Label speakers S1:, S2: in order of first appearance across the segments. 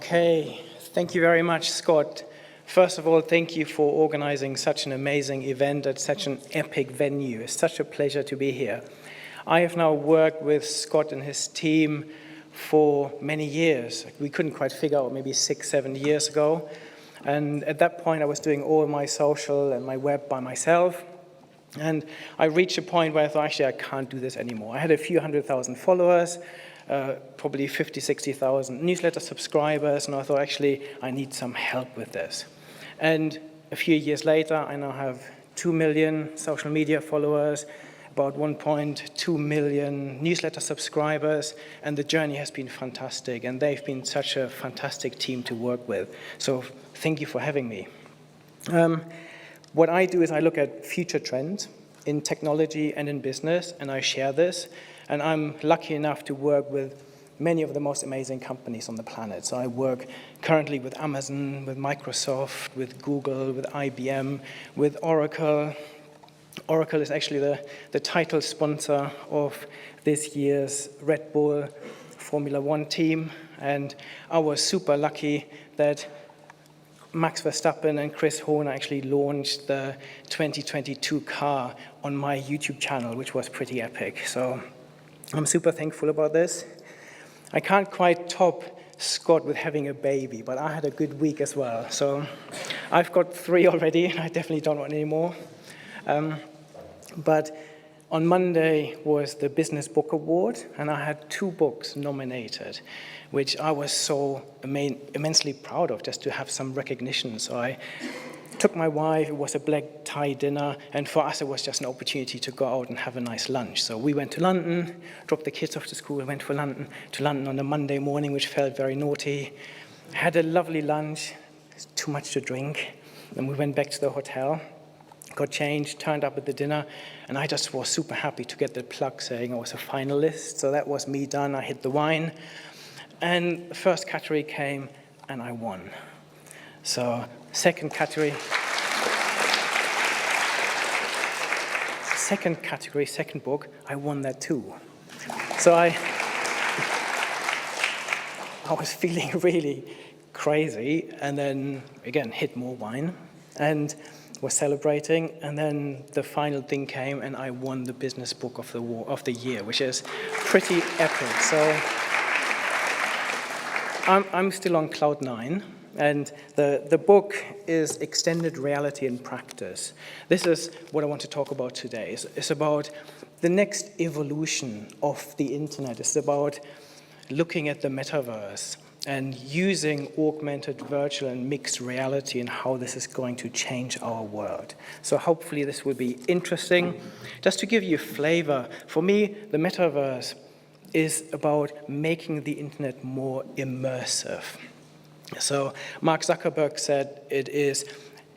S1: Okay, thank you very much, Scott. First of all, thank you for organizing such an amazing event at such an epic venue. It's such a pleasure to be here. I have now worked with Scott and his team for many years. We couldn't quite figure out, maybe 6-7 years ago. And at that point, I was doing all my social and my web by myself. And I reached a point where I thought, actually, I can't do this anymore. I had a few 100,000 followers, probably 50, 60,000 newsletter subscribers, and I thought, actually, I need some help with this. And a few years later, I now have 2 million social media followers, about 1.2 million newsletter subscribers, and the journey has been fantastic, and they've been such a fantastic team to work with. So thank you for having me. What I do is I look at future trends in technology and in business, and I share this. And I'm lucky enough to work with many of the most amazing companies on the planet. So I work currently with Amazon, with Microsoft, with Google, with IBM, with Oracle. Oracle is actually the title sponsor of this year's Red Bull Formula One team. And I was super lucky that Max Verstappen and Chris Horner actually launched the 2022 car on my YouTube channel, which was pretty epic. So I'm super thankful about this. I can't quite top Scott with having a baby, but I had a good week as well. So I've got 3 already, and I definitely don't want any more. But on Monday was the Business Book Award, and I had 2 books nominated, which I was so immensely proud of, just to have some recognition. So I took my wife, it was a black tie dinner, and for us it was just an opportunity to go out and have a nice lunch. So we went to London, dropped the kids off to school, went to London on a Monday morning, which felt very naughty. Had a lovely lunch, too much to drink, then we went back to the hotel. Got changed, turned up at the dinner, and I just was super happy to get the plug saying I was a finalist. So that was me done. I hit the wine. And the first category came, and I won. So second category, second book, I won that too. So I was feeling really crazy, and then, again, hit more wine. And was celebrating, and then the final thing came, and I won the Business Book of the Year, which is pretty epic. So I'm still on cloud 9, and the book is Extended Reality in Practice. This is what I want to talk about today. It's about the next evolution of the internet. It's about looking at the metaverse and using augmented, virtual, and mixed reality and how this is going to change our world. So hopefully this will be interesting. Just to give you a flavor, for me, the metaverse is about making the internet more immersive. So Mark Zuckerberg said it is,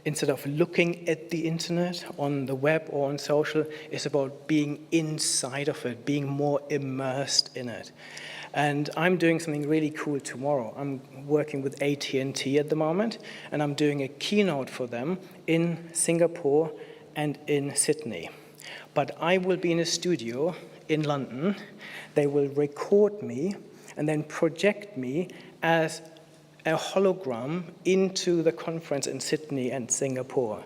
S1: instead of looking at the internet on the web or on social, it's about being inside of it, being more immersed in it. And I'm doing something really cool tomorrow. I'm working with AT&T at the moment, and I'm doing a keynote for them in Singapore and in Sydney. But I will be in a studio in London. They will record me and then project me as a hologram into the conference in Sydney and Singapore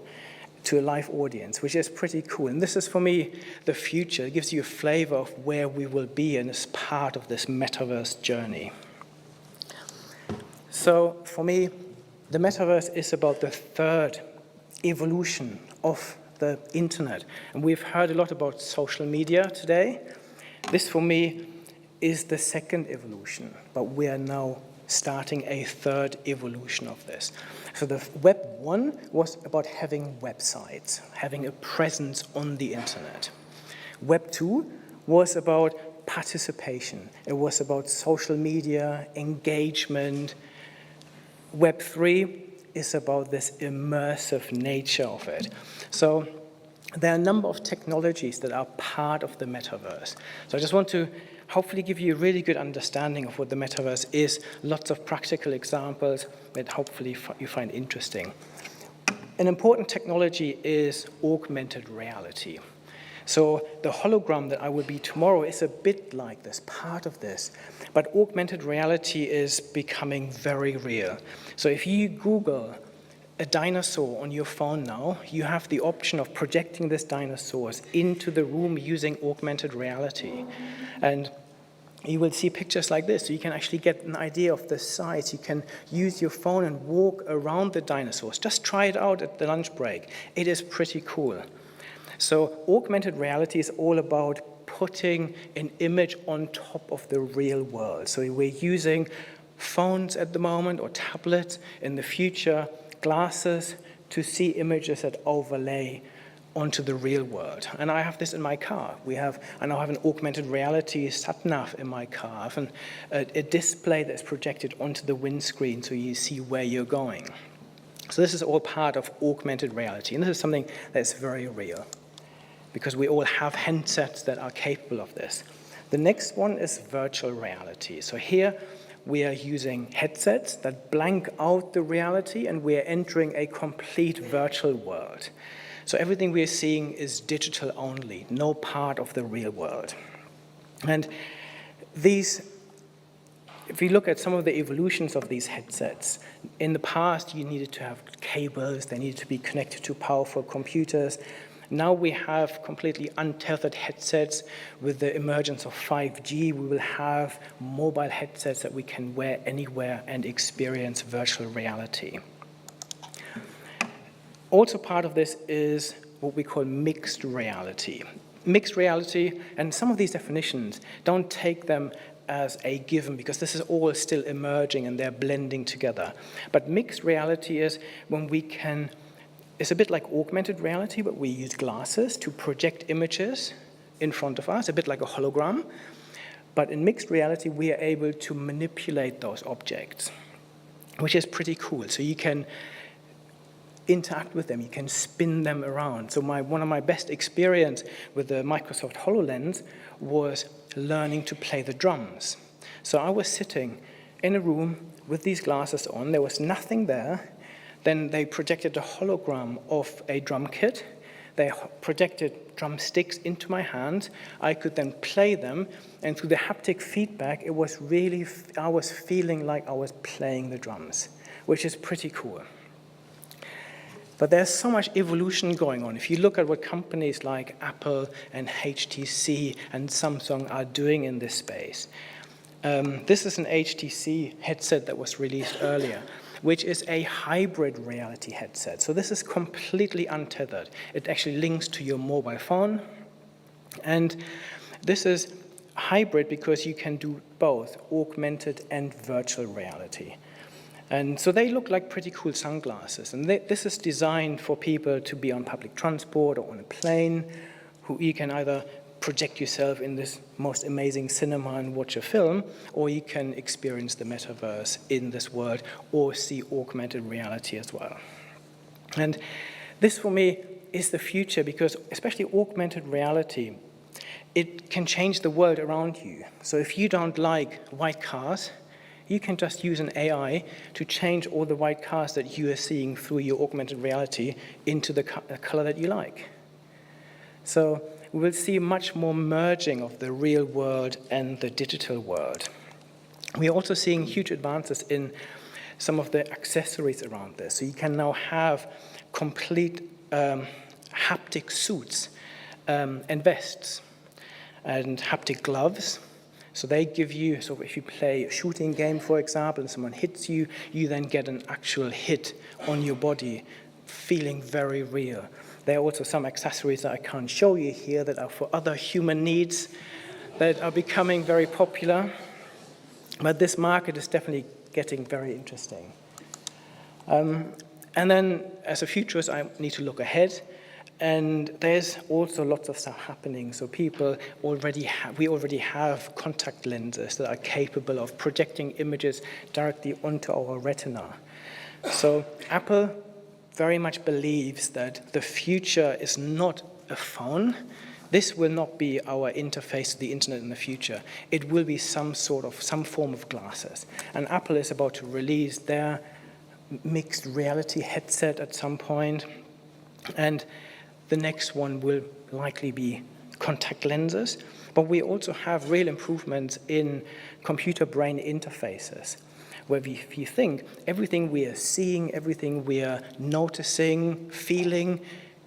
S1: to a live audience, which is pretty cool. And this is, for me, the future. It gives you a flavor of where we will be and is part of this metaverse journey. So for me, the metaverse is about the third evolution of the internet. And we've heard a lot about social media today. This, for me, is the second evolution, but we are now starting a third evolution of this. So the Web 1 was about having websites, having a presence on the internet. Web 2 was about participation. It was about social media, engagement. Web 3 is about this immersive nature of it. So there are a number of technologies that are part of the metaverse. So I just want to hopefully give you a really good understanding of what the metaverse is, lots of practical examples that hopefully you find interesting. An important technology is augmented reality. So the hologram that I will be tomorrow is a bit like this, part of this. But augmented reality is becoming very real. So if you Google a dinosaur on your phone now, you have the option of projecting this dinosaur into the room using augmented reality. And you will see pictures like this, so you can actually get an idea of the size. You can use your phone and walk around the dinosaurs. Just try it out at the lunch break. It is pretty cool. So augmented reality is all about putting an image on top of the real world. So we're using phones at the moment, or tablets, in the future, glasses, to see images that overlay onto the real world. And I have this in my car. I now have an augmented reality sat-nav in my car. I have a display that's projected onto the windscreen so you see where you're going. So this is all part of augmented reality. And this is something that's very real, because we all have handsets that are capable of this. The next one is virtual reality. So here we are using headsets that blank out the reality, and we are entering a complete virtual world. So everything we are seeing is digital only, no part of the real world. And if you look at some of the evolutions of these headsets, in the past you needed to have cables, they needed to be connected to powerful computers. Now we have completely untethered headsets. With the emergence of 5G, we will have mobile headsets that we can wear anywhere and experience virtual reality. Also part of this is what we call mixed reality. Mixed reality, and some of these definitions, don't take them as a given, because this is all still emerging and they're blending together. But mixed reality is when we can, it's a bit like augmented reality, but we use glasses to project images in front of us, a bit like a hologram. But in mixed reality, we are able to manipulate those objects, which is pretty cool. So you can interact with them, you can spin them around. So one of my best experience with the Microsoft HoloLens was learning to play the drums. So I was sitting in a room with these glasses on, there was nothing there. Then they projected a hologram of a drum kit. They projected drumsticks into my hand. I could then play them, and through the haptic feedback, I was feeling like I was playing the drums, which is pretty cool. But there's so much evolution going on. If you look at what companies like Apple and HTC and Samsung are doing in this space. This is an HTC headset that was released earlier, which is a hybrid reality headset. So this is completely untethered. It actually links to your mobile phone. And this is hybrid because you can do both augmented and virtual reality. And so they look like pretty cool sunglasses. And this is designed for people to be on public transport or on a plane, who you can either project yourself in this most amazing cinema and watch a film, or you can experience the metaverse in this world or see augmented reality as well. And this, for me, is the future, because especially augmented reality, it can change the world around you. So if you don't like white cars, you can just use an AI to change all the white cars that you are seeing through your augmented reality into the color that you like. So we will see much more merging of the real world and the digital world. We're also seeing huge advances in some of the accessories around this. So you can now have complete haptic suits and vests and haptic gloves. So they give you, so if you play a shooting game, for example, and someone hits you, you then get an actual hit on your body, feeling very real. There are also some accessories that I can't show you here that are for other human needs that are becoming very popular. But this market is definitely getting very interesting. And then as a futurist, I need to look ahead. And there's also lots of stuff happening. So we already have contact lenses that are capable of projecting images directly onto our retina. So Apple very much believes that the future is not a phone. This will not be our interface to the internet in the future. It will be some form of glasses. And Apple is about to release their mixed reality headset at some point. And the next one will likely be contact lenses, but we also have real improvements in computer-brain interfaces, where if you think everything we are seeing, everything we are noticing, feeling,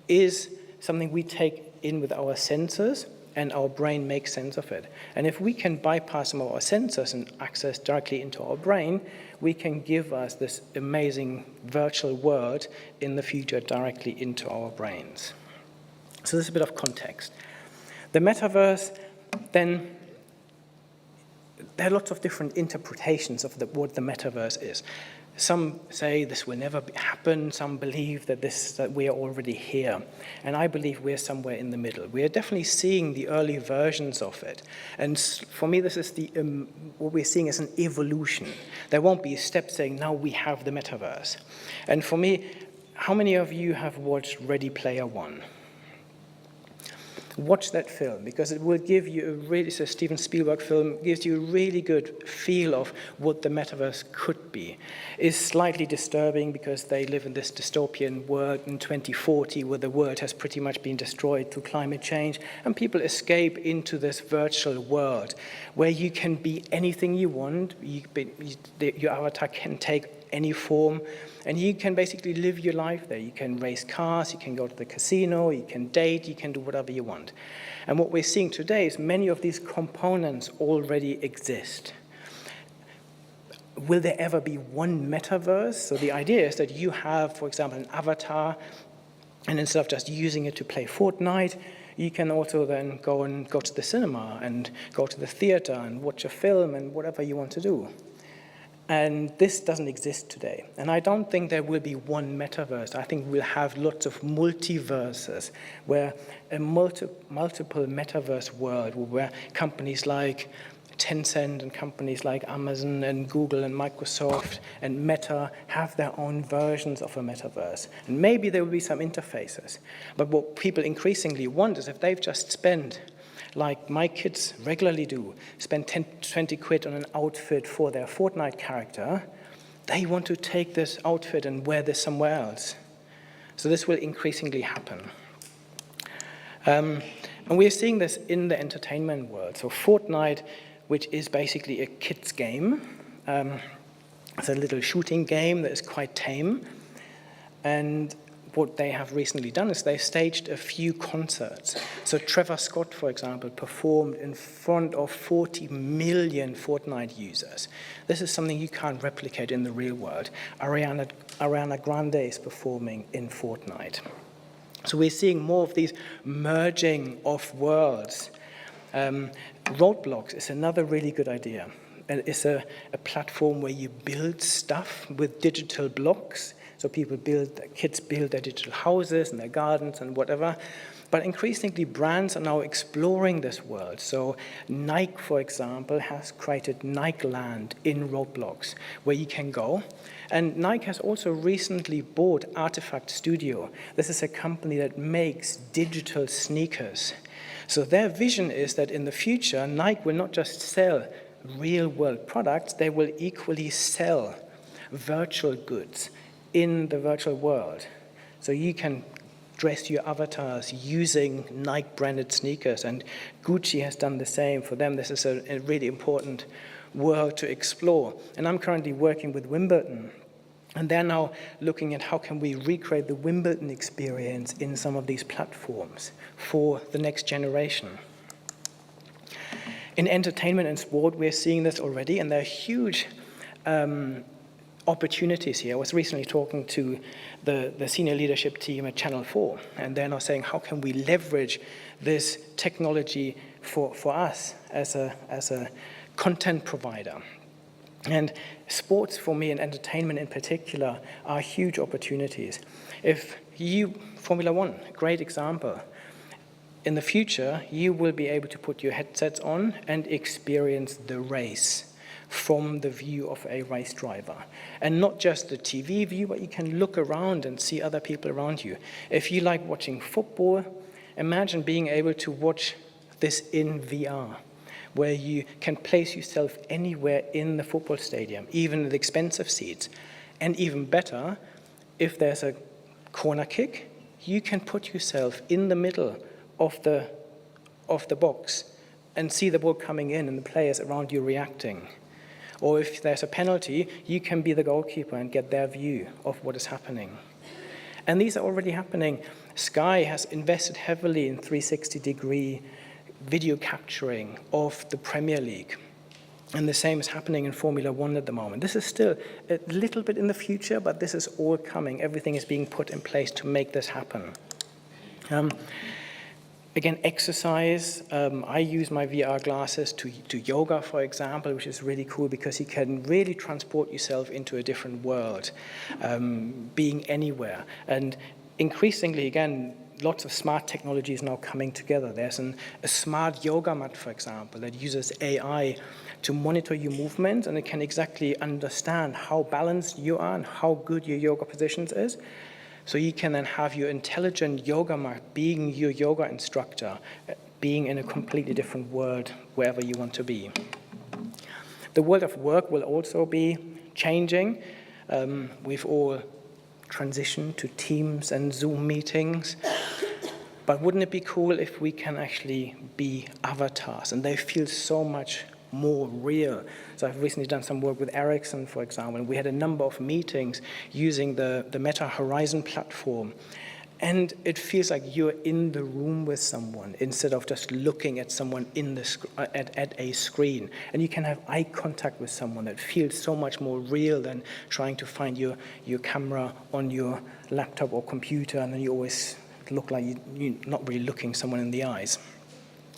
S1: is something we take in with our senses, and our brain makes sense of it. And if we can bypass some of our sensors and access directly into our brain, we can give us this amazing virtual world in the future directly into our brains. So there's a bit of context. The metaverse, then, there are lots of different interpretations of what the metaverse is. Some say this will never happen. Some believe that we are already here. And I believe we're somewhere in the middle. We are definitely seeing the early versions of it. And for me, this is what we're seeing as an evolution. There won't be a step saying, now we have the metaverse. And for me, how many of you have watched Ready Player One? Watch that film, because it will give you it's a Steven Spielberg film, gives you a really good feel of what the metaverse could be. It's slightly disturbing because they live in this dystopian world in 2040 where the world has pretty much been destroyed through climate change, and people escape into this virtual world where you can be anything you want. Your avatar can take any form, and you can basically live your life there. You can race cars, you can go to the casino, you can date, you can do whatever you want. And what we're seeing today is many of these components already exist. Will there ever be one metaverse? So the idea is that you have, for example, an avatar, and instead of just using it to play Fortnite, you can also then go to the cinema and go to the theater and watch a film and whatever you want to do. And this doesn't exist today. And I don't think there will be one metaverse. I think we'll have lots of multiverses, where a multiple metaverse world, where companies like Tencent and companies like Amazon and Google and Microsoft and Meta have their own versions of a metaverse. And maybe there will be some interfaces. But what people increasingly want is if they've just spent, like my kids regularly do, spend 10, 20 quid on an outfit for their Fortnite character, they want to take this outfit and wear this somewhere else. So this will increasingly happen. And we're seeing this in the entertainment world. So Fortnite, which is basically a kid's game, it's a little shooting game that is quite tame. And what they have recently done is they staged a few concerts. So Trevor Scott, for example, performed in front of 40 million Fortnite users. This is something you can't replicate in the real world. Ariana Grande is performing in Fortnite. So we're seeing more of these merging of worlds. Roblox is another really good idea. It's a platform where you build stuff with digital blocks. So kids build their digital houses and their gardens and whatever. But increasingly, brands are now exploring this world. So Nike, for example, has created Nikeland in Roblox, where you can go. And Nike has also recently bought Artifact Studio. This is a company that makes digital sneakers. So their vision is that in the future, Nike will not just sell real-world products, they will equally sell virtual goods in the virtual world. So you can dress your avatars using Nike-branded sneakers, and Gucci has done the same. For them, this is a really important world to explore. And I'm currently working with Wimbledon, and they're now looking at how can we recreate the Wimbledon experience in some of these platforms for the next generation. In entertainment and sport, we're seeing this already, and there are huge opportunities here. I was recently talking to the senior leadership team at Channel 4, and they're now saying, how can we leverage this technology for us as a content provider? And sports, for me, and entertainment in particular, are huge opportunities. Formula One, a great example. In the future, you will be able to put your headsets on and experience the race from the view of a race driver. And not just the TV view, but you can look around and see other people around you. If you like watching football, imagine being able to watch this in VR, where you can place yourself anywhere in the football stadium, even the expensive seats. And even better, if there's a corner kick, you can put yourself in the middle of of the box and see the ball coming in and the players around you reacting. Or if there's a penalty, you can be the goalkeeper and get their view of what is happening. And these are already happening. Sky has invested heavily in 360-degree video capturing of the Premier League. And the same is happening in Formula One at the moment. This is still a little bit in the future, but this is all coming. Everything is being put in place to make this happen. Again, exercise. I use my VR glasses to yoga, for example, which is really cool because you can really transport yourself into a different world, being anywhere. And increasingly, again, lots of smart technology is now coming together. There's a smart yoga mat, for example, that uses AI to monitor your movements, and it can exactly understand how balanced you are and how good your yoga positions is. So you can then have your intelligent yoga mat being your yoga instructor, being in a completely different world wherever you want to be. The world of work will also be changing. We've all transitioned to Teams and Zoom meetings. But wouldn't it be cool if we can actually be avatars and they feel so much more real? So I've recently done some work with Ericsson, for example, and we had a number of meetings using the Meta Horizon platform. And it feels like you're in the room with someone instead of just looking at someone at a screen. And you can have eye contact with someone that feels so much more real than trying to find your camera on your laptop or computer, and then you always look like you're not really looking someone in the eyes.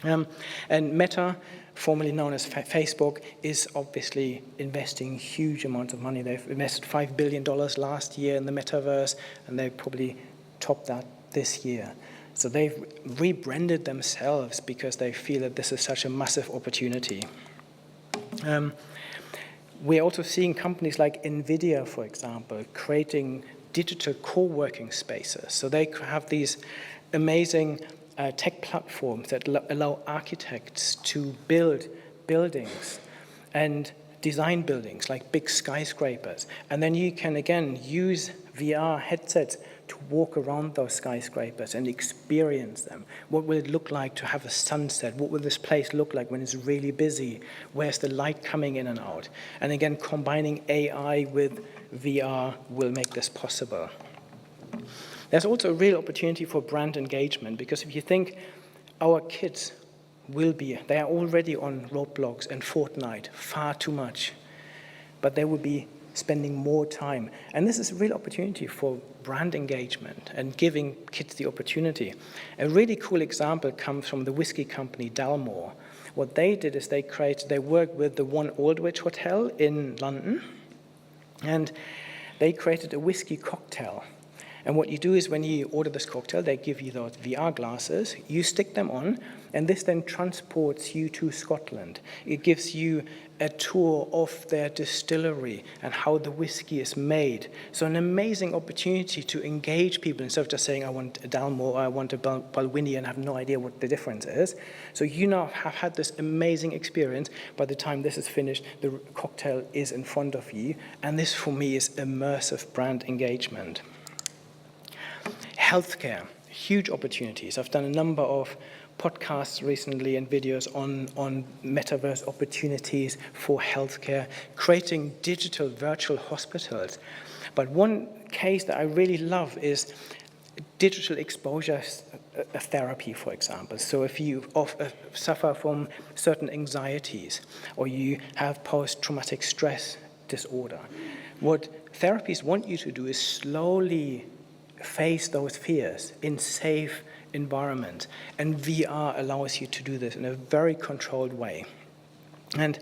S1: And Meta, formerly known as Facebook, is obviously investing huge amounts of money. They've invested $5 billion last year in the metaverse, and they probably topped that this year. So they've rebranded themselves because they feel that this is such a massive opportunity. We're also seeing companies like NVIDIA, for example, creating digital co-working spaces. So they have these amazing tech platforms that allow architects to build buildings and design buildings like big skyscrapers. And then you can, again, use VR headsets to walk around those skyscrapers and experience them. What will it look like to have a sunset? What will this place look like when it's really busy? Where's the light coming in and out? And again, combining AI with VR will make this possible. There's also a real opportunity for brand engagement, because if you think our kids they are already on Roblox and Fortnite far too much, but they will be spending more time. And this is a real opportunity for brand engagement and giving kids the opportunity. A really cool example comes from the whiskey company Dalmore. What they did is they worked with the One Aldwych Hotel in London, and they created a whiskey cocktail. And what you do is when you order this cocktail, they give you those VR glasses, you stick them on, and this then transports you to Scotland. It gives you a tour of their distillery and how the whiskey is made. So an amazing opportunity to engage people instead of just saying, I want a Dalmore, or I want a Balwinnie, and have no idea what the difference is. So you now have had this amazing experience. By the time this is finished, the cocktail is in front of you. And this, for me, is immersive brand engagement. Healthcare, huge opportunities. I've done a number of podcasts recently and videos on metaverse opportunities for healthcare, creating digital virtual hospitals. But one case that I really love is digital exposure therapy, for example. So if you suffer from certain anxieties or you have post-traumatic stress disorder, what therapists want you to do is slowly face those fears in safe environment. And VR allows you to do this in a very controlled way. And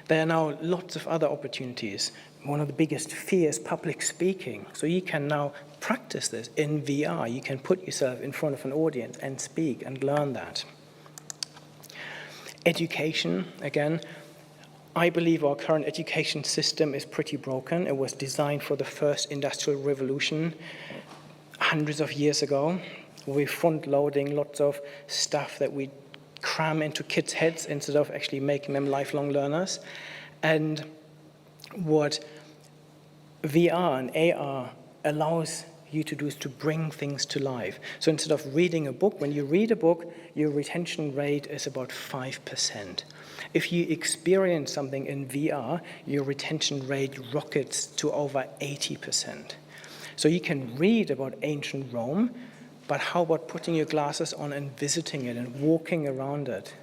S1: there are now lots of other opportunities. One of the biggest fears, public speaking. So you can now practice this in VR. You can put yourself in front of an audience and speak and learn that. Education, again, I believe our current education system is pretty broken. It was designed for the first industrial revolution hundreds of years ago. We're front-loading lots of stuff that we cram into kids' heads instead of actually making them lifelong learners. And what VR and AR allows you to do is to bring things to life. So instead of reading a book, when you read a book, your retention rate is about 5%. If you experience something in VR, your retention rate rockets to over 80%. So you can read about ancient Rome, but how about putting your glasses on and visiting it and walking around it?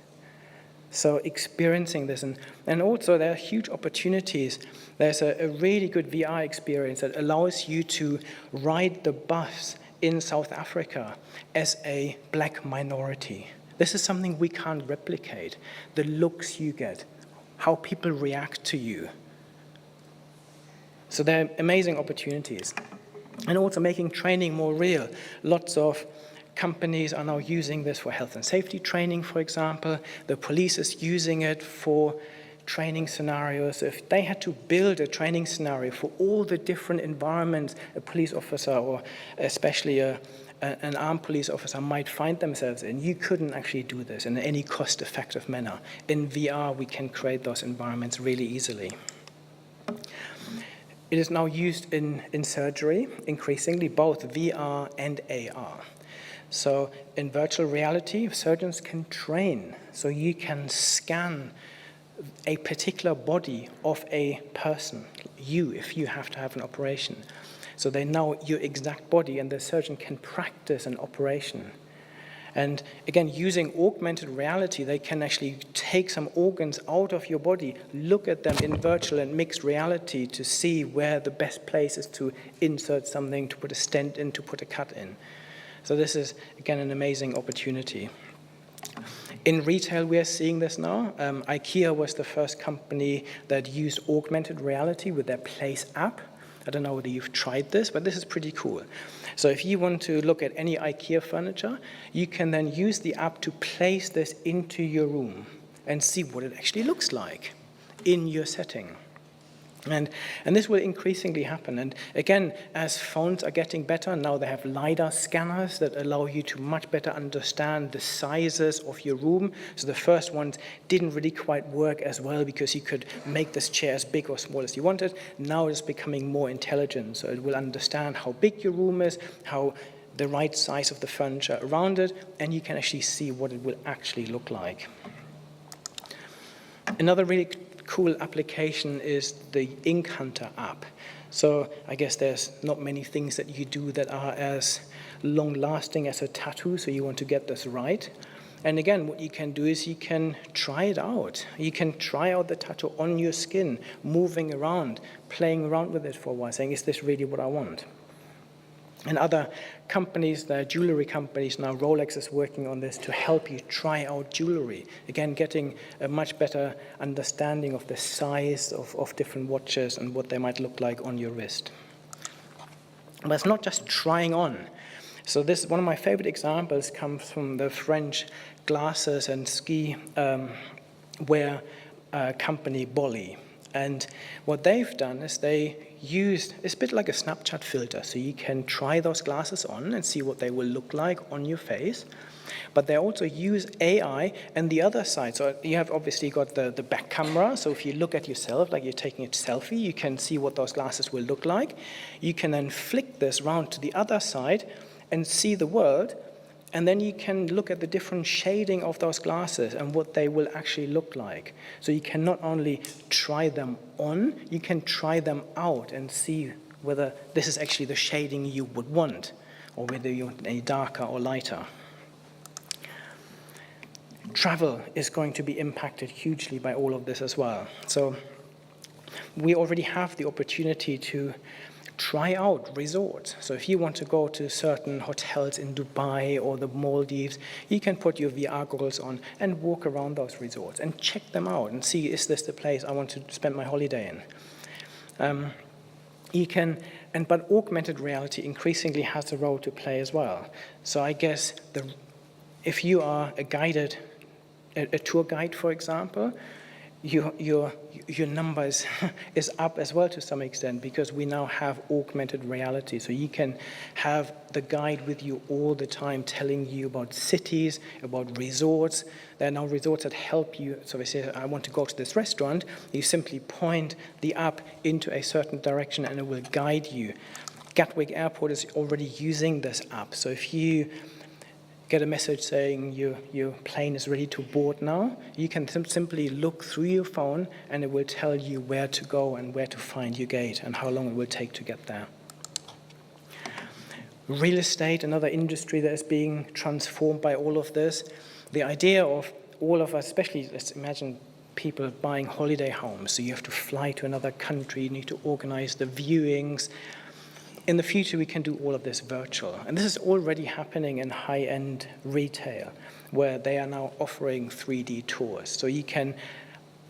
S1: So experiencing this, and also there are huge opportunities. There's a really good VR experience that allows you to ride the bus in South Africa as a black minority. This is something we can't replicate. The looks you get, how people react to you. So there are amazing opportunities. And also making training more real. Lots of companies are now using this for health and safety training, for example. The police is using it for training scenarios. If they had to build a training scenario for all the different environments a police officer, or especially an armed police officer, might find themselves in, you couldn't actually do this in any cost-effective manner. In VR, we can create those environments really easily. It is now used in surgery, increasingly, both VR and AR. So in virtual reality, surgeons can train. So you can scan a particular body of a person, if you have to have an operation. So they know your exact body, and the surgeon can practice an operation. And again, using augmented reality, they can actually take some organs out of your body, look at them in virtual and mixed reality to see where the best place is to insert something, to put a stent in, to put a cut in. So this is, again, an amazing opportunity. In retail, we are seeing this now. IKEA was the first company that used augmented reality with their Place app. I don't know whether you've tried this, but this is pretty cool. So if you want to look at any IKEA furniture, you can then use the app to place this into your room and see what it actually looks like in your setting. And this will increasingly happen. And again, as phones are getting better, now they have LiDAR scanners that allow you to much better understand the sizes of your room. So the first ones didn't really quite work as well because you could make this chair as big or small as you wanted. Now it's becoming more intelligent. So it will understand how big your room is, how the right size of the furniture around it, and you can actually see what it will actually look like. Another really cool application is the Ink Hunter app. So I guess there's not many things that you do that are as long-lasting as a tattoo, so you want to get this right. And again, what you can do is you can try it out. You can try out the tattoo on your skin, moving around, playing around with it for a while, saying, is this really what I want? And other companies, the jewelry companies now, Rolex is working on this to help you try out jewelry. Again, getting a much better understanding of the size of different watches and what they might look like on your wrist. But it's not just trying on. So this, one of my favorite examples comes from the French glasses and ski wear company Bollé. And what they've done is they used, it's a bit like a Snapchat filter, so you can try those glasses on and see what they will look like on your face. But they also use AI and the other side. So you have obviously got the back camera. So if you look at yourself like you're taking a selfie, you can see what those glasses will look like. You can then flick this round to the other side and see the world. And then you can look at the different shading of those glasses and what they will actually look like. So you can not only try them on, you can try them out and see whether this is actually the shading you would want, or whether you want any darker or lighter. Travel is going to be impacted hugely by all of this as well. So we already have the opportunity to try out resorts. So if you want to go to certain hotels in Dubai or the Maldives, you can put your VR goggles on and walk around those resorts and check them out and see, is this the place I want to spend my holiday in? But augmented reality increasingly has a role to play as well. So I guess if you are a tour guide, for example, your number is up as well to some extent, because we now have augmented reality. So you can have the guide with you all the time, telling you about cities, about resorts. There are now resorts that help you. So they say, I want to go to this restaurant. You simply point the app into a certain direction and it will guide you. Gatwick Airport is already using this app. So if you get a message saying your plane is ready to board now, you can simply look through your phone and it will tell you where to go and where to find your gate and how long it will take to get there. Real estate, another industry that is being transformed by all of this. The idea of all of us, especially, let's imagine people buying holiday homes. So you have to fly to another country, you need to organize the viewings. In the future, we can do all of this virtual. And this is already happening in high-end retail, where they are now offering 3D tours. So you can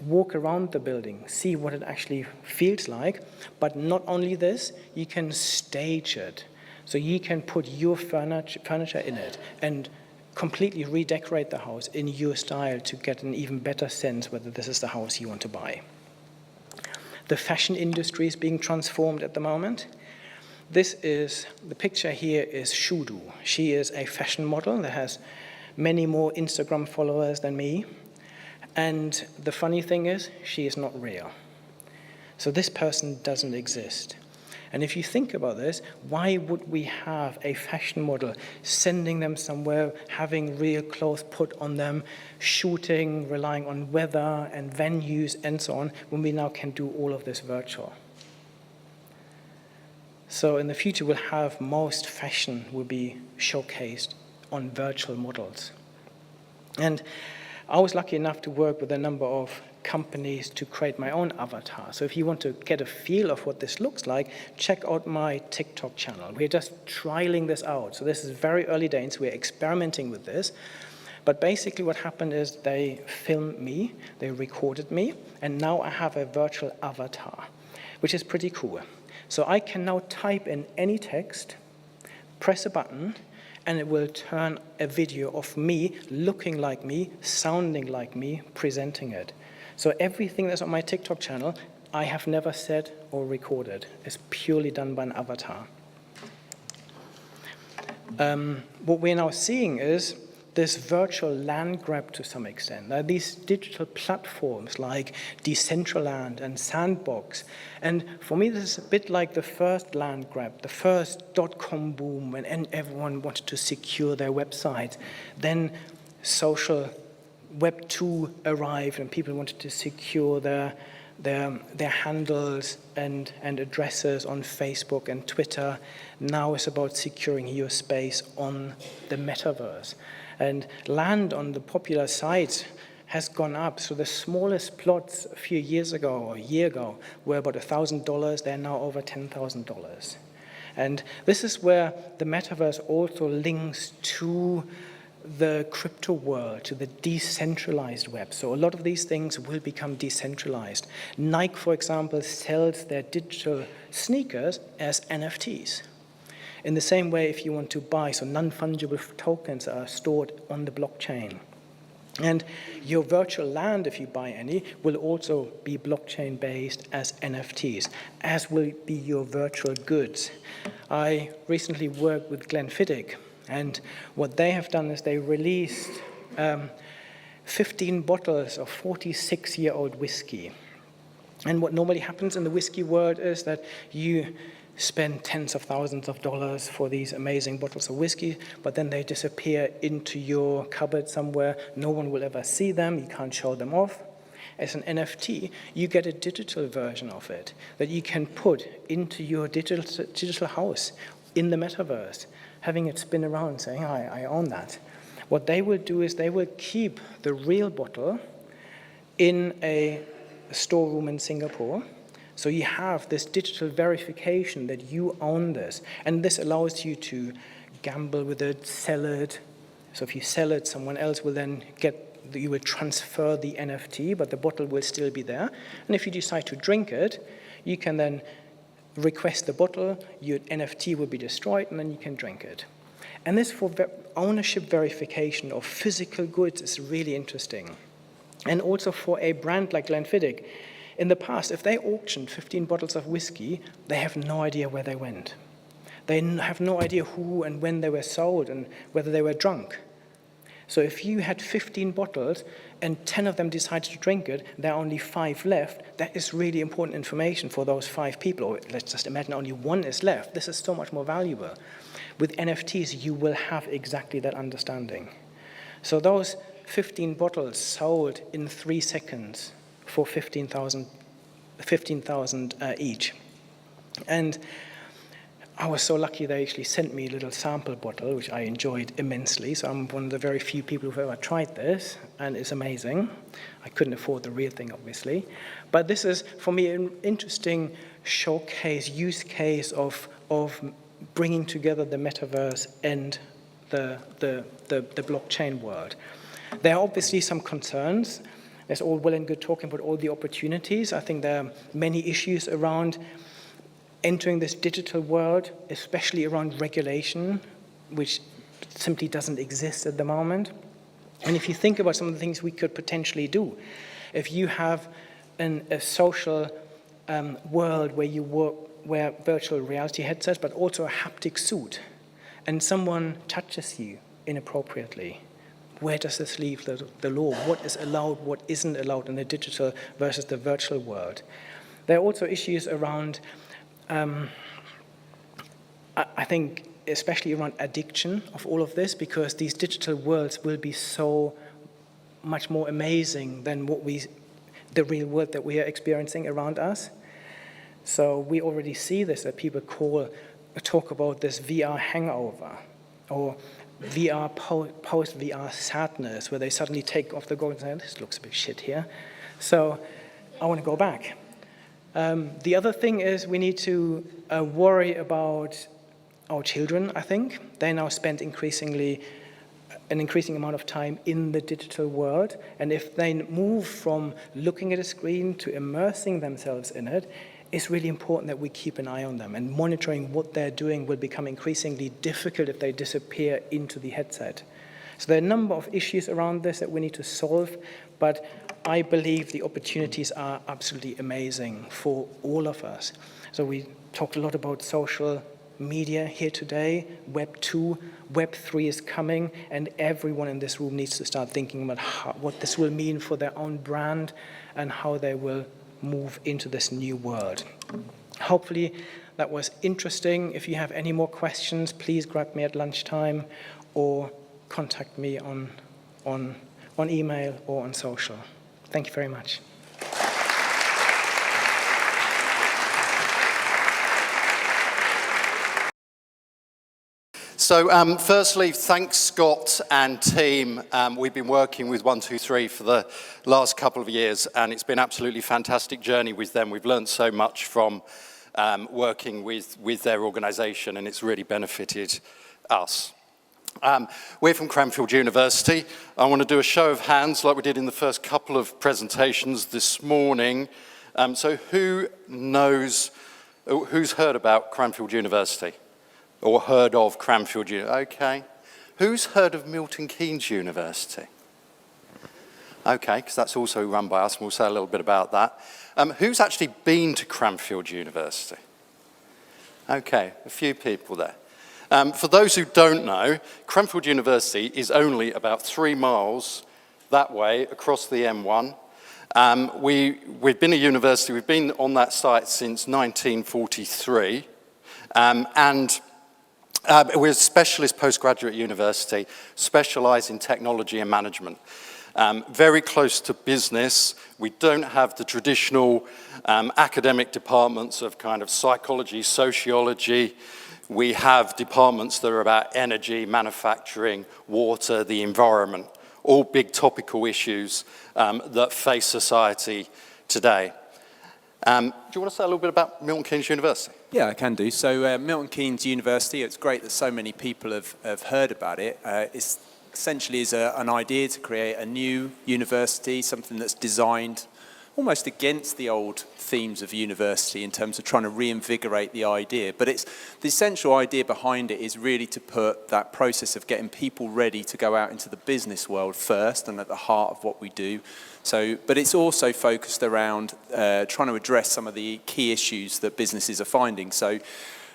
S1: walk around the building, see what it actually feels like, but not only this, you can stage it. So you can put your furniture in it and completely redecorate the house in your style to get an even better sense whether this is the house you want to buy. The fashion industry is being transformed at the moment. The picture here is Shudu. She is a fashion model that has many more Instagram followers than me. And the funny thing is, she is not real. So this person doesn't exist. And if you think about this, why would we have a fashion model sending them somewhere, having real clothes put on them, shooting, relying on weather and venues and so on, when we now can do all of this virtual? So in the future, we'll have most fashion will be showcased on virtual models. And I was lucky enough to work with a number of companies to create my own avatar. So if you want to get a feel of what this looks like, check out my TikTok channel. We're just trialing this out. So this is very early days. We're experimenting with this. But basically what happened is they filmed me, they recorded me, and now I have a virtual avatar, which is pretty cool. So I can now type in any text, press a button, and it will turn a video of me looking like me, sounding like me, presenting it. So everything that's on my TikTok channel, I have never said or recorded. It's purely done by an avatar. What we're now seeing is this virtual land grab to some extent. There are these digital platforms like Decentraland and Sandbox. And for me, this is a bit like the first land grab, the first .com boom when everyone wanted to secure their website. Then social Web 2 arrived and people wanted to secure their handles and addresses on Facebook and Twitter. Now it's about securing your space on the metaverse. And land on the popular sites has gone up. So the smallest plots a few years ago or a year ago were about $1,000. They're now over $10,000. And this is where the metaverse also links to the crypto world, to the decentralized web. So a lot of these things will become decentralized. Nike, for example, sells their digital sneakers as NFTs. In the same way, if you want to buy, so non-fungible tokens are stored on the blockchain. And your virtual land, if you buy any, will also be blockchain-based as NFTs, as will be your virtual goods. I recently worked with Glenfiddich, and what they have done is they released 15 bottles of 46-year-old whiskey. And what normally happens in the whiskey world is that you spend tens of thousands of dollars for these amazing bottles of whiskey, but then they disappear into your cupboard somewhere. No one will ever see them. You can't show them off. As an NFT, you get a digital version of it that you can put into your digital house in the metaverse, having it spin around saying, I own that. What they will do is they will keep the real bottle in a storeroom in Singapore. So you have this digital verification that you own this. And this allows you to gamble with it, sell it. So if you sell it, someone else will then you will transfer the NFT, but the bottle will still be there. And if you decide to drink it, you can then request the bottle, your NFT will be destroyed, and then you can drink it. And this for ownership verification of physical goods is really interesting. And also for a brand like Glenfiddich, in the past, if they auctioned 15 bottles of whiskey, they have no idea where they went. They have no idea who and when they were sold and whether they were drunk. So if you had 15 bottles and 10 of them decided to drink it, there are only 5 left, that is really important information for those 5 people. Or let's just imagine only 1 is left. This is so much more valuable. With NFTs, you will have exactly that understanding. So those 15 bottles sold in 3 seconds for 15,000 each. And I was so lucky they actually sent me a little sample bottle, which I enjoyed immensely. So I'm one of the very few people who've ever tried this, and it's amazing. I couldn't afford the real thing, obviously. But this is, for me, an interesting showcase, use case of bringing together the metaverse and the blockchain world. There are obviously some concerns. There's all well and good talking about all the opportunities. I think there are many issues around entering this digital world, especially around regulation, which simply doesn't exist at the moment. And if you think about some of the things we could potentially do, if you have a social world where you wear virtual reality headsets, but also a haptic suit, and someone touches you inappropriately, where does this leave the law? What is allowed, what isn't allowed in the digital versus the virtual world? There are also issues around I think especially around addiction of all of this, because these digital worlds will be so much more amazing than the real world that we are experiencing around us. So we already see this, that people talk about this VR hangover or VR post-VR sadness, where they suddenly take off the goggles and say, this looks a bit shit here, so I want to go back. The other thing is we need to worry about our children, I think. They now spend an increasing amount of time in the digital world. And if they move from looking at a screen to immersing themselves in it, it's really important that we keep an eye on them. And monitoring what they're doing will become increasingly difficult if they disappear into the headset. So there are a number of issues around this that we need to solve, but I believe the opportunities are absolutely amazing for all of us. So we talked a lot about social media here today, Web 2, Web 3 is coming, and everyone in this room needs to start thinking about what this will mean for their own brand and how they will move into this new world. Hopefully that was interesting. If you have any more questions, please grab me at lunchtime or contact me on email or on social. Thank you very much.
S2: So firstly, thanks Scott and team. We've been working with 123 for the last couple of years, and it's been an absolutely fantastic journey with them. We've learned so much from working with their organisation, and it's really benefited us. We're from Cranfield University. I want to do a show of hands like we did in the first couple of presentations this morning. So who's heard about Cranfield University? Or heard of Cranfield University? Okay. Who's heard of Milton Keynes University? Okay, because that's also run by us, and we'll say a little bit about that. Who's actually been to Cranfield University? Okay, a few people there. For those who don't know, Cranfield University is only about 3 miles that way across the M1. We've been a university, we've been on that site since 1943, and we're a specialist postgraduate university, specialised in technology and management. Very close to business. We don't have the traditional academic departments of kind of psychology, sociology. We have departments that are about energy, manufacturing, water, the environment, all big topical issues that face society today. Do you want to say a little bit about Milton Keynes University?
S3: Yeah, I can do. So Milton Keynes University, it's great that so many people have heard about it. It's essentially is an idea to create a new university, something that's designed almost against the old themes of university in terms of trying to reinvigorate the idea. But the essential idea behind it is really to put that process of getting people ready to go out into the business world first and at the heart of what we do. But it's also focused around trying to address some of the key issues that businesses are finding. So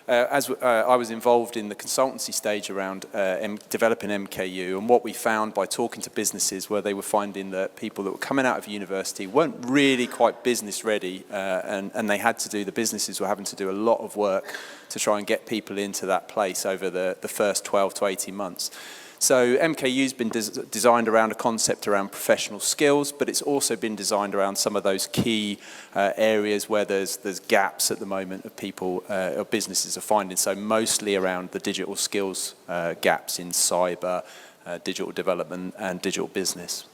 S3: I was involved in the consultancy stage around developing MKU, and what we found by talking to businesses where they were finding that people that were coming out of university weren't really quite business ready, and they had to do, the businesses were having to do a lot of work to try and get people into that place over the first 12 to 18 months. So MKU's been designed around a concept around professional skills, but it's also been designed around some of those key areas where there's gaps at the moment of people or businesses are finding. So mostly around the digital skills gaps in cyber, digital development and digital business.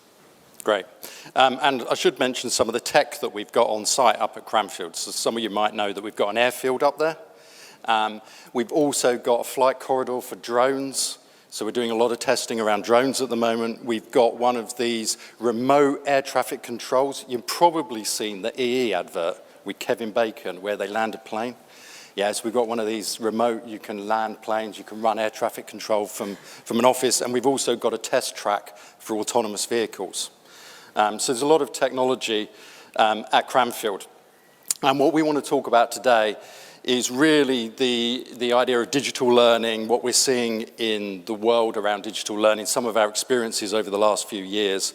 S2: Great. And I should mention some of the tech that we've got on site up at Cranfield. So some of you might know that we've got an airfield up there. We've also got a flight corridor for drones. So we're doing a lot of testing around drones at the moment. We've got one of these remote air traffic controls. You've probably seen the EE advert with Kevin Bacon where they land a plane. Yes, we've got one of these remote, you can land planes, you can run air traffic control from an office, and we've also got a test track for autonomous vehicles. So there's a lot of technology at Cranfield. And what we want to talk about today is really the idea of digital learning, what we're seeing in the world around digital learning, some of our experiences over the last few years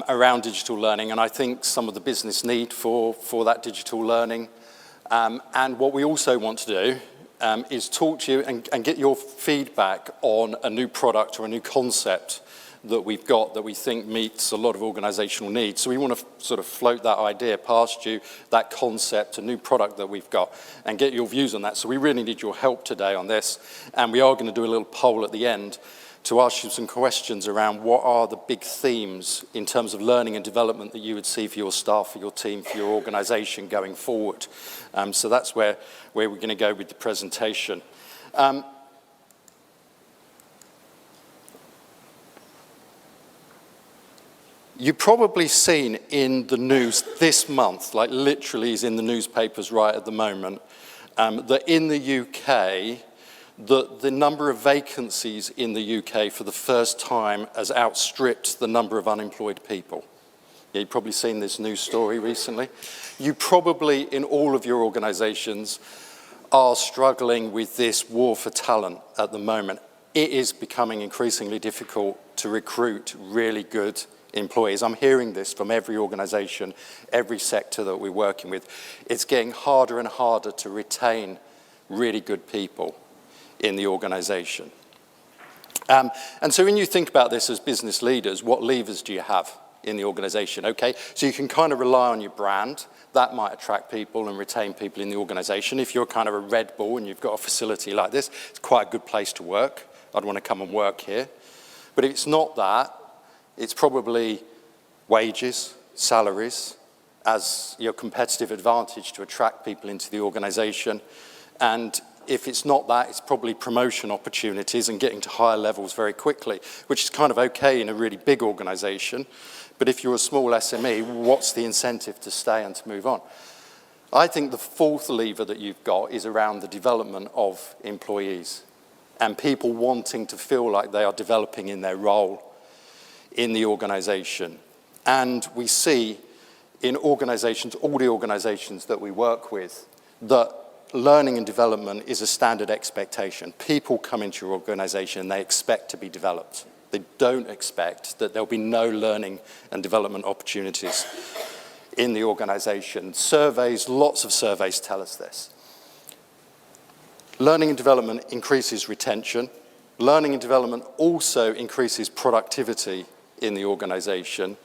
S2: around digital learning, and I think some of the business need for that digital learning. And what we also want to do is talk to you and get your feedback on a new product or a new concept that we've got that we think meets a lot of organizational needs. So we want to sort of float that idea past you, that concept, a new product that we've got, and get your views on that. So we really need your help today on this. And we are going to do a little poll at the end to ask you some questions around what are the big themes in terms of learning and development that you would see for your staff, for your team, for your organization going forward. So that's where we're going to go with the presentation. You've probably seen in the news this month, like literally is in the newspapers right at the moment, that in the UK, the number of vacancies in the UK for the first time has outstripped the number of unemployed people. Yeah, you've probably seen this news story recently. You probably, in all of your organizations, are struggling with this war for talent at the moment. It is becoming increasingly difficult to recruit really good employees. I'm hearing this from every organization, every sector that we're working with. It's getting harder and harder to retain really good people in the organization. And so when you think about this as business leaders, what levers do you have in the organization? Okay, so you can kind of rely on your brand. That might attract people and retain people in the organization. If you're kind of a Red Bull and you've got a facility like this, it's quite a good place to work. I'd want to come and work here. But if it's not that, it's probably wages, salaries, as your competitive advantage to attract people into the organization. And if it's not that, it's probably promotion opportunities and getting to higher levels very quickly, which is kind of okay in a really big organization. But if you're a small SME, what's the incentive to stay and to move on? I think the fourth lever that you've got is around the development of employees and people wanting to feel like they are developing in their role in the organization. And we see in organizations, all the organizations that we work with, that learning and development is a standard expectation. People come into your organization and they expect to be developed. They don't expect that there'll be no learning and development opportunities in the organization. Surveys, lots of surveys tell us this. Learning and development increases retention. Learning and development also increases productivity in the organization,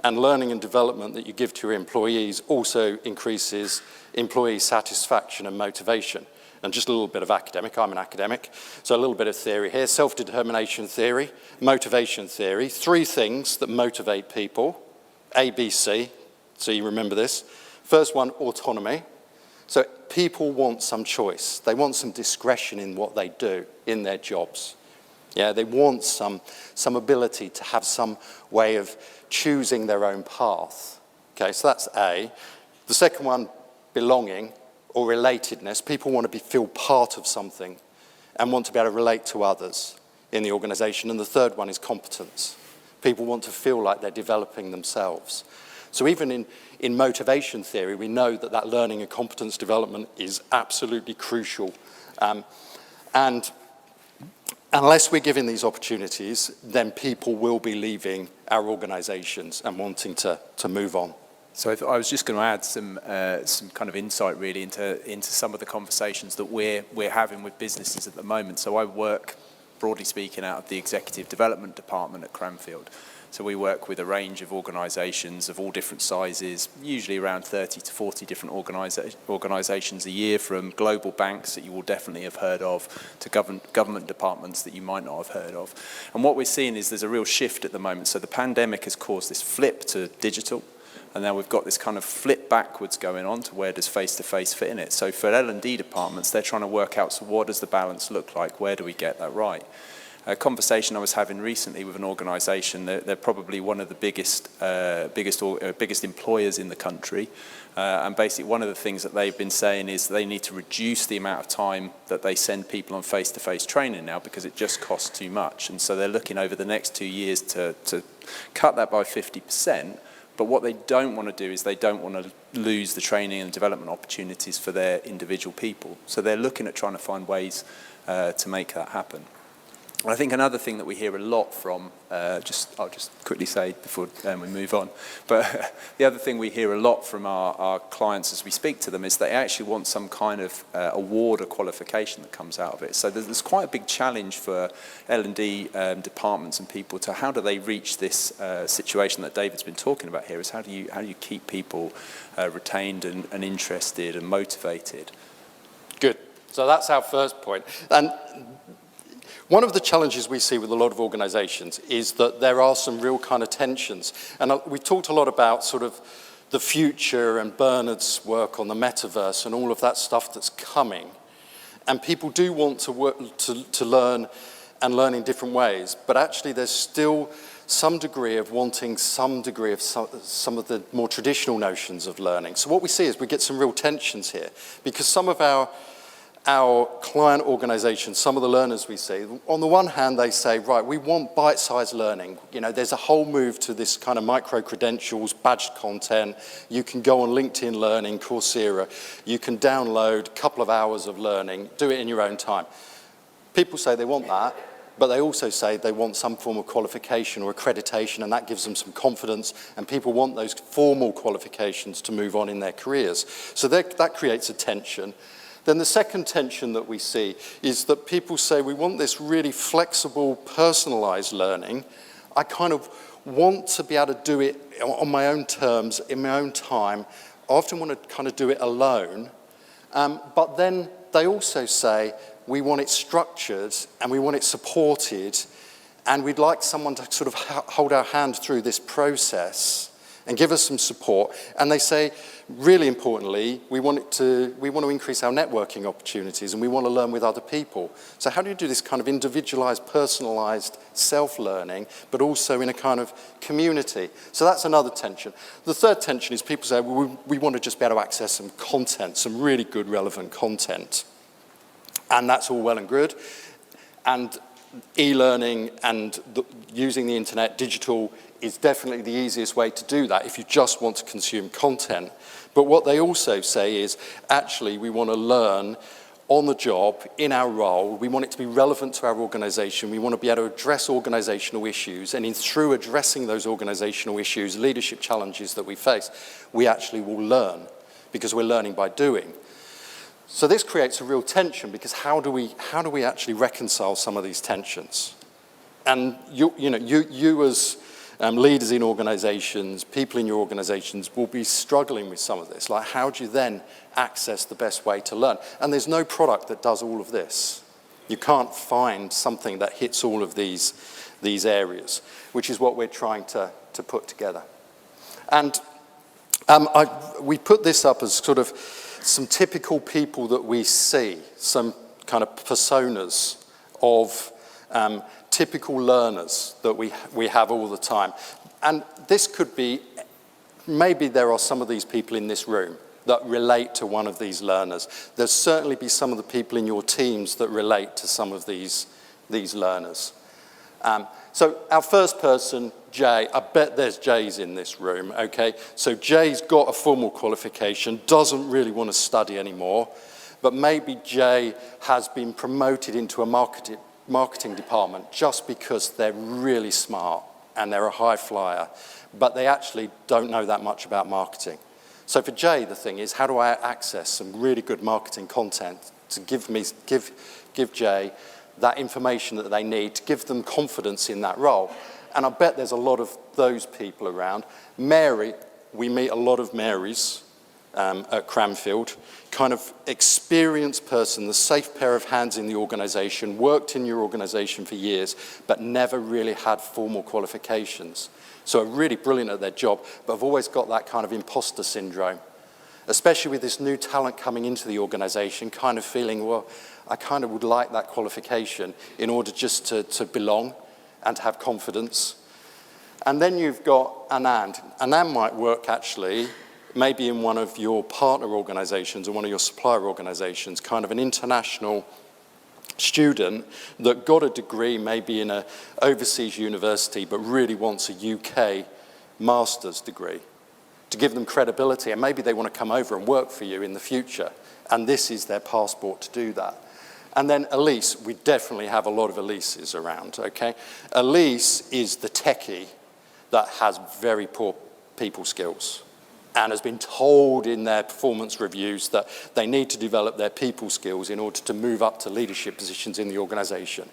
S2: and learning and development that you give to your employees also increases employee satisfaction and motivation. And just a little bit of academic, I'm an academic, so a little bit of theory here. Self-determination theory, motivation theory, 3 things that motivate people, ABC, so you remember this. First one, autonomy. So people want some choice. They want some discretion in what they do in their jobs. Yeah, they want some ability to have some way of choosing their own path. Okay, so that's A. The second one, belonging or relatedness. People want to feel part of something and want to be able to relate to others in the organization. And the third one is competence. People want to feel like they're developing themselves. So even in motivation theory, we know that learning and competence development is absolutely crucial And unless we're given these opportunities, then people will be leaving our organizations and wanting to move on.
S3: So I was just going to add some kind of insight really into some of the conversations that we're having with businesses at the moment. So I work, broadly speaking, out of the executive development department at Cranfield. So we work with a range of organisations of all different sizes, usually around 30 to 40 different organisations a year, from global banks that you will definitely have heard of to government departments that you might not have heard of. And what we're seeing is there's a real shift at the moment. So the pandemic has caused this flip to digital, and now we've got this kind of flip backwards going on to where does face-to-face fit in it. So for L&D departments, they're trying to work out, so what does the balance look like? Where do we get that right? A conversation I was having recently with an organisation, they're probably one of the biggest employers in the country, and basically one of the things that they've been saying is they need to reduce the amount of time that they send people on face-to-face training now because it just costs too much, and so they're looking over the next 2 years to cut that by 50%. But what they don't want to do is they don't want to lose the training and development opportunities for their individual people. So they're looking at trying to find ways to make that happen. And I think another thing that we hear a lot from, I'll just quickly say before we move on, but the other thing we hear a lot from our clients as we speak to them is they actually want some kind of award or qualification that comes out of it. So there's quite a big challenge for L&D departments and people to how do they reach this situation that David's been talking about here, is how do you keep people retained and interested and motivated?
S2: Good. So that's our first point. And one of the challenges we see with a lot of organizations is that there are some real kind of tensions. And we talked a lot about sort of the future and Bernard's work on the metaverse and all of that stuff that's coming. And people do want to work to learn and learn in different ways. But actually there's still some degree of wanting some degree of some of the more traditional notions of learning. So what we see is we get some real tensions here, because some of our client organizations, some of the learners we see, on the one hand, they say, right, we want bite-sized learning. You know, there's a whole move to this kind of micro-credentials, badged content. You can go on LinkedIn Learning, Coursera. You can download a couple of hours of learning, do it in your own time. People say they want that, but they also say they want some form of qualification or accreditation, and that gives them some confidence, and people want those formal qualifications to move on in their careers. So that creates a tension. Then the second tension that we see is that people say, we want this really flexible, personalized learning. I kind of want to be able to do it on my own terms, in my own time. I often want to kind of do it alone. But then they also say, we want it structured and we want it supported, and we'd like someone to sort of hold our hand through this process and give us some support. And they say, really importantly, we want to increase our networking opportunities, and we want to learn with other people. So how do you do this kind of individualized, personalized self-learning, but also in a kind of community? So that's another tension. The third tension is people say, well, we want to just be able to access some content, some really good, relevant content. And that's all well and good. And e-learning and using the internet, digital, is definitely the easiest way to do that if you just want to consume content. But what they also say is, actually, we want to learn on the job, in our role. We want it to be relevant to our organization. We want to be able to address organizational issues. And through addressing those organizational issues, leadership challenges that we face, we actually will learn, because we're learning by doing. So this creates a real tension, because how do we actually reconcile some of these tensions? And you as leaders in organizations, people in your organizations will be struggling with some of this. Like, how do you then access the best way to learn? And there's no product that does all of this. You can't find something that hits all of these areas, which is what we're trying to put together. And we put this up as sort of some typical people that we see, some kind of personas of typical learners that we have all the time. And this could be, maybe there are some of these people in this room that relate to one of these learners. There'll certainly be some of the people in your teams that relate to some of these learners. So our first person, Jay, I bet there's Jays in this room, okay? So Jay's got a formal qualification, doesn't really want to study anymore, but maybe Jay has been promoted into a marketing department just because they're really smart and they're a high flyer, but they actually don't know that much about marketing. So for Jay, the thing is, how do I access some really good marketing content to give Jay that information that they need to give them confidence in that role? And I bet there's a lot of those people around. Mary, we meet a lot of Marys at Cranfield, kind of experienced person, the safe pair of hands in the organisation, worked in your organisation for years, but never really had formal qualifications. So are really brilliant at their job, but have always got that kind of imposter syndrome, especially with this new talent coming into the organisation, kind of feeling, well, I kind of would like that qualification in order just to belong and to have confidence. And then you've got Anand. Anand might work actually maybe in one of your partner organisations or one of your supplier organisations, kind of an international student that got a degree maybe in an overseas university but really wants a UK master's degree to give them credibility, and maybe they want to come over and work for you in the future, and this is their passport to do that. And then Elise, we definitely have a lot of Elises around, okay? Elise is the techie that has very poor people skills and has been told in their performance reviews that they need to develop their people skills in order to move up to leadership positions in the organisation.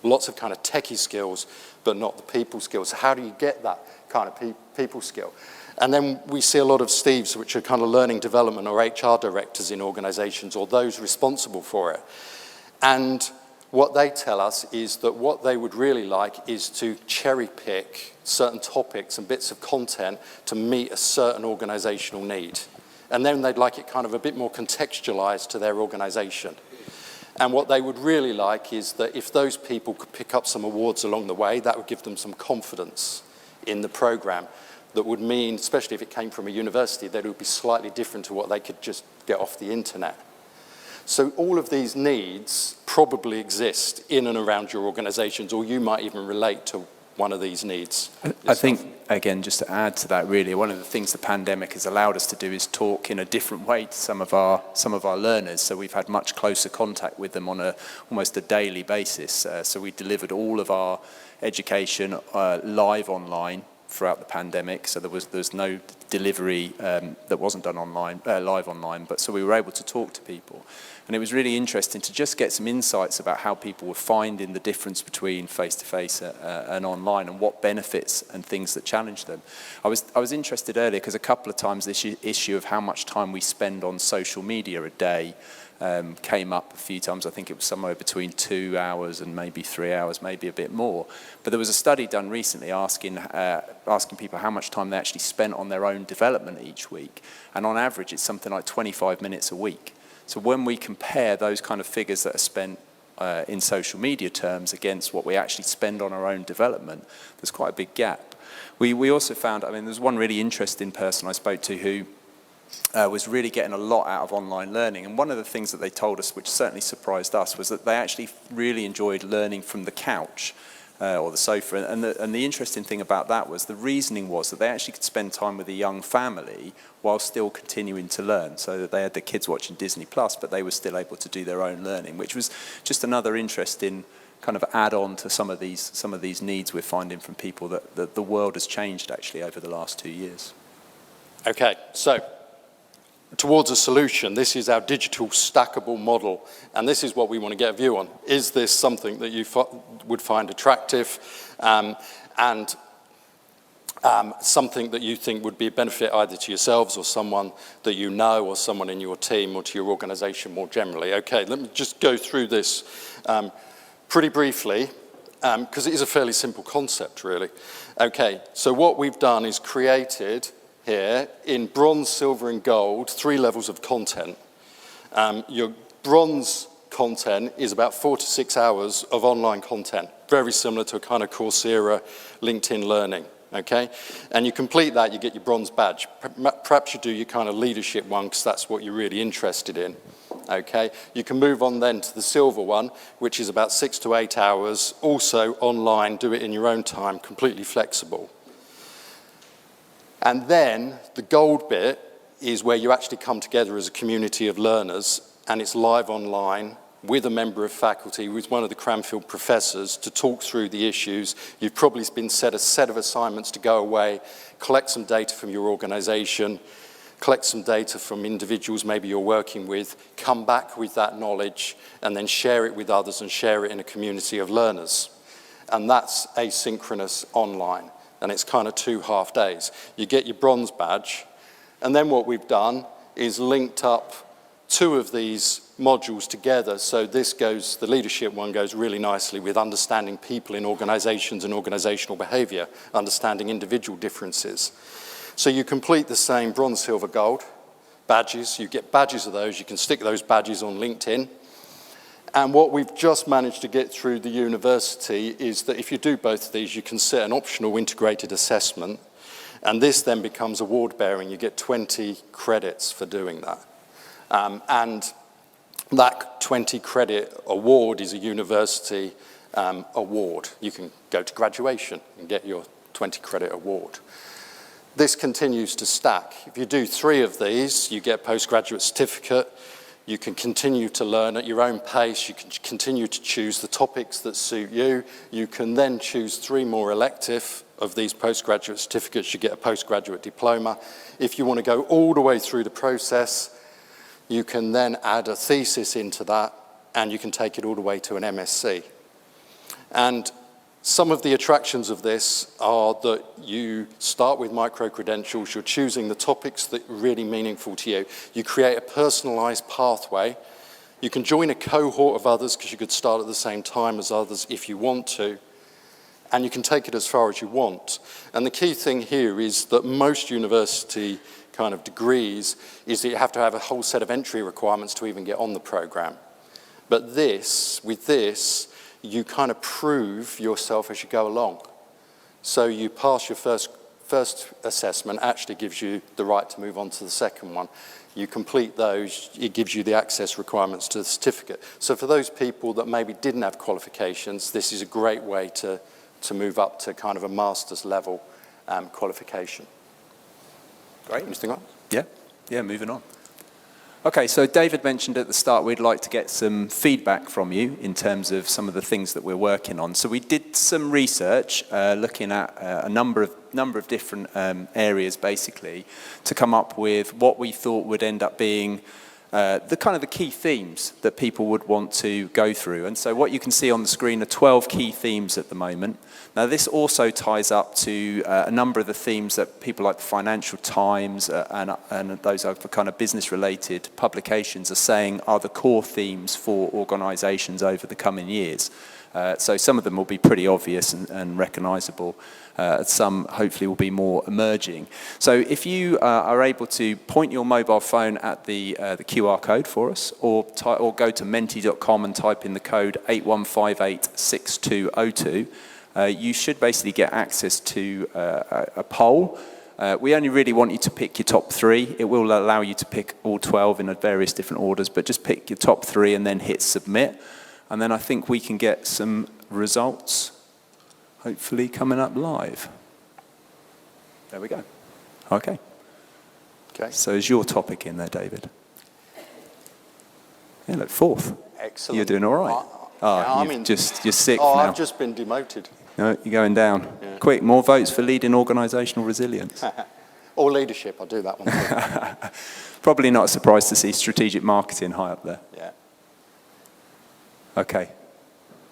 S2: Lots of kind of techie skills, but not the people skills. So how do you get that kind of people skill? And then we see a lot of Steves, which are kind of learning development or HR directors in organisations or those responsible for it. And what they tell us is that what they would really like is to cherry pick certain topics and bits of content to meet a certain organisational need. And then they'd like it kind of a bit more contextualised to their organisation. And what they would really like is that if those people could pick up some awards along the way, that would give them some confidence in the programme. That would mean, especially if it came from a university, that it would be slightly different to what they could just get off the internet. So all of these needs probably exist in and around your organisations, or you might even relate to one of these needs.
S3: I think, again, just to add to that, really, one of the things the pandemic has allowed us to do is talk in a different way to some of our learners. So we've had much closer contact with them on almost a daily basis. So we delivered all of our education live online throughout the pandemic, so there's no delivery that wasn't done online, live online, but so we were able to talk to people. And it was really interesting to just get some insights about how people were finding the difference between face-to-face and online, and what benefits and things that challenged them. I was interested earlier because a couple of times this issue of how much time we spend on social media a day came up a few times. I think it was somewhere between 2 hours and maybe 3 hours, maybe a bit more. But there was a study done recently asking people how much time they actually spent on their own development each week. And on average, it's something like 25 minutes a week. So when we compare those kind of figures that are spent in social media terms against what we actually spend on our own development, there's quite a big gap. We also found, there's one really interesting person I spoke to who was really getting a lot out of online learning. And one of the things that they told us, which certainly surprised us, was that they actually really enjoyed learning from the couch or the sofa. And the interesting thing about that was the reasoning was that they actually could spend time with a young family while still continuing to learn. So that they had the kids watching Disney Plus, but they were still able to do their own learning, which was just another interesting kind of add-on to some of these needs we're finding from people that the world has changed actually over the last 2 years.
S2: Okay, so towards a solution, this is our digital stackable model, and this is what we want to get a view on. Is this something that you would find attractive and something that you think would be a benefit either to yourselves or someone that you know or someone in your team or to your organisation more generally? Okay, let me just go through this pretty briefly because it is a fairly simple concept, really. Okay, so what we've done is created here in bronze, silver and gold 3 levels of content. Your bronze content is about 4 to 6 hours of online content, very similar to a kind of Coursera, LinkedIn Learning, okay? And you complete that, you get your bronze badge. Perhaps you do your kind of leadership one because that's what you're really interested in, okay? You can move on then to the silver one, which is about 6 to 8 hours, also online, do it in your own time, completely flexible. And then the gold bit is where you actually come together as a community of learners and it's live online with a member of faculty, who's one of the Cranfield professors, to talk through the issues. You've probably been set a set of assignments to go away, collect some data from your organisation, collect some data from individuals maybe you're working with, come back with that knowledge, and then share it with others and share it in a community of learners. And that's asynchronous online, and it's kind of 2 half days. You get your bronze badge, and then what we've done is linked up 2 of these modules together. So this goes, the leadership one goes really nicely with understanding people in organizations and organizational behavior, understanding individual differences. So you complete the same bronze, silver, gold badges. You get badges of those. You can stick those badges on LinkedIn. And what we've just managed to get through the university is that if you do both of these, you can set an optional integrated assessment. And this then becomes award-bearing. You get 20 credits for doing that. And that 20 credit award is a university award. You can go to graduation and get your 20 credit award. This continues to stack. If you do 3 of these, you get a postgraduate certificate. You can continue to learn at your own pace. You can continue to choose the topics that suit you. You can then choose 3 more elective of these postgraduate certificates. You get a postgraduate diploma. If you want to go all the way through the process, you can then add a thesis into that, and you can take it all the way to an MSc. And some of the attractions of this are that you start with micro-credentials, you're choosing the topics that are really meaningful to you. You create a personalized pathway. You can join a cohort of others, because you could start at the same time as others if you want to. And you can take it as far as you want. And the key thing here is that most university kind of degrees is that you have to have a whole set of entry requirements to even get on the program. But with this, you kind of prove yourself as you go along. So you pass your first assessment, actually gives you the right to move on to the second one. You complete those, it gives you the access requirements to the certificate. So for those people that maybe didn't have qualifications, this is a great way to move up to kind of a master's level qualification.
S3: Great.
S2: Anything else?
S3: Yeah, moving on. Okay, so David mentioned at the start we'd like to get some feedback from you in terms of some of the things that we're working on. So we did some research looking at a number of different areas, basically, to come up with what we thought would end up being the key themes that people would want to go through. And so what you can see on the screen are 12 key themes at the moment. Now this also ties up to a number of the themes that people like the Financial Times and those other kind of business-related publications are saying are the core themes for organisations over the coming years. So some of them will be pretty obvious and recognisable. Some hopefully will be more emerging. So if you are able to point your mobile phone at the QR code for us, or go to menti.com and type in the code 81586202, you should basically get access to a poll. We only really want you to pick your top 3. It will allow you to pick all 12 in various different orders, but just pick your top 3 and then hit submit. And then I think we can get some results, hopefully coming up live. There we go. Okay. So is your topic in there, David? Yeah, look, 4th.
S2: Excellent.
S3: You're doing all right. You're 6th now.
S2: I've just been demoted.
S3: No, you're going down. Yeah. Quick, more votes for leading organisational resilience.
S2: Or leadership, I'll do that one too.
S3: Probably not a surprise to see strategic marketing high up there.
S2: Yeah.
S3: Okay.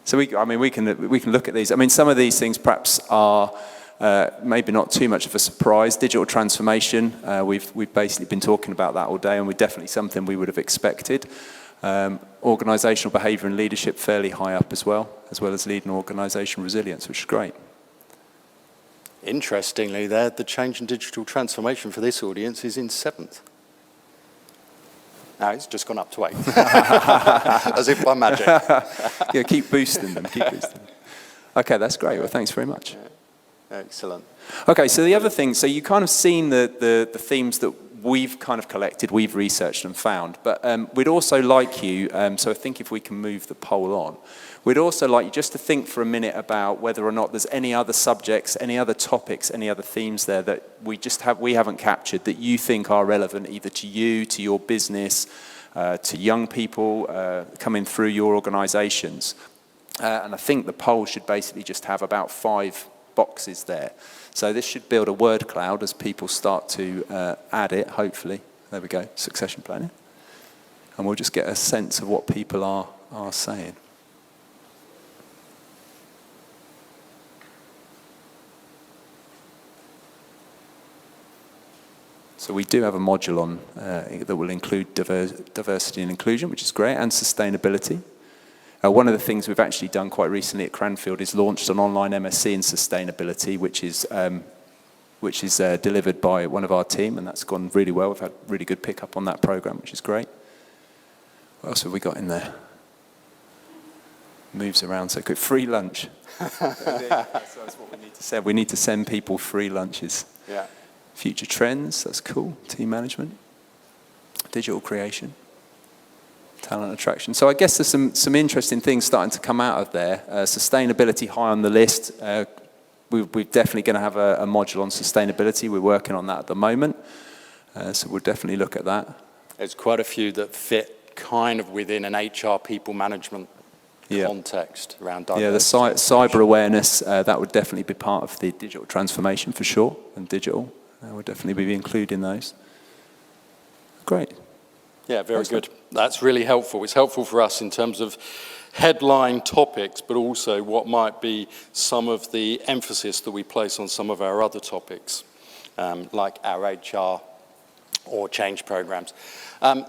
S3: So we can look at these. I mean, some of these things perhaps are maybe not too much of a surprise. Digital transformation, we've basically been talking about that all day, and we're definitely something we would have expected. Organisational behaviour and leadership fairly high up as well as leading organisational resilience, which is great.
S2: Interestingly, the change in digital transformation for this audience is in 7th. Now it's just gone up to 8. As if by magic.
S3: Yeah, keep boosting them. Okay, that's great. Well, thanks very much.
S2: Yeah. Excellent.
S3: Okay, so the other thing, so you kind of seen the themes that we've kind of collected, we've researched and found, but we'd also like you, so I think if we can move the poll on, we'd also like you just to think for a minute about whether or not there's any other subjects, any other topics, any other themes there that we haven't captured that you think are relevant either to you, to your business, to young people coming through your organisations. And I think the poll should basically just have about 5 boxes there. So this should build a word cloud as people start to add it, hopefully. There we go, succession planning. And we'll just get a sense of what people are saying. So we do have a module on that will include diversity and inclusion, which is great, and sustainability. One of the things we've actually done quite recently at Cranfield is launched an online MSc in sustainability, which is delivered by one of our team, and that's gone really well. We've had really good pickup on that program, which is great. What else have we got in there? Moves around so quick. Free lunch. That's what we need to send. We need to send people free lunches.
S2: Yeah.
S3: Future trends, that's cool. Team management. Digital creation. Talent attraction. So I guess there's some interesting things starting to come out of there. Sustainability high on the list. We're definitely going to have a module on sustainability. We're working on that at the moment. So we'll definitely look at that.
S2: There's quite a few that fit kind of within an HR people management context around diversity.
S3: Yeah, the cyber awareness, that would definitely be part of the digital transformation for sure, and digital. We'll definitely be including those. Great.
S2: Yeah, very good. That's really helpful. It's helpful for us in terms of headline topics, but also what might be some of the emphasis that we place on some of our other topics, like our HR or change programs.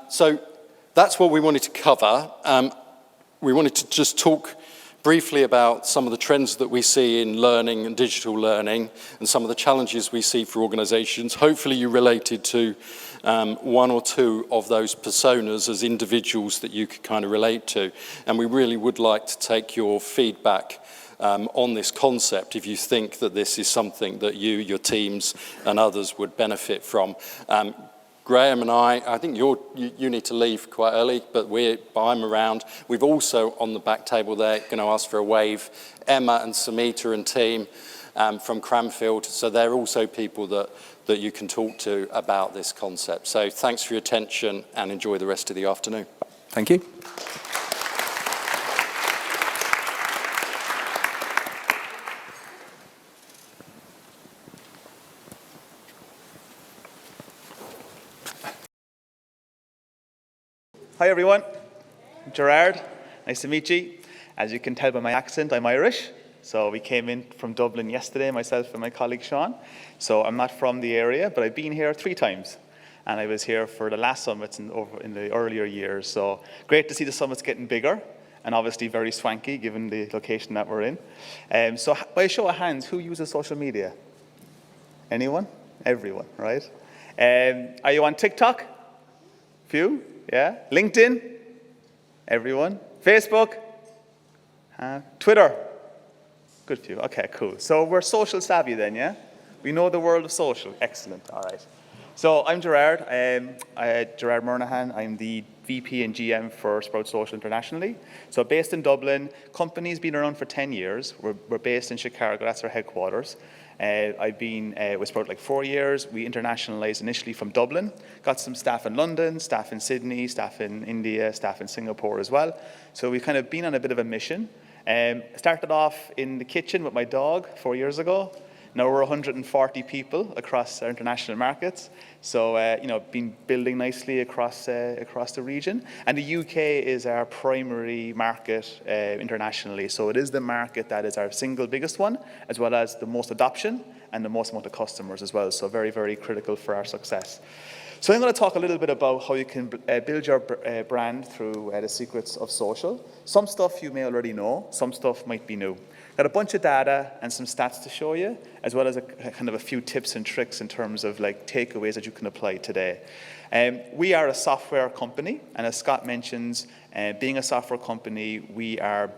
S2: So that's what we wanted to cover. We wanted to just talk briefly about some of the trends that we see in learning and digital learning and some of the challenges we see for organizations. Hopefully you related to one or two of those personas as individuals that you could kind of relate to. And we really would like to take your feedback on this concept if you think that this is something that you, your teams and others would benefit from. Graham and I think you need to leave quite early, but I'm around. We've also on the back table there going to ask for a wave. Emma and Samita and team from Cranfield, so they're also people that you can talk to about this concept. So thanks for your attention and enjoy the rest of the afternoon.
S3: Thank you.
S4: Hi everyone, I'm Gerard, nice to meet you. As you can tell by my accent, I'm Irish. So we came in from Dublin yesterday, myself and my colleague Sean. So I'm not from the area, but I've been here 3 times. And I was here for the last summits in the earlier years. So great to see the summits getting bigger and obviously very swanky given the location that we're in. So by a show of hands, who uses social media? Anyone? Everyone, right? Are you on TikTok? Few? Yeah. LinkedIn? Everyone. Facebook? Twitter? Good few. Okay, cool. So we're social savvy then, yeah? We know the world of social. Excellent. All right. So I'm Gerard. Gerard Murnahan. I'm the VP and GM for Sprout Social internationally. So based in Dublin, company's been around for 10 years. We're based in Chicago. That's our headquarters. I've been with Sprout like 4 years. We internationalized initially from Dublin. Got some staff in London, staff in Sydney, staff in India, staff in Singapore as well. So we've kind of been on a bit of a mission. Started off in the kitchen with my dog 4 years ago. Now we're 140 people across our international markets. So, been building nicely across the region. And the UK is our primary market internationally. So it is the market that is our single biggest one, as well as the most adoption and the most amount of customers as well. So very, very critical for our success. So I'm going to talk a little bit about how you can build your brand through the secrets of social. Some stuff you may already know, some stuff might be new. Got a bunch of data and some stats to show you, as well as kind of a few tips and tricks in terms of like takeaways that you can apply today. We are a software company, and as Scott mentions, being a software company, we are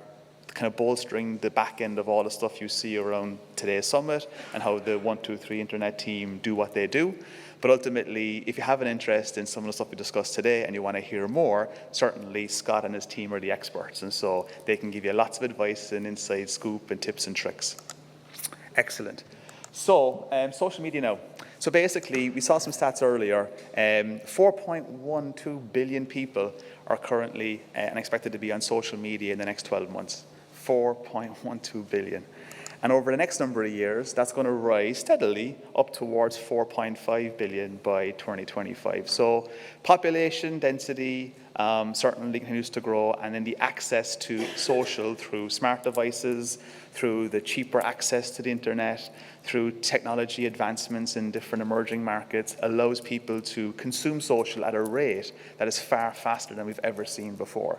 S4: kind of bolstering the back end of all the stuff you see around today's summit and how the 123 Internet team do what they do. But ultimately, if you have an interest in some of the stuff we discussed today and you want to hear more, certainly Scott and his team are the experts. And so they can give you lots of advice and inside scoop and tips and tricks. Excellent. So, social media now. So basically, we saw some stats earlier. 4.12 billion people are currently and expected to be on social media in the next 12 months. 4.12 billion. And over the next number of years, that's going to rise steadily up towards 4.5 billion by 2025. So population density certainly continues to grow, and then the access to social through smart devices, through the cheaper access to the internet, through technology advancements in different emerging markets, allows people to consume social at a rate that is far faster than we've ever seen before.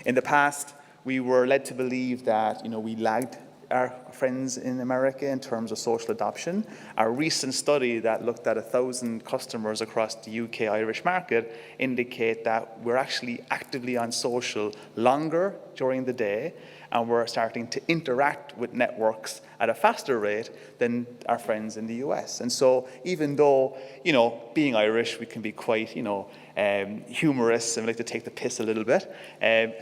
S4: In the past, we were led to believe that we lagged our friends in America in terms of social adoption. Our recent study that looked at 1,000 customers across the UK-Irish market indicate that we're actually actively on social longer during the day, and we're starting to interact with networks at a faster rate than our friends in the US. And so even though, being Irish, we can be quite, humorous and we like to take the piss a little bit,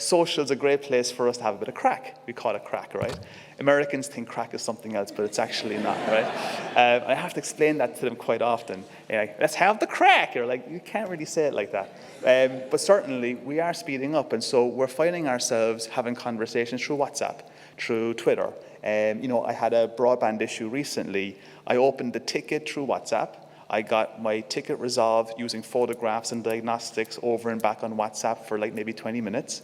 S4: social is a great place for us to have a bit of crack. We call it crack, right? Americans think crack is something else, but it's actually not, right? I have to explain that to them quite often. Let's have the crack. You're like, you can't really say it like that. But certainly, we are speeding up, and so we're finding ourselves having conversations through WhatsApp, through Twitter. I had a broadband issue recently. I opened the ticket through WhatsApp. I got my ticket resolved using photographs and diagnostics over and back on WhatsApp for maybe 20 minutes.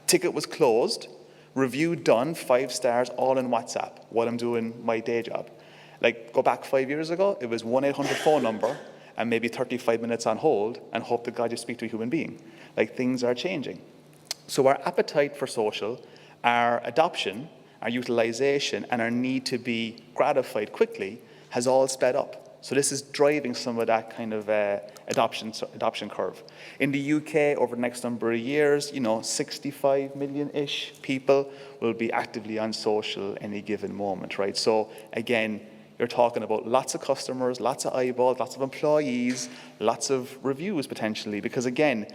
S4: Ticket was closed, review done, 5 stars, all in WhatsApp while I'm doing my day job. Go back 5 years ago, it was 1-800 phone number and maybe 35 minutes on hold and hope to God you speak to a human being. Things are changing. So our appetite for social, our adoption, our utilization, and our need to be gratified quickly has all sped up. So this is driving some of that kind of adoption curve. In the UK, over the next number of years, 65 million-ish people will be actively on social any given moment, right? So again, you're talking about lots of customers, lots of eyeballs, lots of employees, lots of reviews potentially, because again,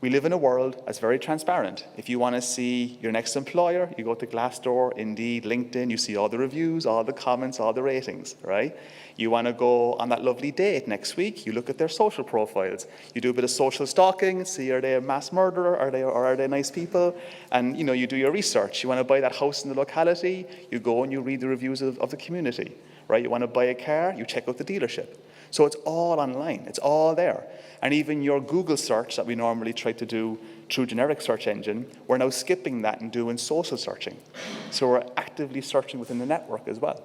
S4: we live in a world that's very transparent. If you want to see your next employer, you go to Glassdoor, Indeed, LinkedIn, you see all the reviews, all the comments, all the ratings, right? You want to go on that lovely date next week, you look at their social profiles. You do a bit of social stalking, see are they a mass murderer, are they nice people? And you do your research. You want to buy that house in the locality, you go and you read the reviews of the community, right? You want to buy a car, you check out the dealership. So it's all online, it's all there. And even your Google search that we normally try to do through generic search engine, we're now skipping that and doing social searching. So we're actively searching within the network as well.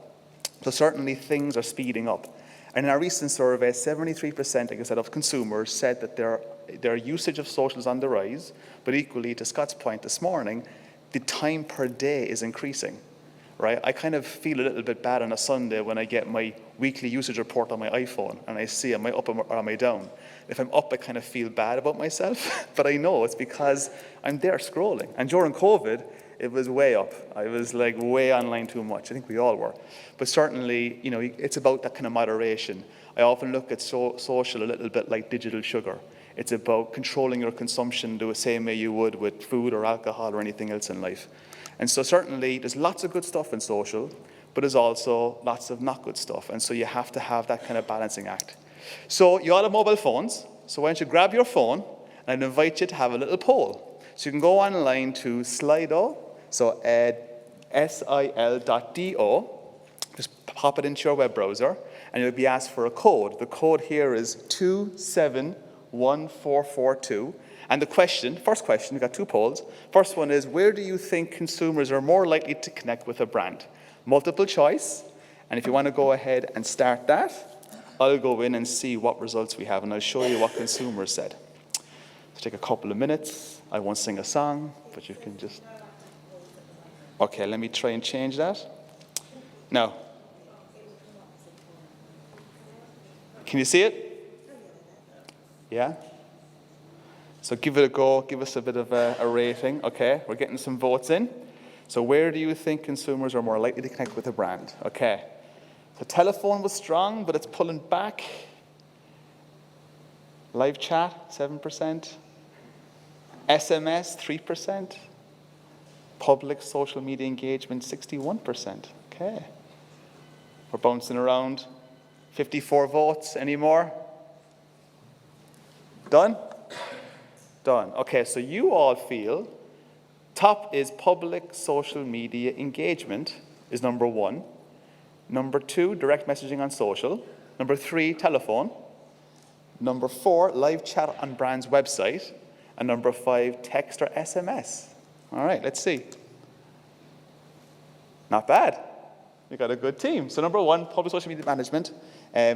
S4: So certainly things are speeding up. And in our recent survey, 73%, like I said, of consumers said that their usage of social is on the rise, but equally, to Scott's point this morning, the time per day is increasing. Right? I kind of feel a little bit bad on a Sunday when I get my weekly usage report on my iPhone and I see am I up or am I down. If I'm up, I kind of feel bad about myself, but I know it's because I'm there scrolling. And during COVID, it was way up. I was way online too much. I think we all were. But certainly, it's about that kind of moderation. I often look at social a little bit like digital sugar. It's about controlling your consumption the same way you would with food or alcohol or anything else in life. And so certainly there's lots of good stuff in social, but there's also lots of not good stuff. And so you have to have that kind of balancing act. So you all have mobile phones. So why don't you grab your phone, and I'd invite you to have a little poll. So you can go online to Slido, so sil.do, just pop it into your web browser, and you'll be asked for a code. The code here is 271442. And the first question, we've got 2 polls. First one is, where do you think consumers are more likely to connect with a brand? Multiple choice. And if you want to go ahead and start that, I'll go in and see what results we have, and I'll show you what consumers said. It'll take a couple of minutes. I won't sing a song, but you can just... Okay, let me try and change that. Now, can you see it? Yeah? So give it a go, give us a bit of a rating. Okay, we're getting some votes in. So where do you think consumers are more likely to connect with a brand? Okay, so telephone was strong, but it's pulling back. Live chat, 7%. SMS, 3%. Public social media engagement, 61%. Okay, we're bouncing around 54 votes. Any more? Done? Done. Okay, so you all feel top is public social media engagement is number 1. Number 2, direct messaging on social. Number 3, telephone. Number 4, live chat on brand's website. And number 5, text or SMS. All right, let's see. Not bad. We got a good team. So number 1, public social media management.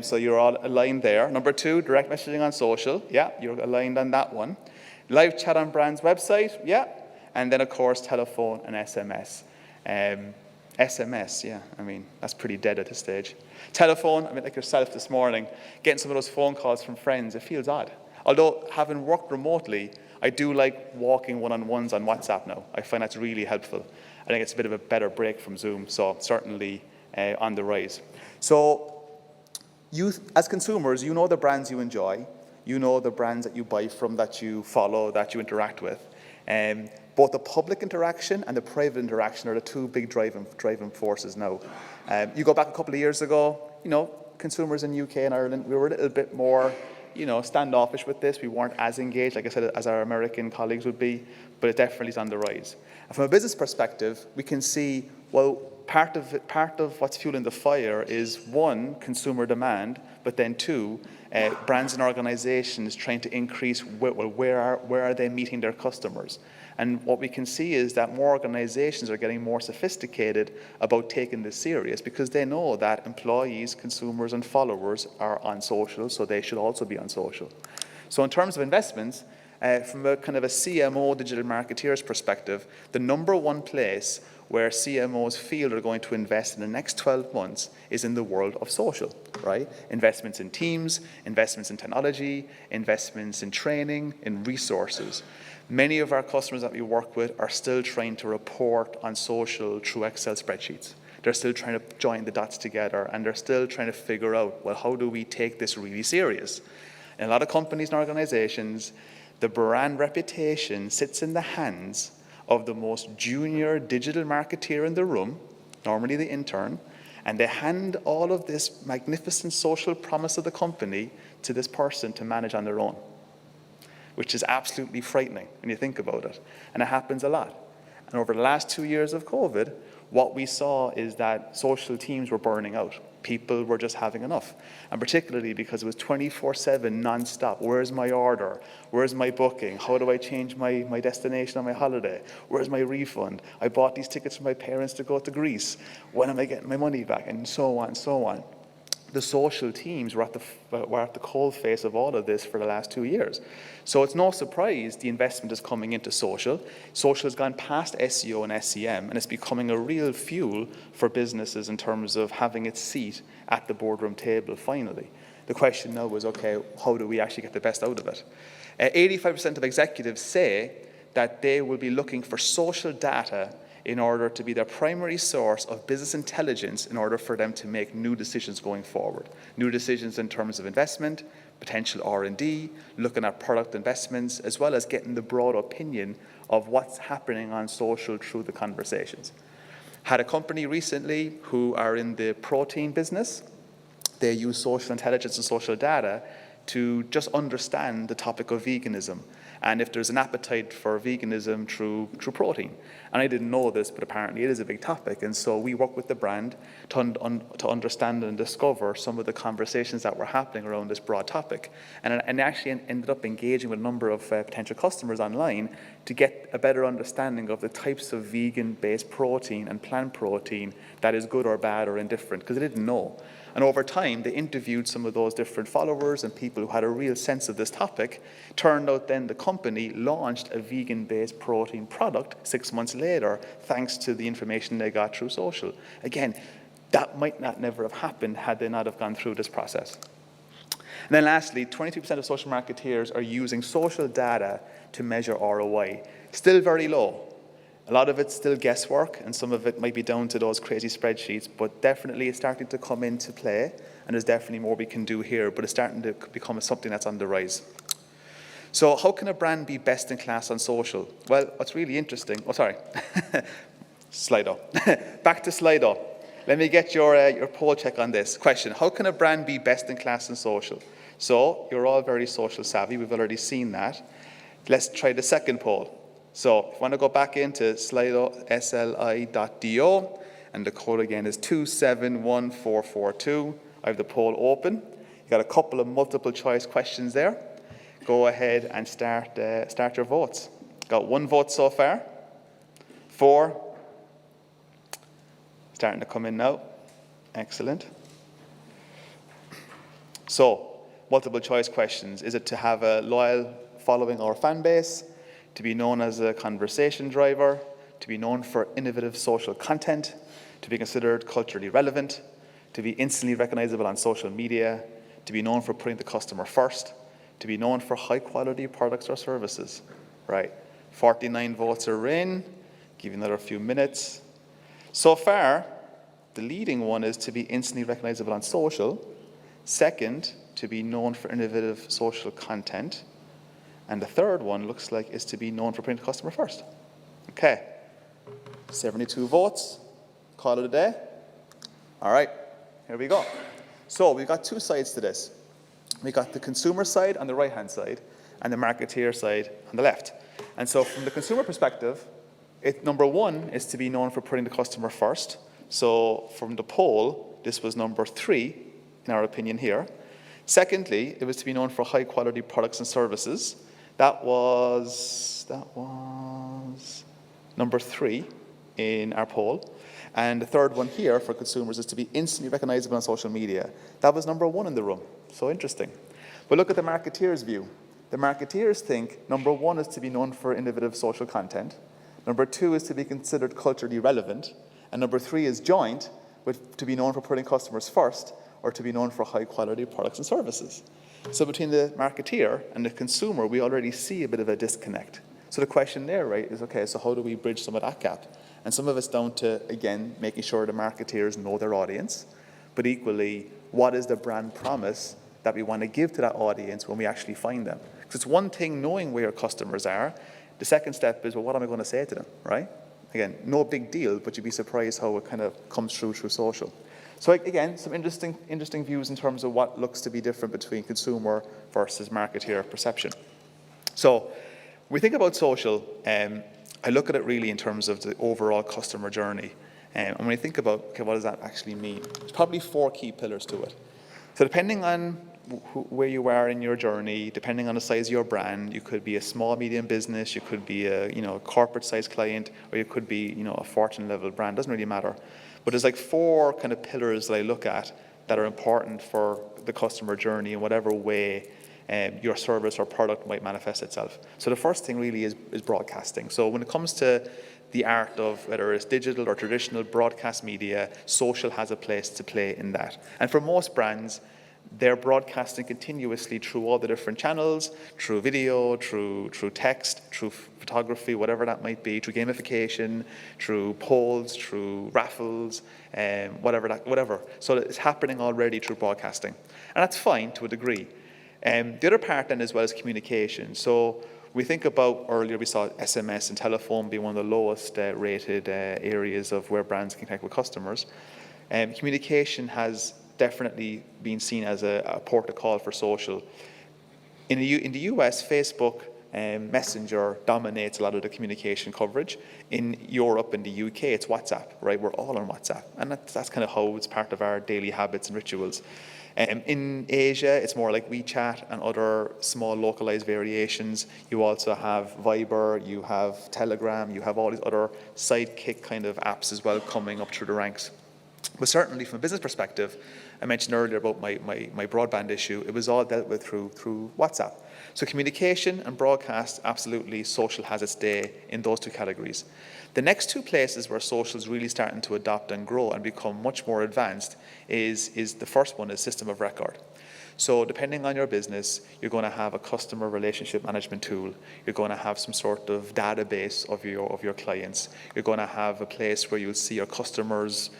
S4: So you're all aligned there. Number 2, direct messaging on social. Yeah, you're aligned on that one. Live chat on brand's website. Yeah. And then, of course, telephone and SMS. SMS, yeah, I mean, that's pretty dead at this stage. Telephone, I mean, like yourself this morning, getting some of those phone calls from friends, it feels odd. Although, having worked remotely, I do like walking one-on-ones on WhatsApp now. I find that's really helpful. I think it's a bit of a better break from Zoom, so certainly on the rise. So, you, as consumers, you know the brands you enjoy. You know the brands that you buy from, that you follow, that you interact with. Both the public interaction and the private interaction are the two big driving forces now. You go back a couple of years ago, you know, consumers in UK and Ireland, we were a little bit more, you know, standoffish with this. We weren't as engaged, like I said, as our American colleagues would be, but it definitely is on the rise. And from a business perspective, we can see, well, part of what's fueling the fire is 1, consumer demand, but then 2, brands and organizations trying to increase where are they meeting their customers. And what we can see is that more organizations are getting more sophisticated about taking this serious, because they know that employees, consumers, and followers are on social, so they should also be on social. So in terms of investments, from a kind of a CMO digital marketeer's perspective, the number 1 place where CMOs feel they're going to invest in the next 12 months is in the world of social, right? Investments in teams, investments in technology, investments in training, in resources. Many of our customers that we work with are still trying to report on social through Excel spreadsheets. They're still trying to join the dots together, and they're still trying to figure out, well, how do we take this really serious? In a lot of companies and organizations, the brand reputation sits in the hands of the most junior digital marketeer in the room, normally the intern, and they hand all of this magnificent social promise of the company to this person to manage on their own, which is absolutely frightening when you think about it. And it happens a lot. And over the last 2 years of COVID, what we saw is that social teams were burning out. People were just having enough. And particularly because it was 24/7 nonstop. Where's my order? Where's my booking? How do I change my destination on my holiday? Where's my refund? I bought these tickets for my parents to go to Greece. When am I getting my money back? And so on and so on. The social teams were at the coalface of all of this for the last 2 years. So it's no surprise the investment is coming into social. Social has gone past SEO and SEM, and it's becoming a real fuel for businesses in terms of having its seat at the boardroom table finally. The question now is, okay, how do we actually get the best out of it? 85% of executives say that they will be looking for social data in order to be their primary source of business intelligence in order for them to make new decisions going forward. New decisions in terms of investment, potential R&D, looking at product investments, as well as getting the broad opinion of what's happening on social through the conversations. Had a company recently who are in the protein business. They use social intelligence and social data to just understand the topic of veganism, and if there's an appetite for veganism through protein. And I didn't know this, but apparently it is a big topic. And so we work with the brand to understand and discover some of the conversations that were happening around this broad topic. And actually ended up engaging with a number of potential customers online to get a better understanding of the types of vegan-based protein and plant protein that is good or bad or indifferent, because they didn't know. And over time, they interviewed some of those different followers and people who had a real sense of this topic. Turned out then the company launched a vegan-based protein product 6 months later, thanks to the information they got through social. Again, that might not never have happened had they not have gone through this process. And then lastly, 22% of social marketeers are using social data to measure ROI. Still very low. A lot of it's still guesswork, and some of it might be down to those crazy spreadsheets, but definitely it's starting to come into play, and there's definitely more we can do here, but it's starting to become something that's on the rise. So how can a brand be best in class on social? Well, what's really interesting, Slido. Back to Slido. let me get your poll check on this question. How can a brand be best in class in social? So you're all very social savvy. We've already seen that. Let's try the second poll. So if you want to go back into Slido, sli.do, and the code again is 271442. I have the poll open. You've got a couple of multiple choice questions there. Go ahead and start your votes. Got 1 vote so far. 4. Starting to come in now. Excellent. So, multiple choice questions. Is it to have a loyal following or fan base? To be known as a conversation driver? To be known for innovative social content? To be considered culturally relevant? To be instantly recognizable on social media? To be known for putting the customer first? To be known for high quality products or services? Right. 49 votes are in. Give you another few minutes. So far, the leading one is to be instantly recognizable on social. Second, to be known for innovative social content. And the third one looks like is to be known for putting the customer first. Okay. 72 votes. Call it a day. All right. Here we go. So we've got 2 sides to this. We got the consumer side on the right-hand side and the marketeer side on the left. And so from the consumer perspective, number 1 is to be known for putting the customer first. So from the poll, this was number 3, in our opinion here. Secondly, it was to be known for high-quality products and services. That was number 3 in our poll. And the third one here for consumers is to be instantly recognizable on social media. That was number 1 in the room. So interesting. But look at the marketeers' view. The marketeers think number 1 is to be known for innovative social content. Number 2 is to be considered culturally relevant. And number 3 is joint with to be known for putting customers first or to be known for high quality products and services. So between the marketeer and the consumer, we already see a bit of a disconnect. So the question there, right, is okay, so how do we bridge some of that gap? And some of it's down to, again, making sure the marketeers know their audience, but equally, what is the brand promise that we want to give to that audience when we actually find them? Because it's one thing knowing where your customers are. The second step is, well, what am I going to say to them, right? Again, no big deal, but you'd be surprised how it kind of comes through social. So again, some interesting views in terms of what looks to be different between consumer versus marketeer perception. So we think about social, I look at it really in terms of the overall customer journey. And when I think about, okay, what does that actually mean? There's probably 4 key pillars to it. So depending on where you are in your journey, depending on the size of your brand, you could be a small, medium business, you could be a corporate size client, or you could be a Fortune level brand, doesn't really matter. But there's like 4 kind of pillars that I look at that are important for the customer journey in whatever way your service or product might manifest itself. So the first thing really is broadcasting. So when it comes to the art of whether it's digital or traditional broadcast media, social has a place to play in that. And for most brands, they're broadcasting continuously through all the different channels, through video, through text, through photography, whatever that might be, through gamification, through polls, through raffles, whatever. So it's happening already through broadcasting. And that's fine to a degree. The other part then as well is communication. So we think about, earlier we saw SMS and telephone being one of the lowest rated areas of where brands can connect with customers. Communication has definitely been seen as a port of call for social. In the US, Facebook Messenger dominates a lot of the communication coverage. In Europe and the UK, it's WhatsApp, right? We're all on WhatsApp. And that's kind of how it's part of our daily habits and rituals. In Asia, it's more like WeChat and other small localized variations. You also have Viber, you have Telegram, you have all these other sidekick kind of apps as well coming up through the ranks. But certainly from a business perspective, I mentioned earlier about my broadband issue, it was all dealt with through WhatsApp. So communication and broadcast, absolutely, social has its day in those 2 categories. The next 2 places where social is really starting to adopt and grow and become much more advanced is the first one is system of record. So depending on your business, you're going to have a customer relationship management tool. You're going to have some sort of database of your clients. You're going to have a place where you'll see your customers,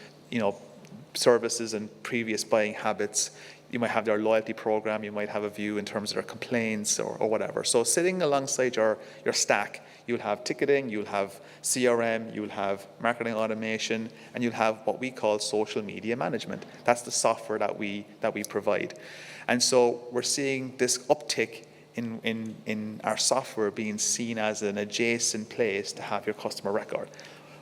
S4: services and previous buying habits. You might have their loyalty program, you might have a view in terms of their complaints or whatever. So sitting alongside your stack, you'll have ticketing, you'll have CRM, you'll have marketing automation, and you'll have what we call social media management. That's the software that we provide. And so we're seeing this uptick in our software being seen as an adjacent place to have your customer record.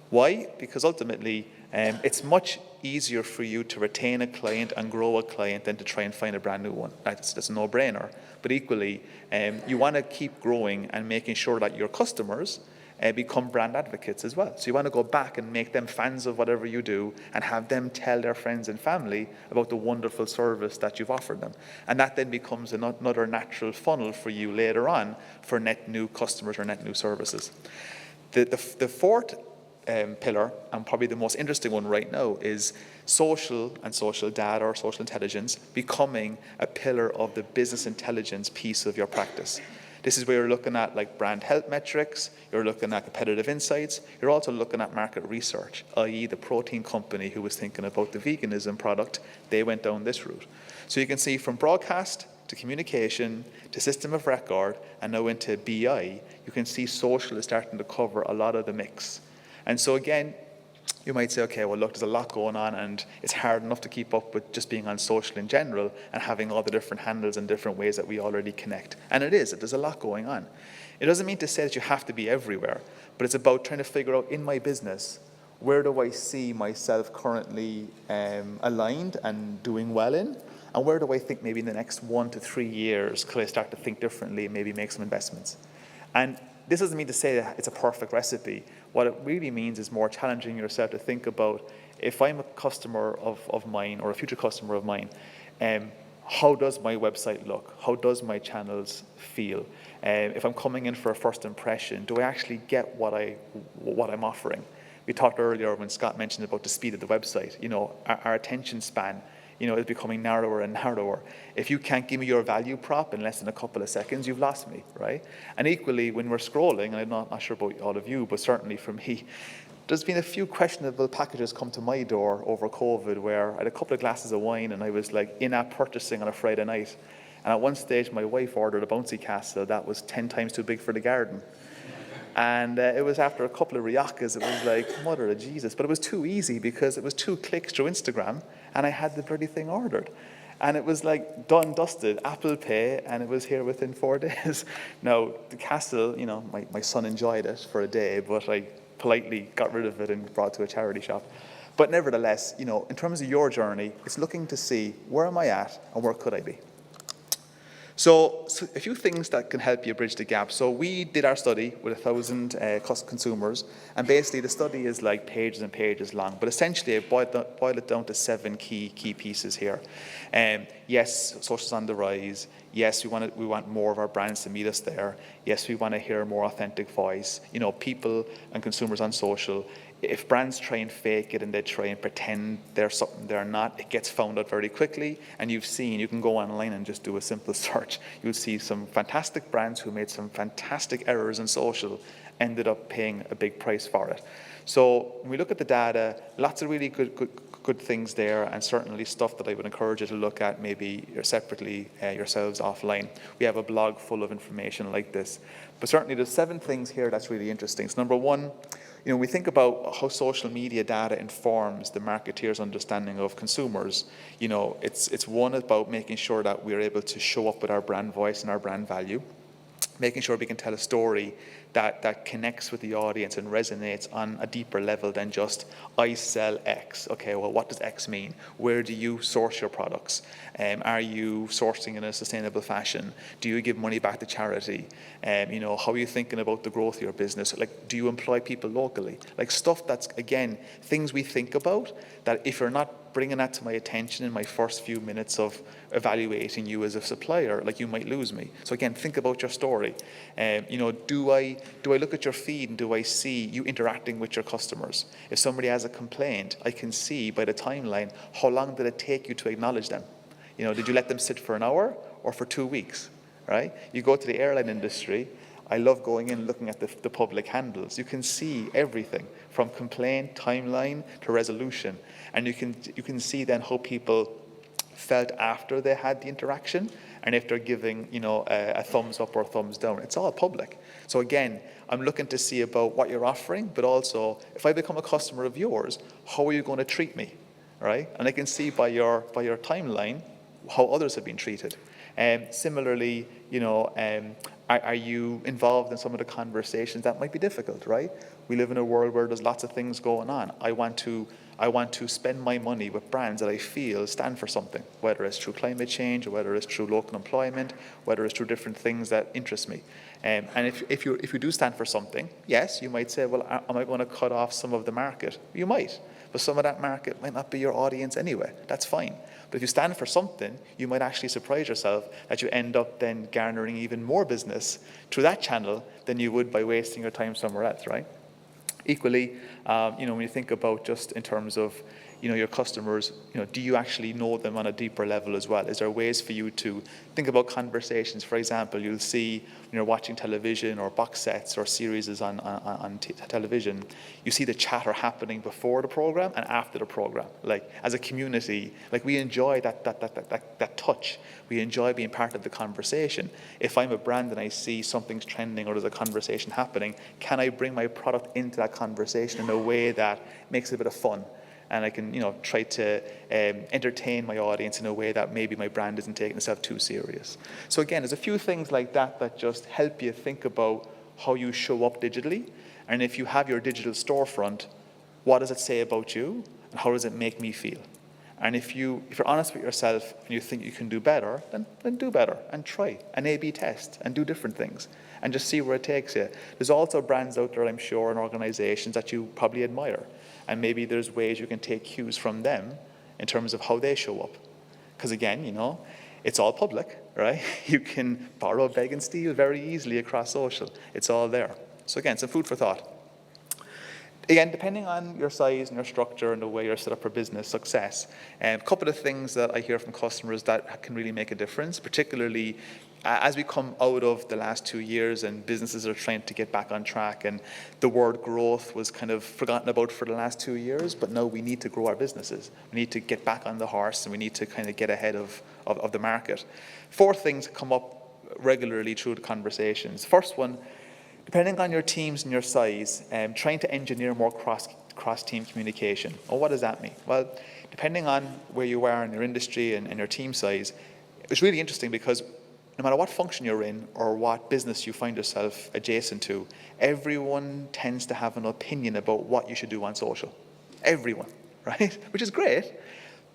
S4: Why? Because ultimately, it's much easier for you to retain a client and grow a client than to try and find a brand new one. That's a no-brainer. But equally, you want to keep growing and making sure that your customers become brand advocates as well. So you want to go back and make them fans of whatever you do and have them tell their friends and family about the wonderful service that you've offered them. And that then becomes another natural funnel for you later on for net new customers or net new services. The fourth pillar, and probably the most interesting one right now, is social and social data or social intelligence becoming a pillar of the business intelligence piece of your practice. This is where you're looking at like brand health metrics, you're looking at competitive insights, you're also looking at market research, i.e. the protein company who was thinking about the veganism product, they went down this route. So you can see from broadcast to communication to system of record and now into BI, you can see social is starting to cover a lot of the mix. And so again, you might say, okay, well look, there's a lot going on and it's hard enough to keep up with just being on social in general and having all the different handles and different ways that we already connect. And there's a lot going on. It doesn't mean to say that you have to be everywhere, but it's about trying to figure out in my business, where do I see myself currently aligned and doing well in? And where do I think maybe in the next 1 to 3 years could I start to think differently and maybe make some investments? And this doesn't mean to say that it's a perfect recipe. What it really means is more challenging yourself to think about, if I'm a customer of mine or a future customer of mine, how does my website look? How does my channels feel? If I'm coming in for a first impression, do I actually get what I'm offering? We talked earlier when Scott mentioned about the speed of the website. You know, our attention span, you know, is becoming narrower and narrower. If you can't give me your value prop in less than a couple of seconds, you've lost me, right? And equally, when we're scrolling, and I'm not sure about all of you, but certainly for me, there's been a few questionable packages come to my door over COVID where I had a couple of glasses of wine and I was like in-app purchasing on a Friday night. And at one stage, my wife ordered a bouncy castle that was 10 times too big for the garden. And it was after a couple of riacas, it was like, mother of Jesus. But it was too easy because it was 2 clicks through Instagram and I had the bloody thing ordered. And it was like done, dusted, Apple Pay, and it was here within 4 days. Now, the castle, you know, my son enjoyed it for a day, but I politely got rid of it and brought it to a charity shop. But nevertheless, you know, in terms of your journey, it's looking to see where am I at and where could I be? So a few things that can help you bridge the gap. So we did our study with 1,000 consumers, and basically the study is like pages and pages long, but essentially I boiled it down to 7 key pieces here. Yes, social's on the rise. Yes, we want more of our brands to meet us there. Yes, we want to hear a more authentic voice. You know, people and consumers on social. If brands try and fake it and they try and pretend they're something they're not, it gets found out very quickly. And you can go online and just do a simple search. You'll see some fantastic brands who made some fantastic errors in social, ended up paying a big price for it. So when we look at the data, lots of really good things there, and certainly stuff that I would encourage you to look at maybe separately yourselves offline. We have a blog full of information like this. But certainly there's 7 things here that's really interesting. So number 1, you know, we think about how social media data informs the marketeer's understanding of consumers. You know, it's one about making sure that we're able to show up with our brand voice and our brand value, making sure we can tell a story that connects with the audience and resonates on a deeper level than just, I sell X. Okay, well, what does X mean? Where do you source your products? Are you sourcing in a sustainable fashion? Do you give money back to charity? You know, how are you thinking about the growth of your business? Like, do you employ people locally? Like stuff that's, again, things we think about that if you're not bringing that to my attention in my first few minutes of evaluating you as a supplier, like you might lose me. So again, think about your story. You know, do I look at your feed and do I see you interacting with your customers? If somebody has a complaint, I can see by the timeline, how long did it take you to acknowledge them? You know, did you let them sit for an hour or for 2 weeks, right? You go to the airline industry, I love going in and looking at the public handles. You can see everything from complaint, timeline to resolution. And you can see then how people felt after they had the interaction, and if they're giving, a thumbs up or thumbs down. It's all public. So again, I'm looking to see about what you're offering, but also if I become a customer of yours, how are you going to treat me, right? And I can see by your timeline how others have been treated. Similarly, are you involved in some of the conversations that might be difficult, right? We live in a world where there's lots of things going on. I want to spend my money with brands that I feel stand for something, whether it's through climate change, or whether it's through local employment, whether it's through different things that interest me. And if you do stand for something, yes, you might say, well, am I going to cut off some of the market? You might, but some of that market might not be your audience anyway. That's fine. But if you stand for something, you might actually surprise yourself that you end up then garnering even more business through that channel than you would by wasting your time somewhere else, right? Equally, when you think about just in terms of, your customers, do you actually know them on a deeper level as well? Is there ways for you to think about conversations? For example, you'll see when you're watching television or box sets or series on television, you see the chatter happening before the program and after the program. Like as a community, like we enjoy that touch. We enjoy being part of the conversation. If I'm a brand and I see something's trending or there's a conversation happening, can I bring my product into that conversation in a way that makes it a bit of fun? And I can, try to entertain my audience in a way that maybe my brand isn't taking itself too serious. So again, there's a few things like that that just help you think about how you show up digitally. And if you have your digital storefront, what does it say about you? And how does it make me feel? And if you're honest with yourself and you think you can do better, then do better and try and A/B test and do different things and just see where it takes you. There's also brands out there, I'm sure, and organizations that you probably admire. And maybe there's ways you can take cues from them in terms of how they show up. Because again, it's all public, right? You can borrow, beg, and steal very easily across social. It's all there. So again, some food for thought. Again, depending on your size and your structure and the way you're set up for business success, a couple of things that I hear from customers that can really make a difference, particularly as we come out of the last 2 years and businesses are trying to get back on track, and the word growth was kind of forgotten about for the last 2 years, but now we need to grow our businesses. We need to get back on the horse and we need to kind of get ahead of the market. 4 things come up regularly through the conversations. First one, depending on your teams and your size, trying to engineer more cross-team communication. Well, what does that mean? Well, depending on where you are in your industry and your team size, it's really interesting because no matter what function you're in or what business you find yourself adjacent to, everyone tends to have an opinion about what you should do on social. Everyone, right? Which is great,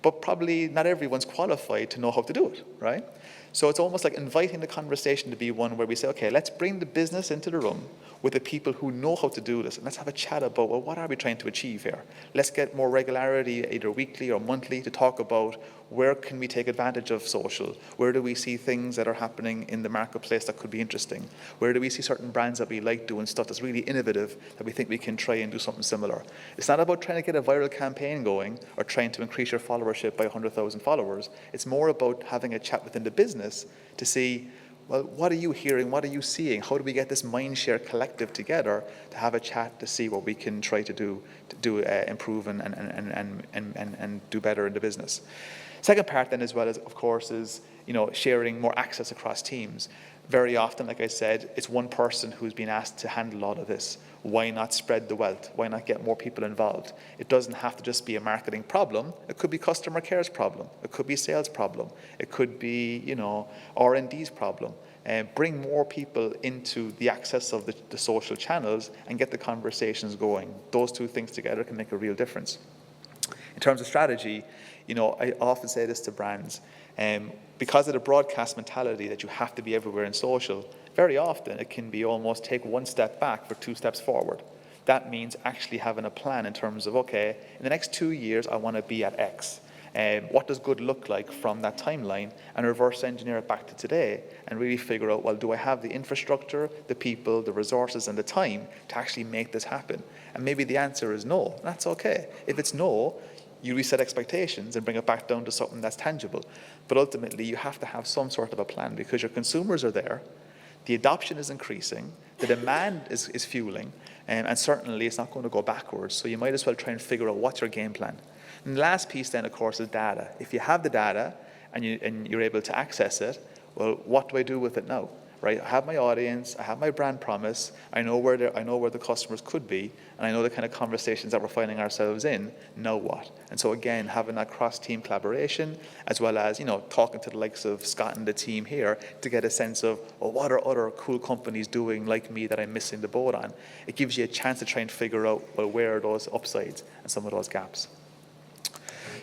S4: but probably not everyone's qualified to know how to do it, right? So it's almost like inviting the conversation to be one where we say, okay, let's bring the business into the room with the people who know how to do this, and let's have a chat about, well, what are we trying to achieve here? Let's get more regularity, either weekly or monthly, to talk about where can we take advantage of social? Where do we see things that are happening in the marketplace that could be interesting? Where do we see certain brands that we like doing stuff that's really innovative that we think we can try and do something similar? It's not about trying to get a viral campaign going or trying to increase your followership by 100,000 followers. It's more about having a chat within the business to see, well, what are you hearing? What are you seeing? How do we get this mindshare collective together to have a chat to see what we can try to improve and do better in the business? Second part then as well as, of course, is sharing more access across teams. Very often, like I said, it's one person who's been asked to handle all of this. Why not spread the wealth? Why not get more people involved? It doesn't have to just be a marketing problem. It could be customer care's problem. It could be sales problem. It could be, R&D's problem. Bring more people into the access of the social channels and get the conversations going. Those 2 things together can make a real difference. In terms of strategy, I often say this to brands, because of the broadcast mentality that you have to be everywhere in social, very often it can be almost take 1 step back for 2 steps forward. That means actually having a plan in terms of, okay, in the next 2 years, I want to be at X. What does good look like from that timeline, and reverse engineer it back to today and really figure out, well, do I have the infrastructure, the people, the resources, and the time to actually make this happen? And maybe the answer is no. That's okay. If it's no, you reset expectations and bring it back down to something that's tangible. But ultimately, you have to have some sort of a plan because your consumers are there, the adoption is increasing, the demand is fueling, and certainly it's not going to go backwards. So you might as well try and figure out what's your game plan. And the last piece then, of course, is data. If you have the data and you're able to access it, well, what do I do with it now? Right? I have my audience, I have my brand promise, I know where the customers could be, and I know the kind of conversations that we're finding ourselves in. Now what? And so again, having that cross-team collaboration, as well as talking to the likes of Scott and the team here to get a sense of, well, what are other cool companies doing like me that I'm missing the boat on? It gives you a chance to try and figure out, well, where are those upsides and some of those gaps.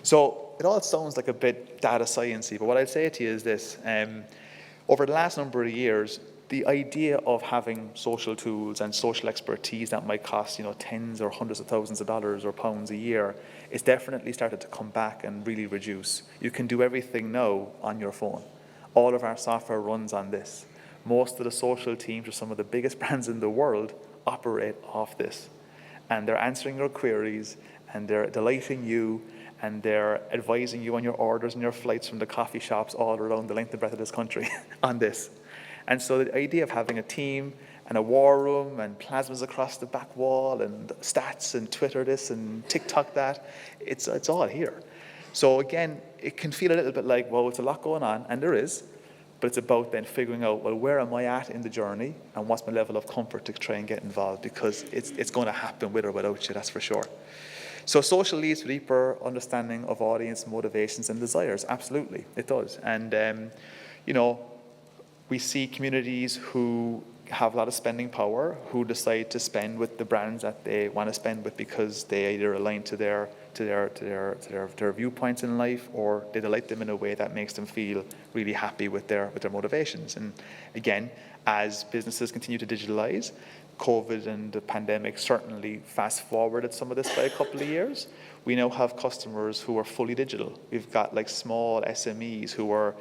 S4: So it all sounds like a bit data sciencey, but what I'd say to you is this. Over the last number of years, the idea of having social tools and social expertise that might cost, tens or hundreds of thousands of dollars or pounds a year, is definitely started to come back and really reduce. You can do everything now on your phone. All of our software runs on this. Most of the social teams for some of the biggest brands in the world operate off this. And they're answering your queries, and they're delighting you, and they're advising you on your orders and your flights from the coffee shops all around the length and breadth of this country on this. And so the idea of having a team and a war room and plasmas across the back wall and stats and Twitter this and TikTok that, it's all here. So again, it can feel a little bit like, well, it's a lot going on, and there is, but it's about then figuring out, well, where am I at in the journey, and what's my level of comfort to try and get involved, because it's going to happen with or without you, that's for sure. So social leads to deeper understanding of audience motivations and desires. Absolutely, it does. And, we see communities who have a lot of spending power, who decide to spend with the brands that they want to spend with because they either align to their viewpoints in life, or they delight them in a way that makes them feel really happy with their motivations. And again, as businesses continue to digitalize, COVID and the pandemic certainly fast-forwarded some of this by a couple of years. We now have customers who are fully digital. We've got like small SMEs who are,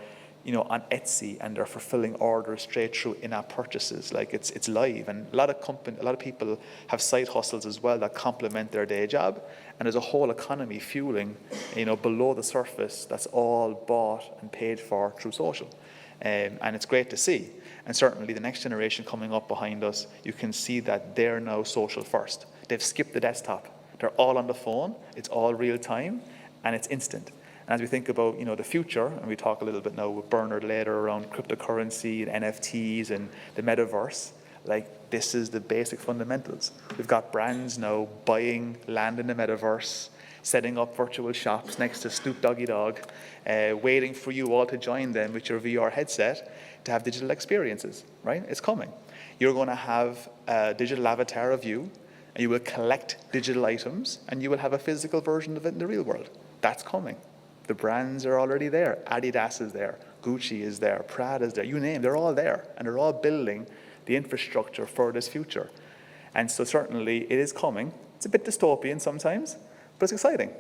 S4: on Etsy, and they're fulfilling orders straight through in-app purchases. Like it's live, and a lot of people have side hustles as well that complement their day job, and there's a whole economy fueling, below the surface that's all bought and paid for through social, and it's great to see. And certainly the next generation coming up behind us, you can see that they're now social first. They've skipped the desktop. They're all on the phone. It's all real time, and it's instant. And as we think about, the future, and we talk a little bit now with Bernard later around cryptocurrency and NFTs and the metaverse, like this is the basic fundamentals. We've got brands now buying land in the metaverse, setting up virtual shops next to Snoop Doggy Dogg, waiting for you all to join them with your VR headset to have digital experiences, right? It's coming. You're going to have a digital avatar of you, and you will collect digital items, and you will have a physical version of it in the real world. That's coming. The brands are already there. Adidas is there. Gucci is there. Prada is there. You name it, they're all there, and they're all building the infrastructure for this future. And so certainly it is coming. It's a bit dystopian sometimes, but it's exciting.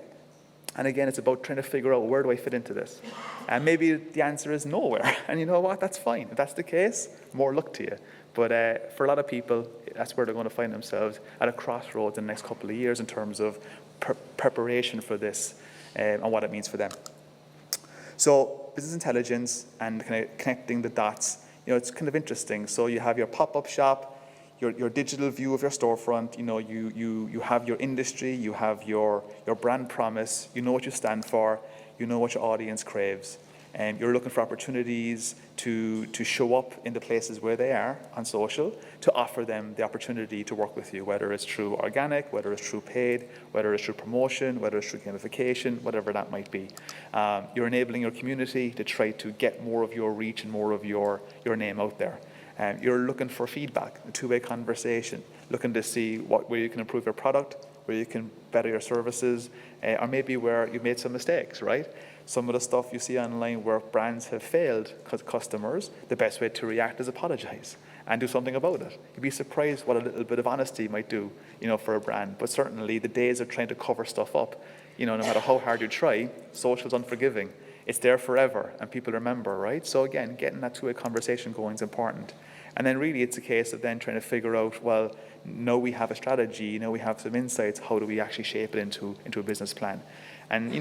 S4: And again, it's about trying to figure out, where do I fit into this? And maybe the answer is nowhere. And you know what? That's fine. If that's the case, more luck to you. But for a lot of people, that's where they're going to find themselves at a crossroads in the next couple of years in terms of preparation for this and what it means for them. So business intelligence and kind of connecting the dots, it's kind of interesting. So you have your pop-up shop, your digital view of your storefront, you have your industry, you have your brand promise, you know what you stand for, you know what your audience craves. And you're looking for opportunities to show up in the places where they are on social, to offer them the opportunity to work with you, whether it's through organic, whether it's through paid, whether it's through promotion, whether it's through gamification, whatever that might be. You're enabling your community to try to get more of your reach and more of your name out there. You're looking for feedback, a two-way conversation, looking to see where you can improve your product, where you can better your services, or maybe where you made some mistakes, right? Some of the stuff you see online where brands have failed customers, the best way to react is apologize and do something about it. You'd be surprised what a little bit of honesty might do, for a brand. But certainly the days of trying to cover stuff up, no matter how hard you try, social's unforgiving. It's there forever, and people remember, right? So again, getting that two-way conversation going is important. And then really it's a case of then trying to figure out, well, now we have a strategy, now we have some insights, how do we actually shape it into a business plan? And,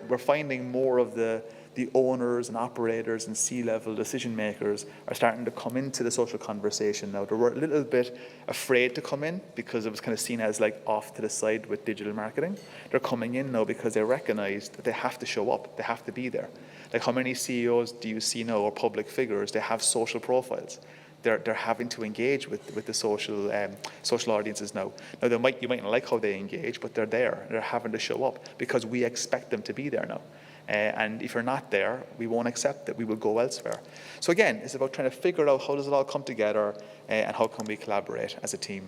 S4: we're finding more of the the owners and operators and C-level decision makers are starting to come into the social conversation now. They were a little bit afraid to come in because it was kind of seen as like off to the side with digital marketing. They're coming in now because they recognize that they have to show up, they have to be there. Like how many CEOs do you see now, or public figures, they have social profiles. They're having to engage with the social audiences now. Now you might not like how they engage, but they're there. They're having to show up because we expect them to be there now. And if you're not there, we won't accept it. We will go elsewhere. So again, it's about trying to figure out how does it all come together and how can we collaborate as a team.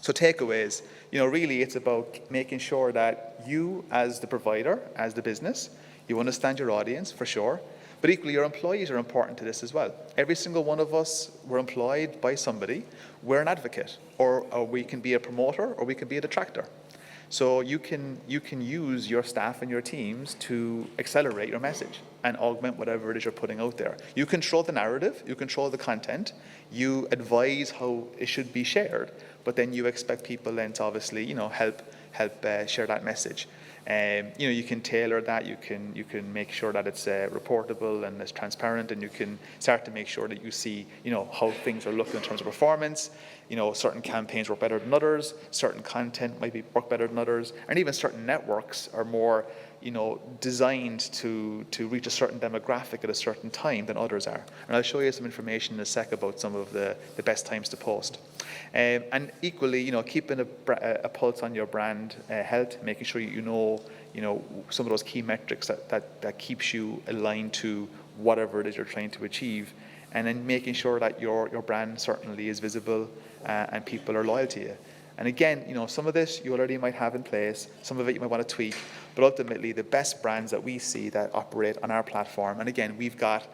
S4: So takeaways, really it's about making sure that you as the provider, as the business, you understand your audience for sure, but equally your employees are important to this as well. Every single one of us, we're employed by somebody. We're an advocate, or we can be a promoter, or we can be a detractor. So you can use your staff and your teams to accelerate your message and augment whatever it is you're putting out there. You control the narrative, you control the content, you advise how it should be shared, but then you expect people then to obviously, help share that message. You can tailor that, you can make sure that it's reportable and it's transparent, and you can start to make sure that you see, how things are looking in terms of performance. Certain campaigns work better than others, certain content might work better than others, and even certain networks are more, designed to reach a certain demographic at a certain time than others are. And I'll show you some information in a sec about some of the best times to post. And equally, keeping a pulse on your brand health, making sure you know some of those key metrics that keeps you aligned to whatever it is you're trying to achieve, and then making sure that your brand certainly is visible and people are loyal to you. And again, some of this you already might have in place, some of it you might want to tweak, but ultimately the best brands that we see that operate on our platform, and again, we've got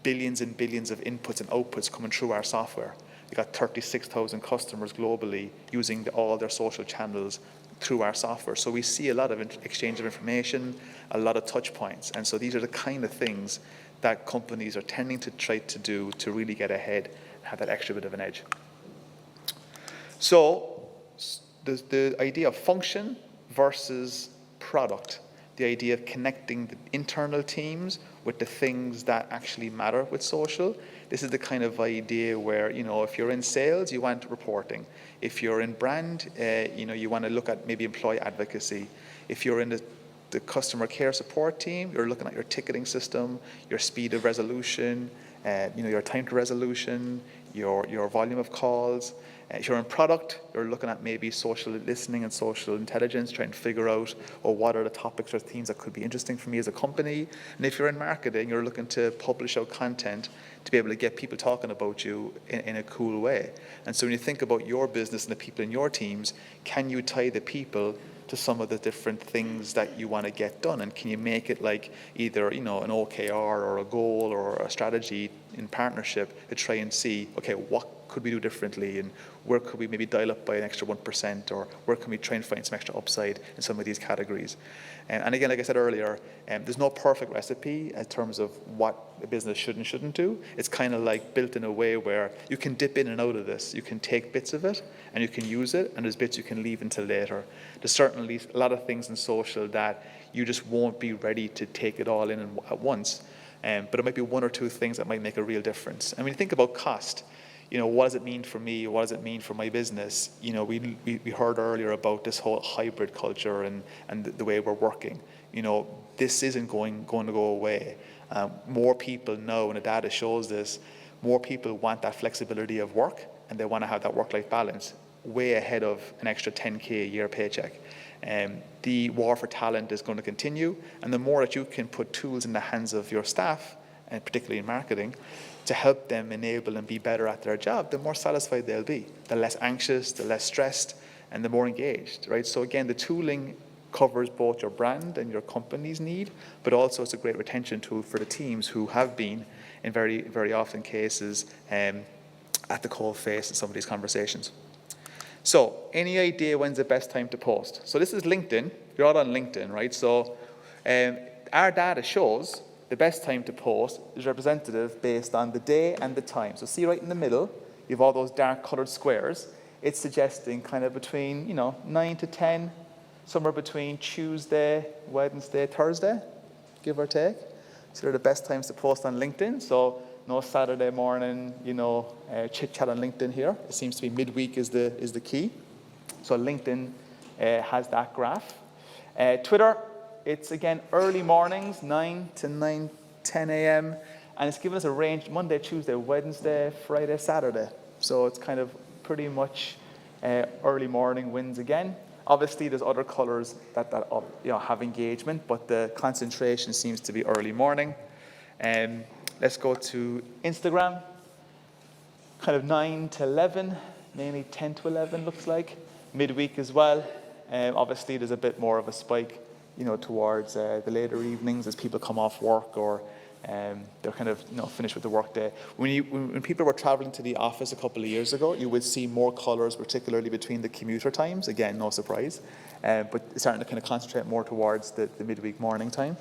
S4: billions and billions of inputs and outputs coming through our software. We've got 36,000 customers globally using all their social channels through our software. So we see a lot of exchange of information, a lot of touch points. And so these are the kind of things that companies are tending to try to do to really get ahead and have that extra bit of an edge. So the idea of function versus product, the idea of connecting the internal teams with the things that actually matter with social. This is the kind of idea where, if you're in sales, you want reporting. If you're in brand, you want to look at maybe employee advocacy. If you're in the customer care support team, you're looking at your ticketing system, your speed of resolution, your time to resolution, your volume of calls. If you're in product, you're looking at maybe social listening and social intelligence, trying to figure out, what are the topics or themes that could be interesting for me as a company. And if you're in marketing, you're looking to publish out content to be able to get people talking about you in a cool way. And so when you think about your business and the people in your teams, can you tie the people to some of the different things that you want to get done? And can you make it like either, an OKR or a goal or a strategy in partnership to try and see, okay, what could we do differently, and where could we maybe dial up by an extra 1%, or where can we try and find some extra upside in some of these categories? And again, like I said earlier, there's no perfect recipe in terms of what a business should and shouldn't do. It's kind of like built in a way where you can dip in and out of this. You can take bits of it and you can use it, and there's bits you can leave until later. There's certainly a lot of things in social that you just won't be ready to take it all in at once. But it might be one or two things that might make a real difference. And when you think about cost, what does it mean for me? What does it mean for my business? We heard earlier about this whole hybrid culture and the way we're working. This isn't going to go away. More people know, and the data shows this, more people want that flexibility of work, and they want to have that work-life balance way ahead of an extra 10K a year paycheck. The war for talent is going to continue, and the more that you can put tools in the hands of your staff, and particularly in marketing, to help them enable and be better at their job, the more satisfied they'll be. The less anxious, the less stressed, and the more engaged, right? So again, the tooling covers both your brand and your company's need, but also it's a great retention tool for the teams who have been, in very, very often cases, at the coal face in some of these conversations. So, any idea when's the best time to post? So this is LinkedIn. You're all on LinkedIn, right? So our data shows the best time to post is representative based on the day and the time. So see right in the middle, you have all those dark colored squares. It's suggesting kind of between, 9 to 10, somewhere between Tuesday, Wednesday, Thursday, give or take. So they're the best times to post on LinkedIn. So no Saturday morning, chit chat on LinkedIn here. It seems to be midweek is the key. So LinkedIn has that graph. Twitter, it's again early mornings, 9 to 10 a.m. And it's given us a range Monday, Tuesday, Wednesday, Friday, Saturday. So it's kind of pretty much early morning wins again. Obviously, there's other colors that have engagement, but the concentration seems to be early morning. Let's go to Instagram. Kind of 9 to 11, mainly 10 to 11 looks like. Midweek as well. Obviously, there's a bit more of a spike, towards the later evenings as people come off work or they're kind of finished with the work day. When people were traveling to the office a couple of years ago, you would see more colors, particularly between the commuter times. Again, no surprise, but it's starting to kind of concentrate more towards the midweek morning time.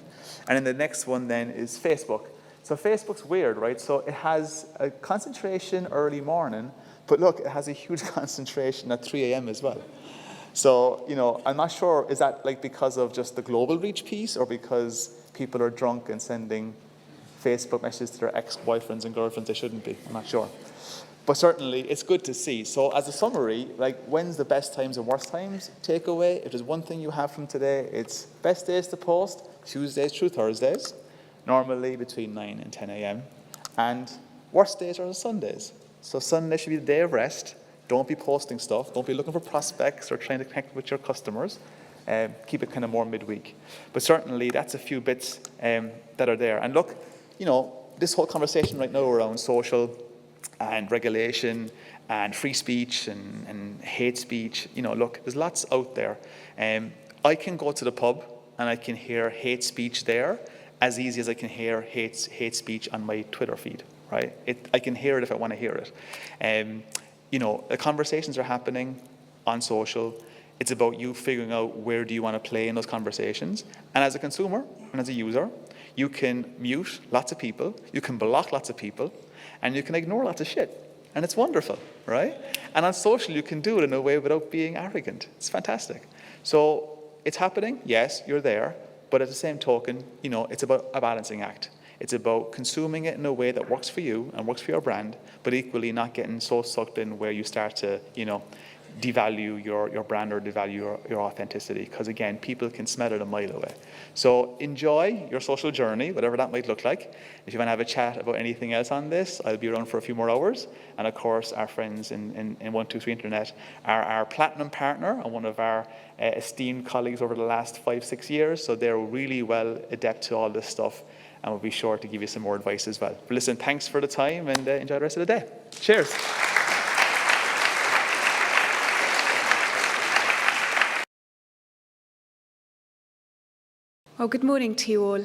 S4: And then the next one then is Facebook. So Facebook's weird, right? So it has a concentration early morning, but look, it has a huge concentration at 3 a.m. as well. So, I'm not sure, is that like because of just the global reach piece or because people are drunk and sending Facebook messages to their ex-boyfriends and girlfriends they shouldn't be? I'm not sure. But certainly, it's good to see. So as a summary, like when's the best times and worst times? Takeaway, if there's one thing you have from today, it's best days to post, Tuesdays through Thursdays, normally between 9 and 10 a.m. And worst days are the Sundays. So Sunday should be the day of rest. Don't be posting stuff. Don't be looking for prospects or trying to connect with your customers. Keep it kind of more midweek. But certainly, that's a few bits that are there. And look, this whole conversation right now around social and regulation and free speech and hate speech, look, there's lots out there. I can go to the pub and I can hear hate speech there as easy as I can hear hate speech on my Twitter feed, right? I can hear it if I want to hear it. The conversations are happening on social. It's about you figuring out where do you want to play in those conversations. And as a consumer and as a user, you can mute lots of people, you can block lots of people, and you can ignore lots of shit. And it's wonderful, right? And on social, you can do it in a way without being arrogant. It's fantastic. So it's happening, yes, you're there, but at the same token, it's about a balancing act. It's about consuming it in a way that works for you and works for your brand, but equally not getting so sucked in where you start to, devalue your brand or devalue your authenticity. Because again, people can smell it a mile away. So enjoy your social journey, whatever that might look like. If you want to have a chat about anything else on this, I'll be around for a few more hours. And of course, our friends in 123 Internet are our platinum partner and one of our esteemed colleagues over the last 5-6 years. So they're really well adept to all this stuff. And we'll be sure to give you some more advice as well. But listen, thanks for the time and enjoy the rest of the day. Cheers.
S5: Well, good morning to you all.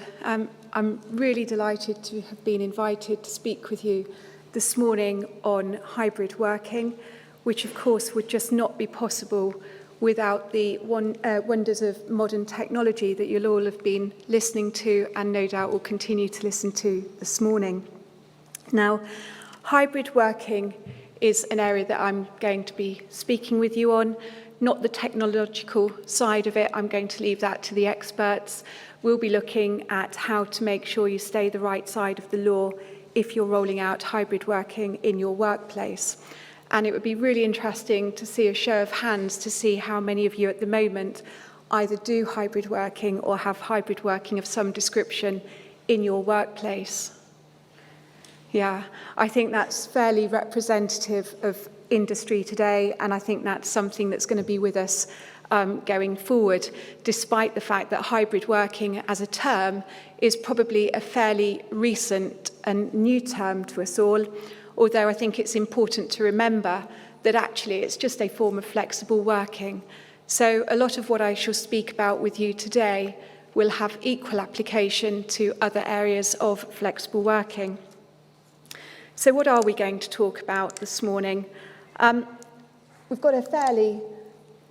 S5: I'm really delighted to have been invited to speak with you this morning on hybrid working, which of course would just not be possible without the wonders of modern technology that you'll all have been listening to and no doubt will continue to listen to this morning. Now, hybrid working is an area that I'm going to be speaking with you on. Not the technological side of it, I'm going to leave that to the experts. We'll be looking at how to make sure you stay the right side of the law if you're rolling out hybrid working in your workplace. And it would be really interesting to see a show of hands to see how many of you at the moment either do hybrid working or have hybrid working of some description in your workplace. Yeah, I think that's fairly representative of industry today, and I think that's something that's going to be with us going forward, despite the fact that hybrid working as a term is probably a fairly recent and new term to us all, although I think it's important to remember that actually it's just a form of flexible working. So a lot of what I shall speak about with you today will have equal application to other areas of flexible working. So what are we going to talk about this morning? We've got a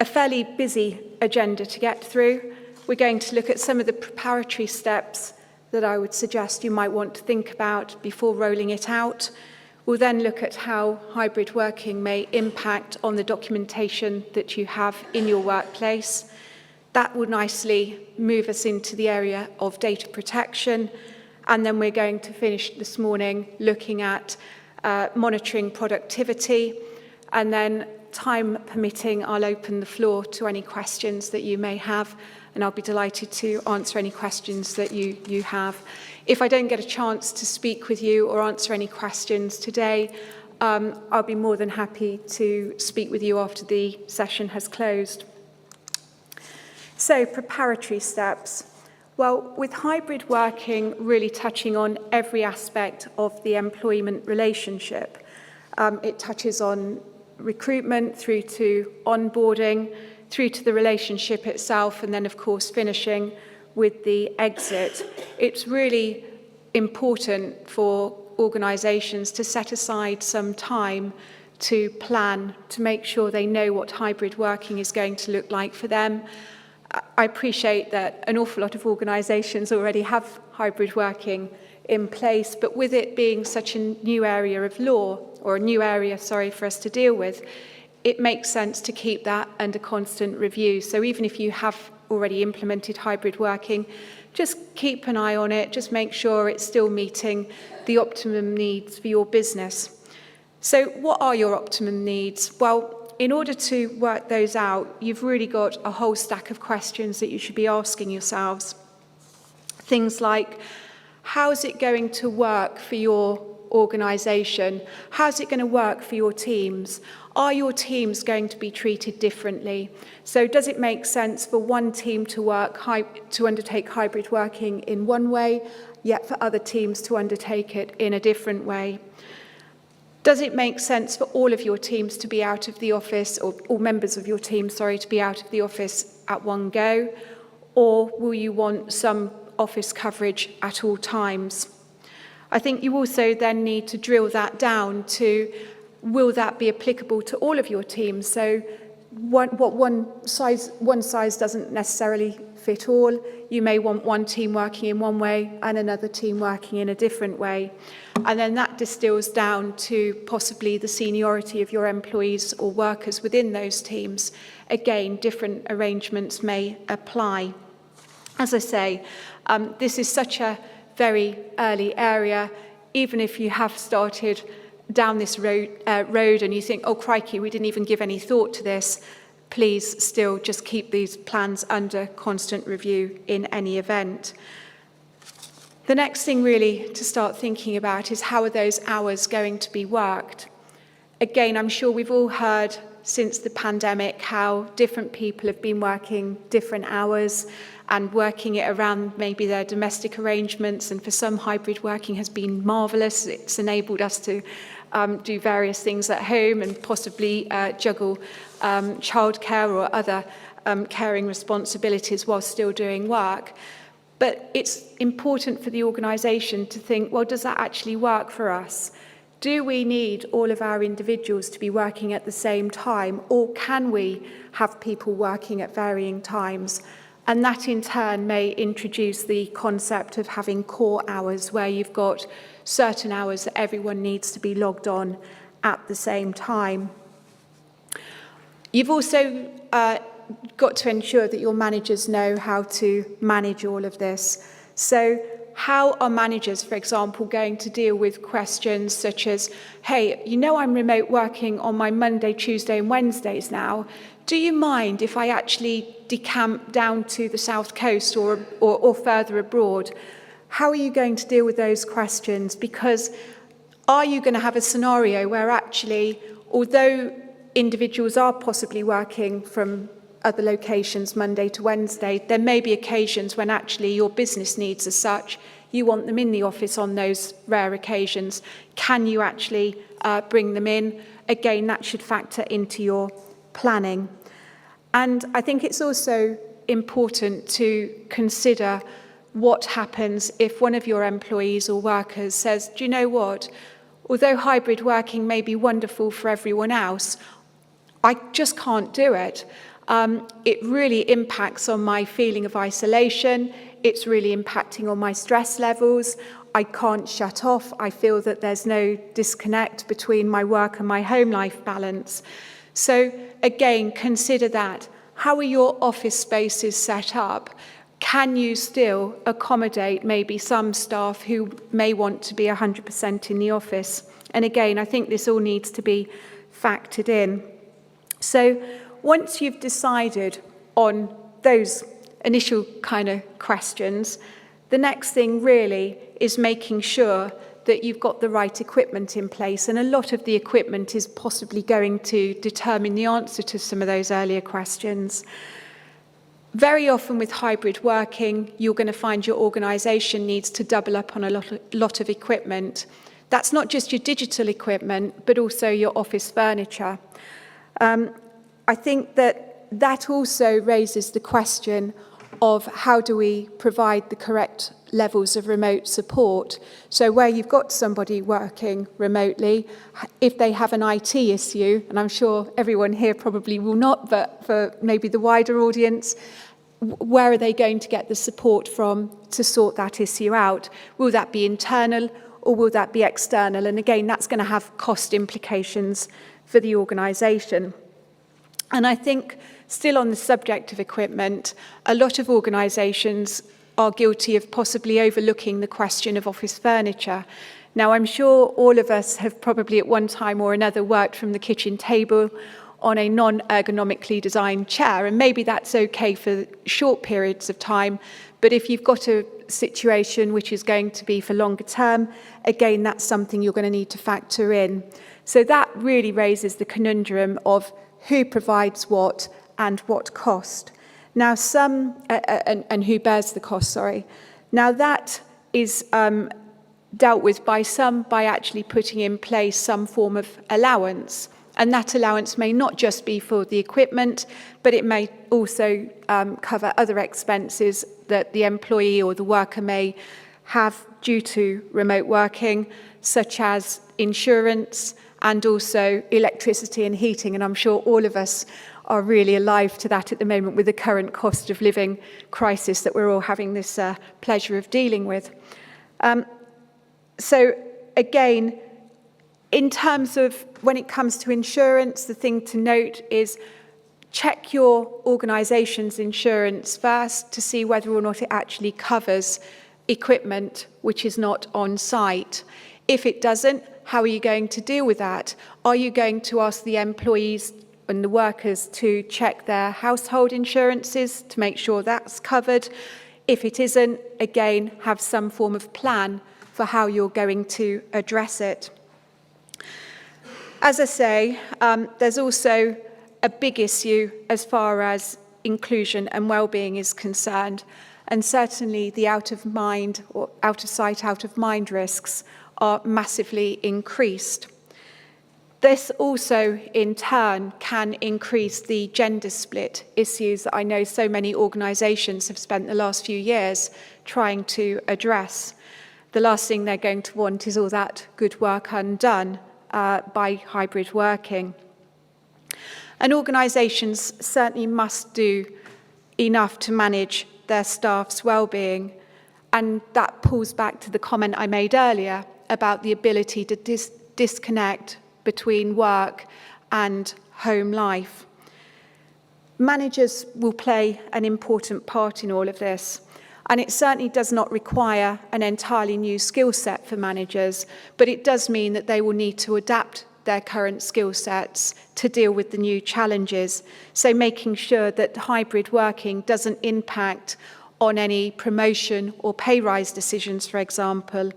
S5: fairly busy agenda to get through. We're going to look at some of the preparatory steps that I would suggest you might want to think about before rolling it out. We'll then look at how hybrid working may impact on the documentation that you have in your workplace. That will nicely move us into the area of data protection. And then we're going to finish this morning looking at monitoring productivity. And then, time permitting, I'll open the floor to any questions that you may have, and I'll be delighted to answer any questions that you have. If I don't get a chance to speak with you or answer any questions today, I'll be more than happy to speak with you after the session has closed. So, preparatory steps. Well, with hybrid working really touching on every aspect of the employment relationship, it touches on recruitment through to onboarding, through to the relationship itself, and then, of course, finishing with the exit. It's really important for organisations to set aside some time to plan, to make sure they know what hybrid working is going to look like for them. I appreciate that an awful lot of organisations already have hybrid working in place, but with it being such a new area of law, or a new area, for us to deal with, it makes sense to keep that under constant review. So even if you have already implemented hybrid working, just keep an eye on it, just make sure it's still meeting the optimum needs for your business. So what are your optimum needs? Well, in order to work those out, you've really got a whole stack of questions that you should be asking yourselves. Things like, how's it going to work for your organisation? How's it going to work for your teams? Are your teams going to be treated differently? So does it make sense for one team to undertake hybrid working in one way, yet for other teams to undertake it in a different way? Does it make sense for all of your teams to be out of the office, or all members of your team, to be out of the office at one go? Or will you want some office coverage at all times? I think you also then need to drill that down to, will that be applicable to all of your teams? So one size doesn't necessarily fit all. You may want one team working in one way and another team working in a different way. And then that distills down to possibly the seniority of your employees or workers within those teams. Again, different arrangements may apply. As I say, this is such a very early area. Even if you have started down this road and you think, oh crikey, we didn't even give any thought to this, please still just keep these plans under constant review in any event. The next thing really to start thinking about is, how are those hours going to be worked? Again, I'm sure we've all heard since the pandemic how different people have been working different hours and working it around maybe their domestic arrangements, and for some, hybrid working has been marvellous. It's enabled us to do various things at home and possibly juggle childcare or other caring responsibilities while still doing work. But it's important for the organisation to think, well, does that actually work for us? Do we need all of our individuals to be working at the same time, or can we have people working at varying times? And that in turn may introduce the concept of having core hours, where you've got certain hours that everyone needs to be logged on at the same time. You've also got to ensure that your managers know how to manage all of this. So how are managers, for example, going to deal with questions such as, hey, you know I'm remote working on my Monday, Tuesday and Wednesdays now. Do you mind if I actually decamp down to the South Coast or further abroad? How are you going to deal with those questions? Because are you going to have a scenario where actually, although individuals are possibly working from other locations Monday to Wednesday, there may be occasions when actually your business needs as such, you want them in the office on those rare occasions. Can you actually bring them in? Again, that should factor into your planning. And I think it's also important to consider what happens if one of your employees or workers says, do you know what, although hybrid working may be wonderful for everyone else, I just can't do it. It really impacts on my feeling of isolation. It's really impacting on my stress levels. I can't shut off. I feel that there's no disconnect between my work and my home life balance. So again, consider that. How are your office spaces set up? can you still accommodate maybe some staff who may want to be 100% in the office? And again, I think this all needs to be factored in. So once you've decided on those initial kind of questions, the next thing really is making sure that you've got the right equipment in place. And a lot of the equipment is possibly going to determine the answer to some of those earlier questions. Very often with hybrid working, you're going to find your organisation needs to double up on a lot of equipment. That's not just your digital equipment, but also your office furniture. I think that also raises the question of how do we provide the correct levels of remote support. So where you've got somebody working remotely, if they have an IT issue, and I'm sure everyone here probably will not, but for maybe the wider audience, where are they going to get the support from to sort that issue out? Will that be internal or will that be external? And again, that's going to have cost implications for the organisation. And I think, still on the subject of equipment, a lot of organisations are guilty of possibly overlooking the question of office furniture. Now, I'm sure all of us have probably at one time or another worked from the kitchen table on a non-ergonomically designed chair, and maybe that's okay for short periods of time, but if you've got a situation which is going to be for longer term, again, that's something you're going to need to factor in. So that really raises the conundrum of who provides what and what cost. Now and who bears the cost, sorry. Now that is dealt with by some by actually putting in place some form of allowance. And that allowance may not just be for the equipment, but it may also cover other expenses that the employee or the worker may have due to remote working, such as insurance and also electricity and heating. And I'm sure all of us are really alive to that at the moment with the current cost of living crisis that we're all having this pleasure of dealing with. So again, in terms of when it comes to insurance, the thing to note is check your organisation's insurance first to see whether or not it actually covers equipment which is not on site. If it doesn't, how are you going to deal with that? Are you going to ask the employees and the workers to check their household insurances to make sure that's covered? If it isn't, again, have some form of plan for how you're going to address it. As I say, there's also a big issue as far as inclusion and well-being is concerned, and certainly the out of mind or out of sight, out of mind risks are massively increased. This also, in turn, can increase the gender split issues that I know so many organisations have spent the last few years trying to address. The last thing they're going to want is all that good work undone by hybrid working. And organisations certainly must do enough to manage their staff's well-being, and that pulls back to the comment I made earlier about the ability to disconnect between work and home life. Managers will play an important part in all of this, and it certainly does not require an entirely new skill set for managers, but it does mean that they will need to adapt their current skill sets to deal with the new challenges. So making sure that hybrid working doesn't impact on any promotion or pay rise decisions, for example,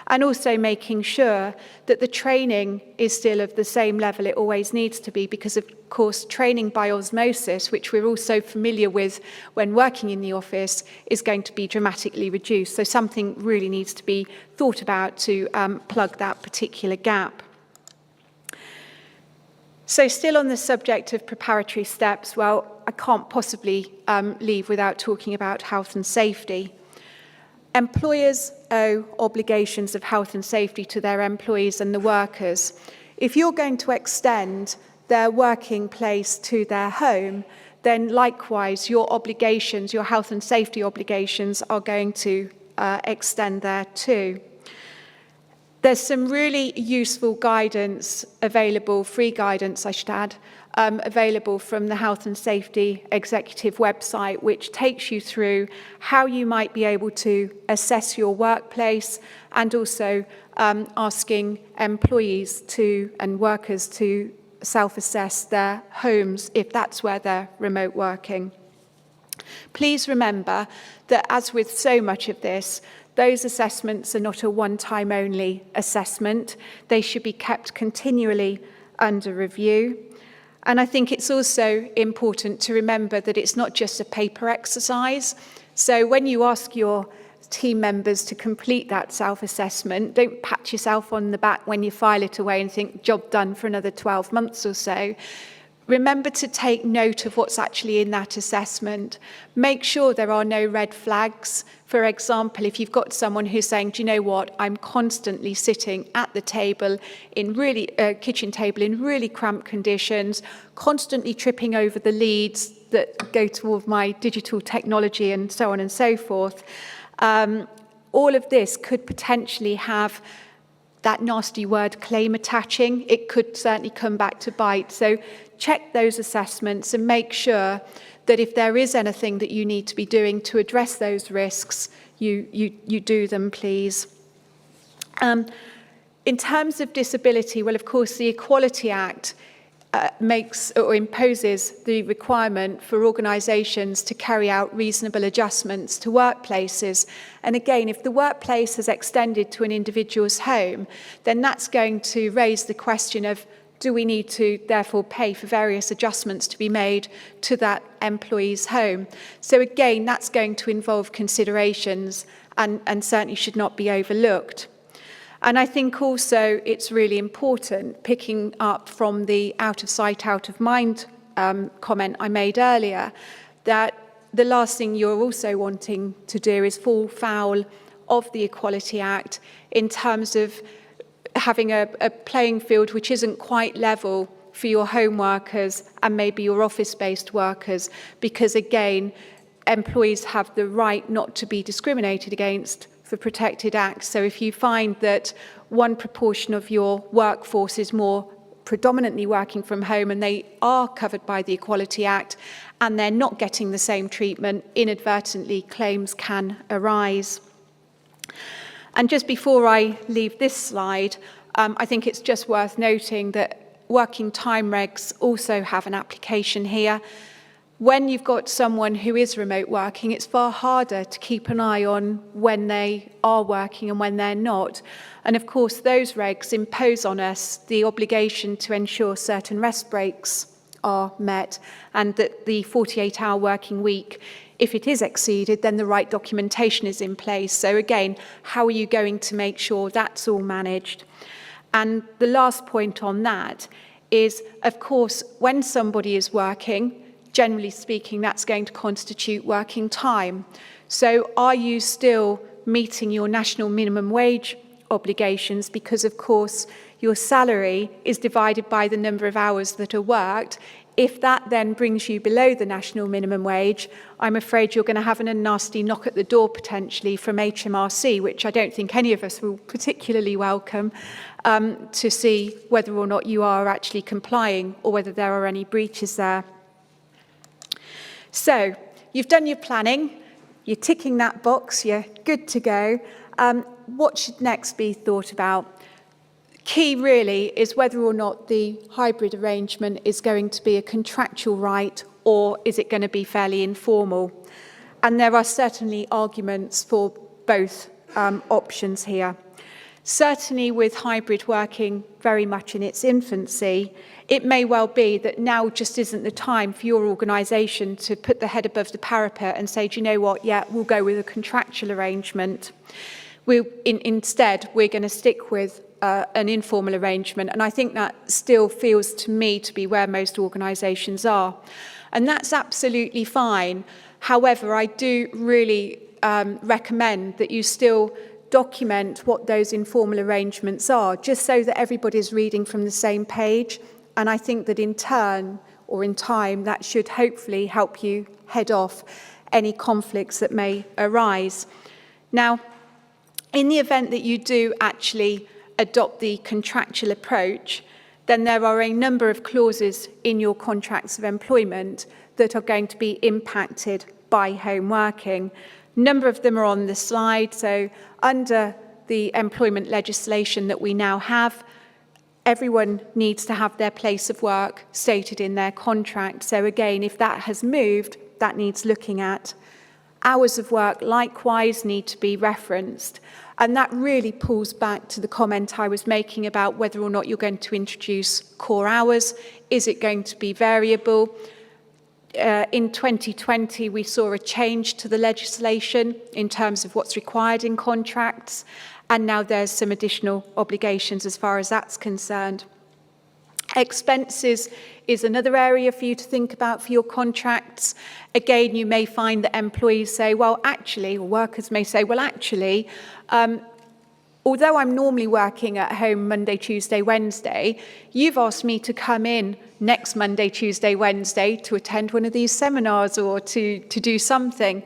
S5: and also making sure that the training is still of the same level it always needs to be, because of course training by osmosis, which we're all so familiar with when working in the office, is going to be dramatically reduced. So something really needs to be thought about to plug that particular gap. So still on the subject of preparatory steps, well, I can't possibly leave without talking about health and safety. Employers owe obligations of health and safety to their employees and the workers. If you're going to extend their working place to their home, then likewise your obligations, your health and safety obligations, are going to extend there too. There's some really useful guidance available, free guidance I should add, available from the Health and Safety Executive website, which takes you through how you might be able to assess your workplace, and also asking employees and workers to self-assess their homes if that's where they're remote working. Please remember that, as with so much of this, those assessments are not a one-time only assessment. They should be kept continually under review. And I think it's also important to remember that it's not just a paper exercise. So when you ask your team members to complete that self-assessment, don't pat yourself on the back when you file it away and think, job done for another 12 months or so. Remember to take note of what's actually in that assessment. Make sure there are no red flags. For example, if you've got someone who's saying, do you know what, I'm constantly sitting at the table in kitchen table in really cramped conditions, constantly tripping over the leads that go to all of my digital technology and so on and so forth. All of this could potentially have that nasty word claim attaching. It could certainly come back to bite. So check those assessments and make sure that if there is anything that you need to be doing to address those risks, you do them, please. In terms of disability, well, of course, the Equality Act makes or imposes the requirement for organisations to carry out reasonable adjustments to workplaces. And again, if the workplace has extended to an individual's home, then that's going to raise the question of, do we need to therefore pay for various adjustments to be made to that employee's home? So again, that's going to involve considerations and certainly should not be overlooked. And I think also it's really important, picking up from the out of sight, out of mind comment I made earlier, that the last thing you're also wanting to do is fall foul of the Equality Act in terms of having a playing field which isn't quite level for your home workers and maybe your office-based workers, because again, employees have the right not to be discriminated against for protected acts. So if you find that one proportion of your workforce is more predominantly working from home and they are covered by the Equality Act and they're not getting the same treatment, inadvertently claims can arise. And just before I leave this slide, I think it's just worth noting that working time regs also have an application here. When you've got someone who is remote working, it's far harder to keep an eye on when they are working and when they're not. And of course, those regs impose on us the obligation to ensure certain rest breaks are met and that the 48-hour working week, if it is exceeded, then the right documentation is in place. So again, how are you going to make sure that's all managed? And the last point on that is, of course, when somebody is working, generally speaking, that's going to constitute working time. So are you still meeting your national minimum wage obligations? Because, of course, your salary is divided by the number of hours that are worked. If that then brings you below the national minimum wage, I'm afraid you're going to have a nasty knock at the door potentially from HMRC, which I don't think any of us will particularly welcome, to see whether or not you are actually complying or whether there are any breaches there. So you've done your planning, you're ticking that box, you're good to go. What should next be thought about? Key really is whether or not the hybrid arrangement is going to be a contractual right or is it going to be fairly informal. And there are certainly arguments for both options here. Certainly with hybrid working very much in its infancy, it may well be that now just isn't the time for your organisation to put the head above the parapet and say, do you know what, yeah, we'll go with a contractual arrangement. Instead, we're going to stick with an informal arrangement. And I think that still feels to me to be where most organisations are. And that's absolutely fine. However, I do really recommend that you still document what those informal arrangements are, just so that everybody's reading from the same page. And I think that in turn, or in time, that should hopefully help you head off any conflicts that may arise. Now, in the event that you do actually adopt the contractual approach, then there are a number of clauses in your contracts of employment that are going to be impacted by home working. A number of them are on the slide. So under the employment legislation that we now have, everyone needs to have their place of work stated in their contract. So again, if that has moved, that needs looking at. Hours of work likewise need to be referenced. And that really pulls back to the comment I was making about whether or not you're going to introduce core hours. Is it going to be variable? In 2020, we saw a change to the legislation in terms of what's required in contracts, and now there's some additional obligations as far as that's concerned. Expenses is another area for you to think about for your contracts. Again, you may find that employees say, well, actually, or workers may say, well, actually, although I'm normally working at home Monday, Tuesday, Wednesday, you've asked me to come in next Monday, Tuesday, Wednesday to attend one of these seminars or to do something.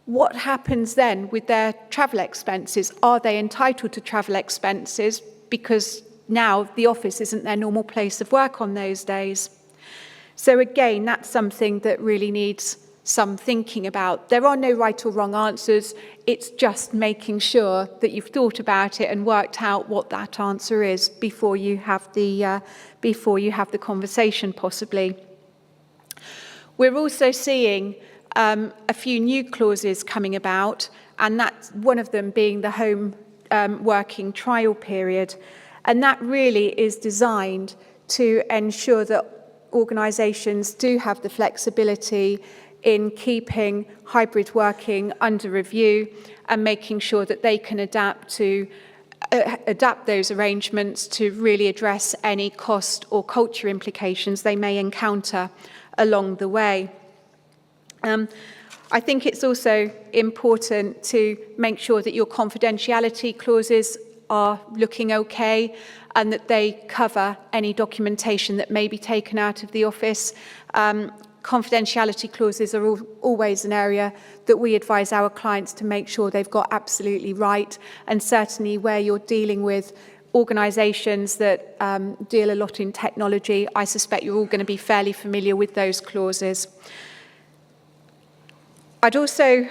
S5: What happens then with their travel expenses? Are they entitled to travel expenses because now the office isn't their normal place of work on those days? So again, that's something that really needs some thinking about. There are no right or wrong answers. It's just making sure that you've thought about it and worked out what that answer is before you have the conversation, possibly. We're also seeing a few new clauses coming about, and that's one of them being the home working trial period. And that really is designed to ensure that organisations do have the flexibility in keeping hybrid working under review and making sure that they can adapt those arrangements to really address any cost or culture implications they may encounter along the way. I think it's also important to make sure that your confidentiality clauses are looking okay and that they cover any documentation that may be taken out of the office. Confidentiality clauses are always an area that we advise our clients to make sure they've got absolutely right, and certainly where you're dealing with organisations that deal a lot in technology, I suspect you're all going to be fairly familiar with those clauses. I'd also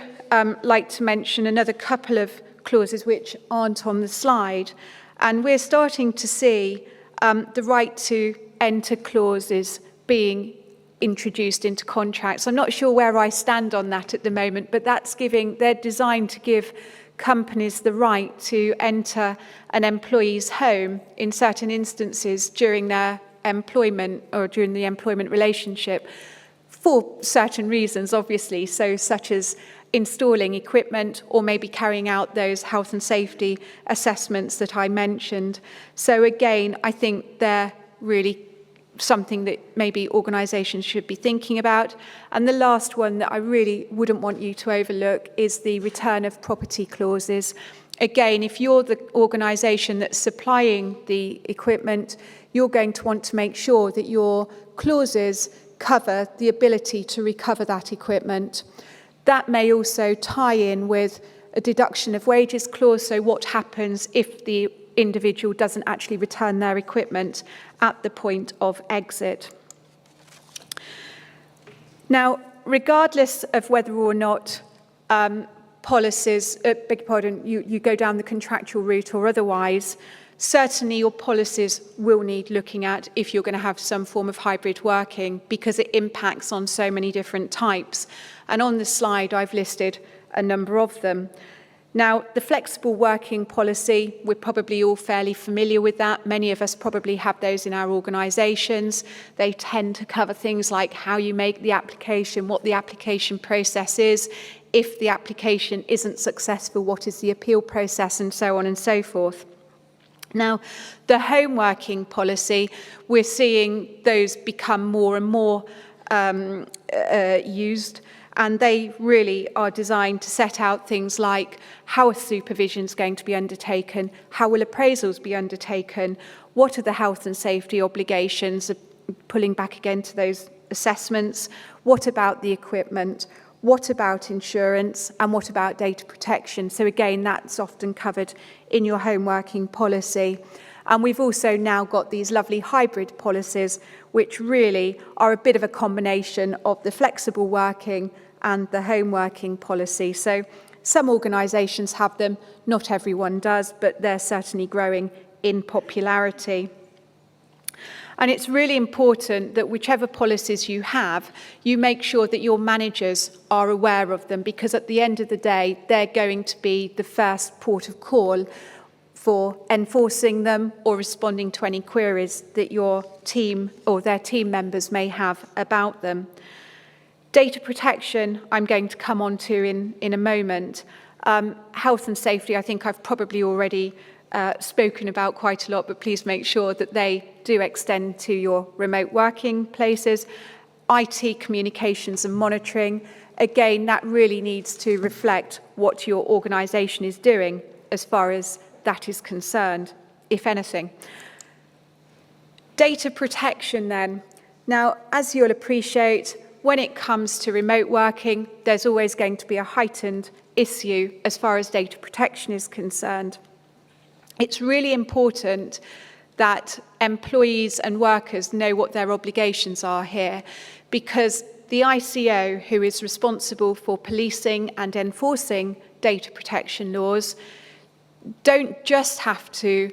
S5: like to mention another couple of clauses which aren't on the slide, and we're starting to see the right to enter clauses being introduced into contracts. I'm not sure where I stand on that at the moment, but they're designed to give companies the right to enter an employee's home in certain instances during their employment or during the employment relationship for certain reasons, obviously, so such as installing equipment or maybe carrying out those health and safety assessments that I mentioned. So again, I think they're really something that maybe organisations should be thinking about. And the last one that I really wouldn't want you to overlook is the return of property clauses. Again, if you're the organisation that's supplying the equipment, you're going to want to make sure that your clauses cover the ability to recover that equipment. That may also tie in with a deduction of wages clause, so what happens if the individual doesn't actually return their equipment at the point of exit. Now, regardless of whether or not policies, you go down the contractual route or otherwise, certainly your policies will need looking at if you're going to have some form of hybrid working, because it impacts on so many different types. And on the slide, I've listed a number of them. Now, the flexible working policy, we're probably all fairly familiar with that. Many of us probably have those in our organisations. They tend to cover things like how you make the application, what the application process is, if the application isn't successful, what is the appeal process, and so on and so forth. Now, the home working policy, we're seeing those become more and more used, and they really are designed to set out things like how supervision is going to be undertaken, how will appraisals be undertaken, what are the health and safety obligations, pulling back again to those assessments, what about the equipment, What about insurance, and what about data protection? So again, that's often covered in your home working policy. And we've also now got these lovely hybrid policies, which really are a bit of a combination of the flexible working and the home working policy. So some organisations have them, not everyone does, but they're certainly growing in popularity. And it's really important that whichever policies you have, you make sure that your managers are aware of them, because at the end of the day, they're going to be the first port of call for enforcing them or responding to any queries that your team or their team members may have about them. Data protection, I'm going to come on to in a moment. Health and safety, I think I've probably already spoken about quite a lot, but please make sure that they do extend to your remote working places. IT, communications and monitoring, again, that really needs to reflect what your organisation is doing as far as that is concerned, if anything. Data protection then. Now, as you'll appreciate, when it comes to remote working, there's always going to be a heightened issue as far as data protection is concerned. It's really important that employees and workers know what their obligations are here, because the ICO, who is responsible for policing and enforcing data protection laws, don't just have to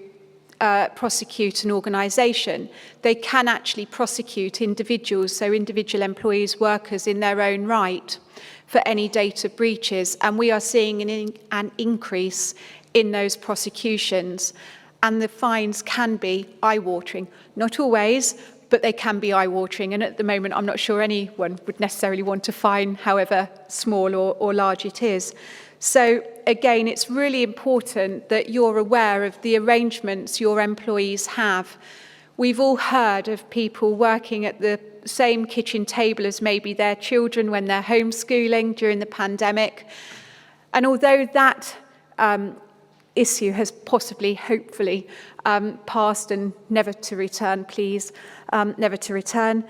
S5: prosecute an organisation. They can actually prosecute individuals, so individual employees, workers in their own right, for any data breaches. And we are seeing an increase in those prosecutions. And the fines can be eye-watering. Not always, but they can be eye-watering. And at the moment, I'm not sure anyone would necessarily want to fine however small or large it is. So again, it's really important that you're aware of the arrangements your employees have. We've all heard of people working at the same kitchen table as maybe their children when they're homeschooling during the pandemic. And although that issue has possibly, hopefully, passed and never to return, please, never to return,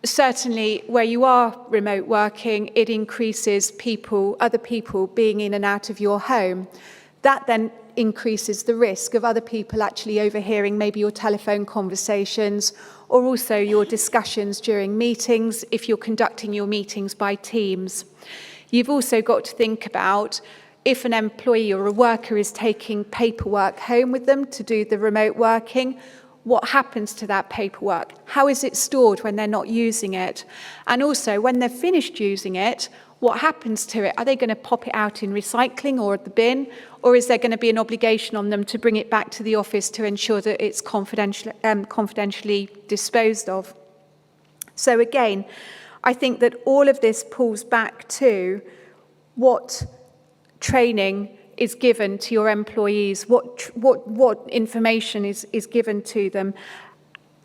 S5: certainly where you are remote working, it increases other people being in and out of your home. That then increases the risk of other people actually overhearing maybe your telephone conversations or also your discussions during meetings if you're conducting your meetings by Teams. You've also got to think about if an employee or a worker is taking paperwork home with them to do the remote working, what happens to that paperwork? How is it stored when they're not using it? And also, when they're finished using it, what happens to it? Are they going to pop it out in recycling or at the bin? Or is there going to be an obligation on them to bring it back to the office to ensure that it's confidentially disposed of? So again, I think that all of this pulls back to what training is given to your employees, what information is given to them.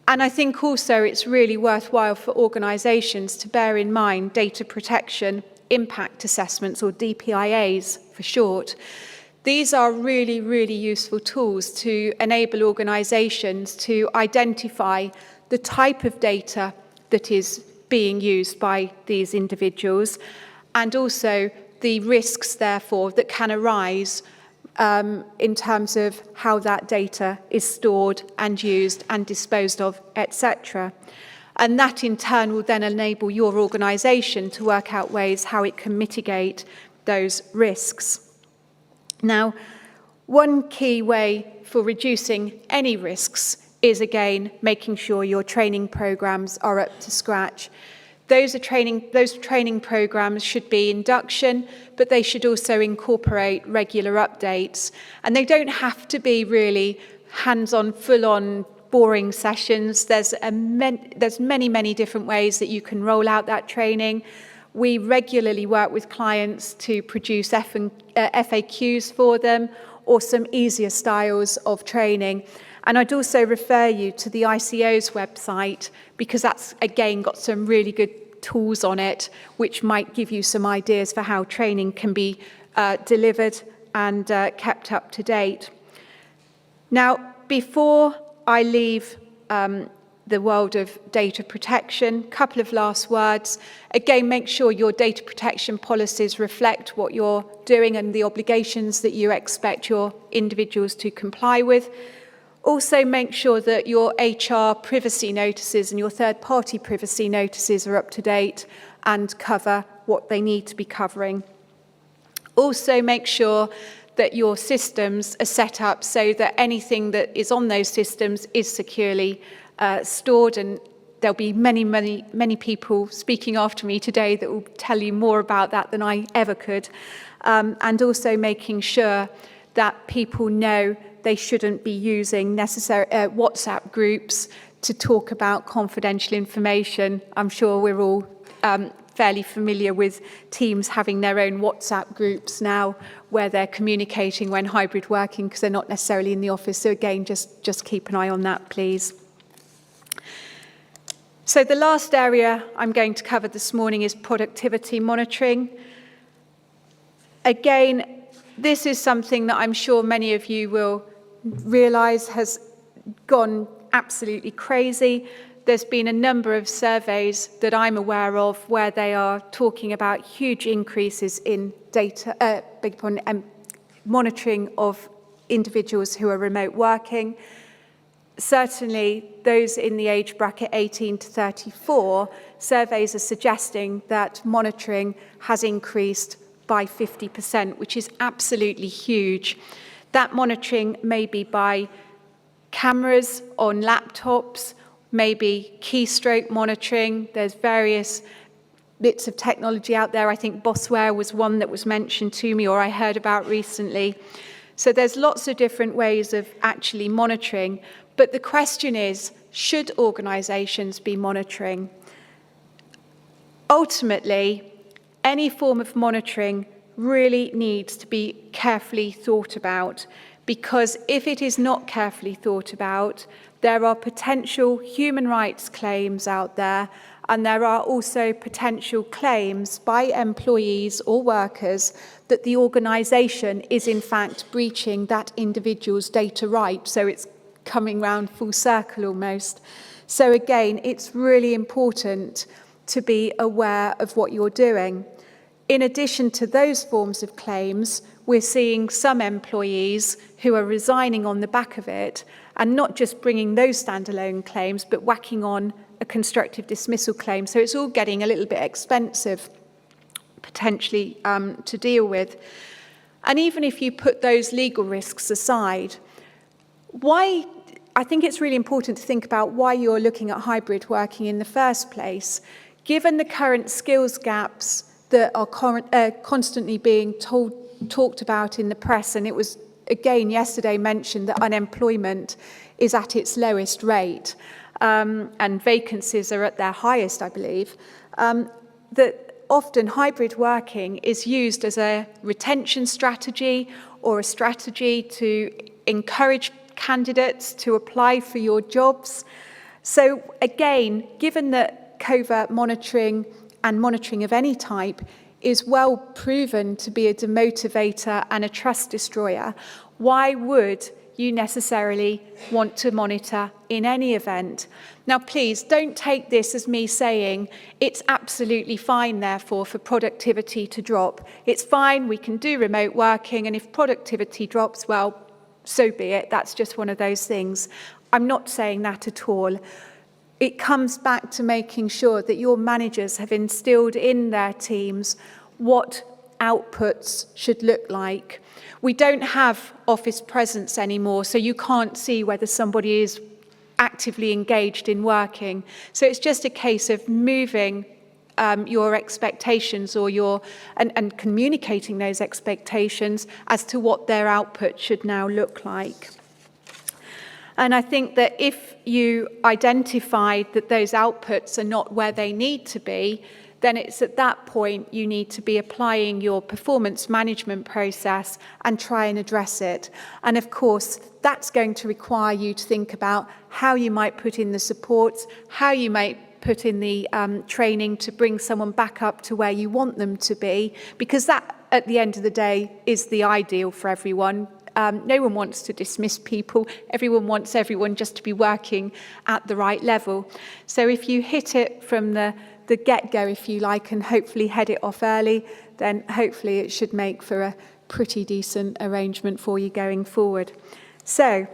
S5: And I think also it's really worthwhile for organisations to bear in mind data protection impact assessments, or DPIAs for short. These are really, really useful tools to enable organisations to identify the type of data that is being used by these individuals, and also the risks, therefore, that can arise in terms of how that data is stored and used and disposed of, etc. And that, in turn, will then enable your organisation to work out ways how it can mitigate those risks. Now, one key way for reducing any risks is, again, making sure your training programmes are up to scratch. Those training programmes should be induction, but they should also incorporate regular updates. And they don't have to be really hands-on, full-on, boring sessions. There's many, many different ways that you can roll out that training. We regularly work with clients to produce FAQs for them, or some easier styles of training. And I'd also refer you to the ICO's website, because that's, again, got some really good tools on it, which might give you some ideas for how training can be delivered and kept up to date. Now, before I leave the world of data protection. Couple of last words. Again, make sure your data protection policies reflect what you're doing and the obligations that you expect your individuals to comply with. Also, make sure that your HR privacy notices and your third-party privacy notices are up to date and cover what they need to be covering. Also, make sure that your systems are set up so that anything that is on those systems is securely stored, and there'll be many people speaking after me today that will tell you more about that than I ever could. And also making sure that people know they shouldn't be using necessary WhatsApp groups to talk about confidential information. I'm sure we're all fairly familiar with teams having their own WhatsApp groups now where they're communicating when hybrid working because they're not necessarily in the office. So again, just keep an eye on that, please. So the last area I'm going to cover this morning is productivity monitoring. Again, this is something that I'm sure many of you will realise has gone absolutely crazy. There's been a number of surveys that I'm aware of where they are talking about huge increases in data, monitoring of individuals who are remote working. Certainly, those in the age bracket 18 to 34, surveys are suggesting that monitoring has increased by 50%, which is absolutely huge. That monitoring may be by cameras on laptops, maybe keystroke monitoring. There's various bits of technology out there. I think Bossware was one that was mentioned to me or I heard about recently. So there's lots of different ways of actually monitoring. But the question is, should organisations be monitoring? Ultimately, any form of monitoring really needs to be carefully thought about, because if it is not carefully thought about, there are potential human rights claims out there, and there are also potential claims by employees or workers that the organisation is in fact breaching that individual's data right. So it's coming round full circle almost. So again, it's really important to be aware of what you're doing. In addition to those forms of claims, we're seeing some employees who are resigning on the back of it, and not just bringing those standalone claims, but whacking on a constructive dismissal claim. So it's all getting a little bit expensive, potentially, to deal with. And even if you put those legal risks aside, I think it's really important to think about why you're looking at hybrid working in the first place. Given the current skills gaps that are constantly being talked about in the press, and it was again yesterday mentioned that unemployment is at its lowest rate, and vacancies are at their highest, I believe, that often hybrid working is used as a retention strategy or a strategy to encourage candidates to apply for your jobs. So again, given that covert monitoring and monitoring of any type is well proven to be a demotivator and a trust destroyer, why would you necessarily want to monitor in any event? Now, please don't take this as me saying it's absolutely fine, therefore, for productivity to drop. It's fine, we can do remote working, and if productivity drops, well, so be it. That's just one of those things. I'm not saying that at all. It comes back to making sure that your managers have instilled in their teams what outputs should look like. We don't have office presence anymore, so you can't see whether somebody is actively engaged in working. So it's just a case of moving your expectations or and communicating those expectations as to what their output should now look like. And I think that if you identified that those outputs are not where they need to be, then it's at that point you need to be applying your performance management process and try and address it. And of course, that's going to require you to think about how you might put in the supports, how you might put in the training to bring someone back up to where you want them to be, because that, at the end of the day, is the ideal for everyone. No one wants to dismiss people. Everyone wants everyone just to be working at the right level. So if you hit it from the get-go, if you like, and hopefully head it off early, then hopefully it should make for a pretty decent arrangement for you going forward. So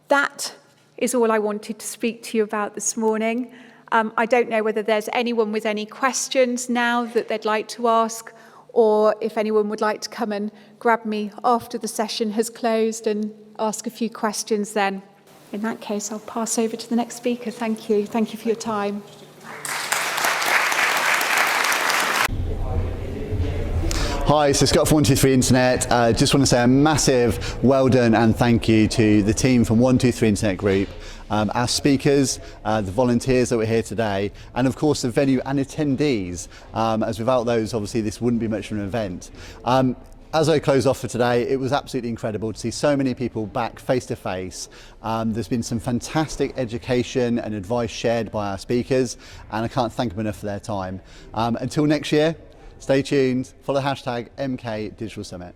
S5: that is all I wanted to speak to you about this morning. I don't know whether there's anyone with any questions now that they'd like to ask, or if anyone would like to come and grab me after the session has closed and ask a few questions then. In that case, I'll pass over to the next speaker. Thank you. Thank you for your time.
S6: Hi, so Scott from 123 Internet. Just want to say a massive well done and thank you to the team from 123 Internet Group, our speakers, the volunteers that were here today, and of course the venue and attendees, as without those obviously this wouldn't be much of an event. As I close off for today, it was absolutely incredible to see so many people back face to face. There's been some fantastic education and advice shared by our speakers, and I can't thank them enough for their time. Until next year, stay tuned, follow #MK Digital Summit.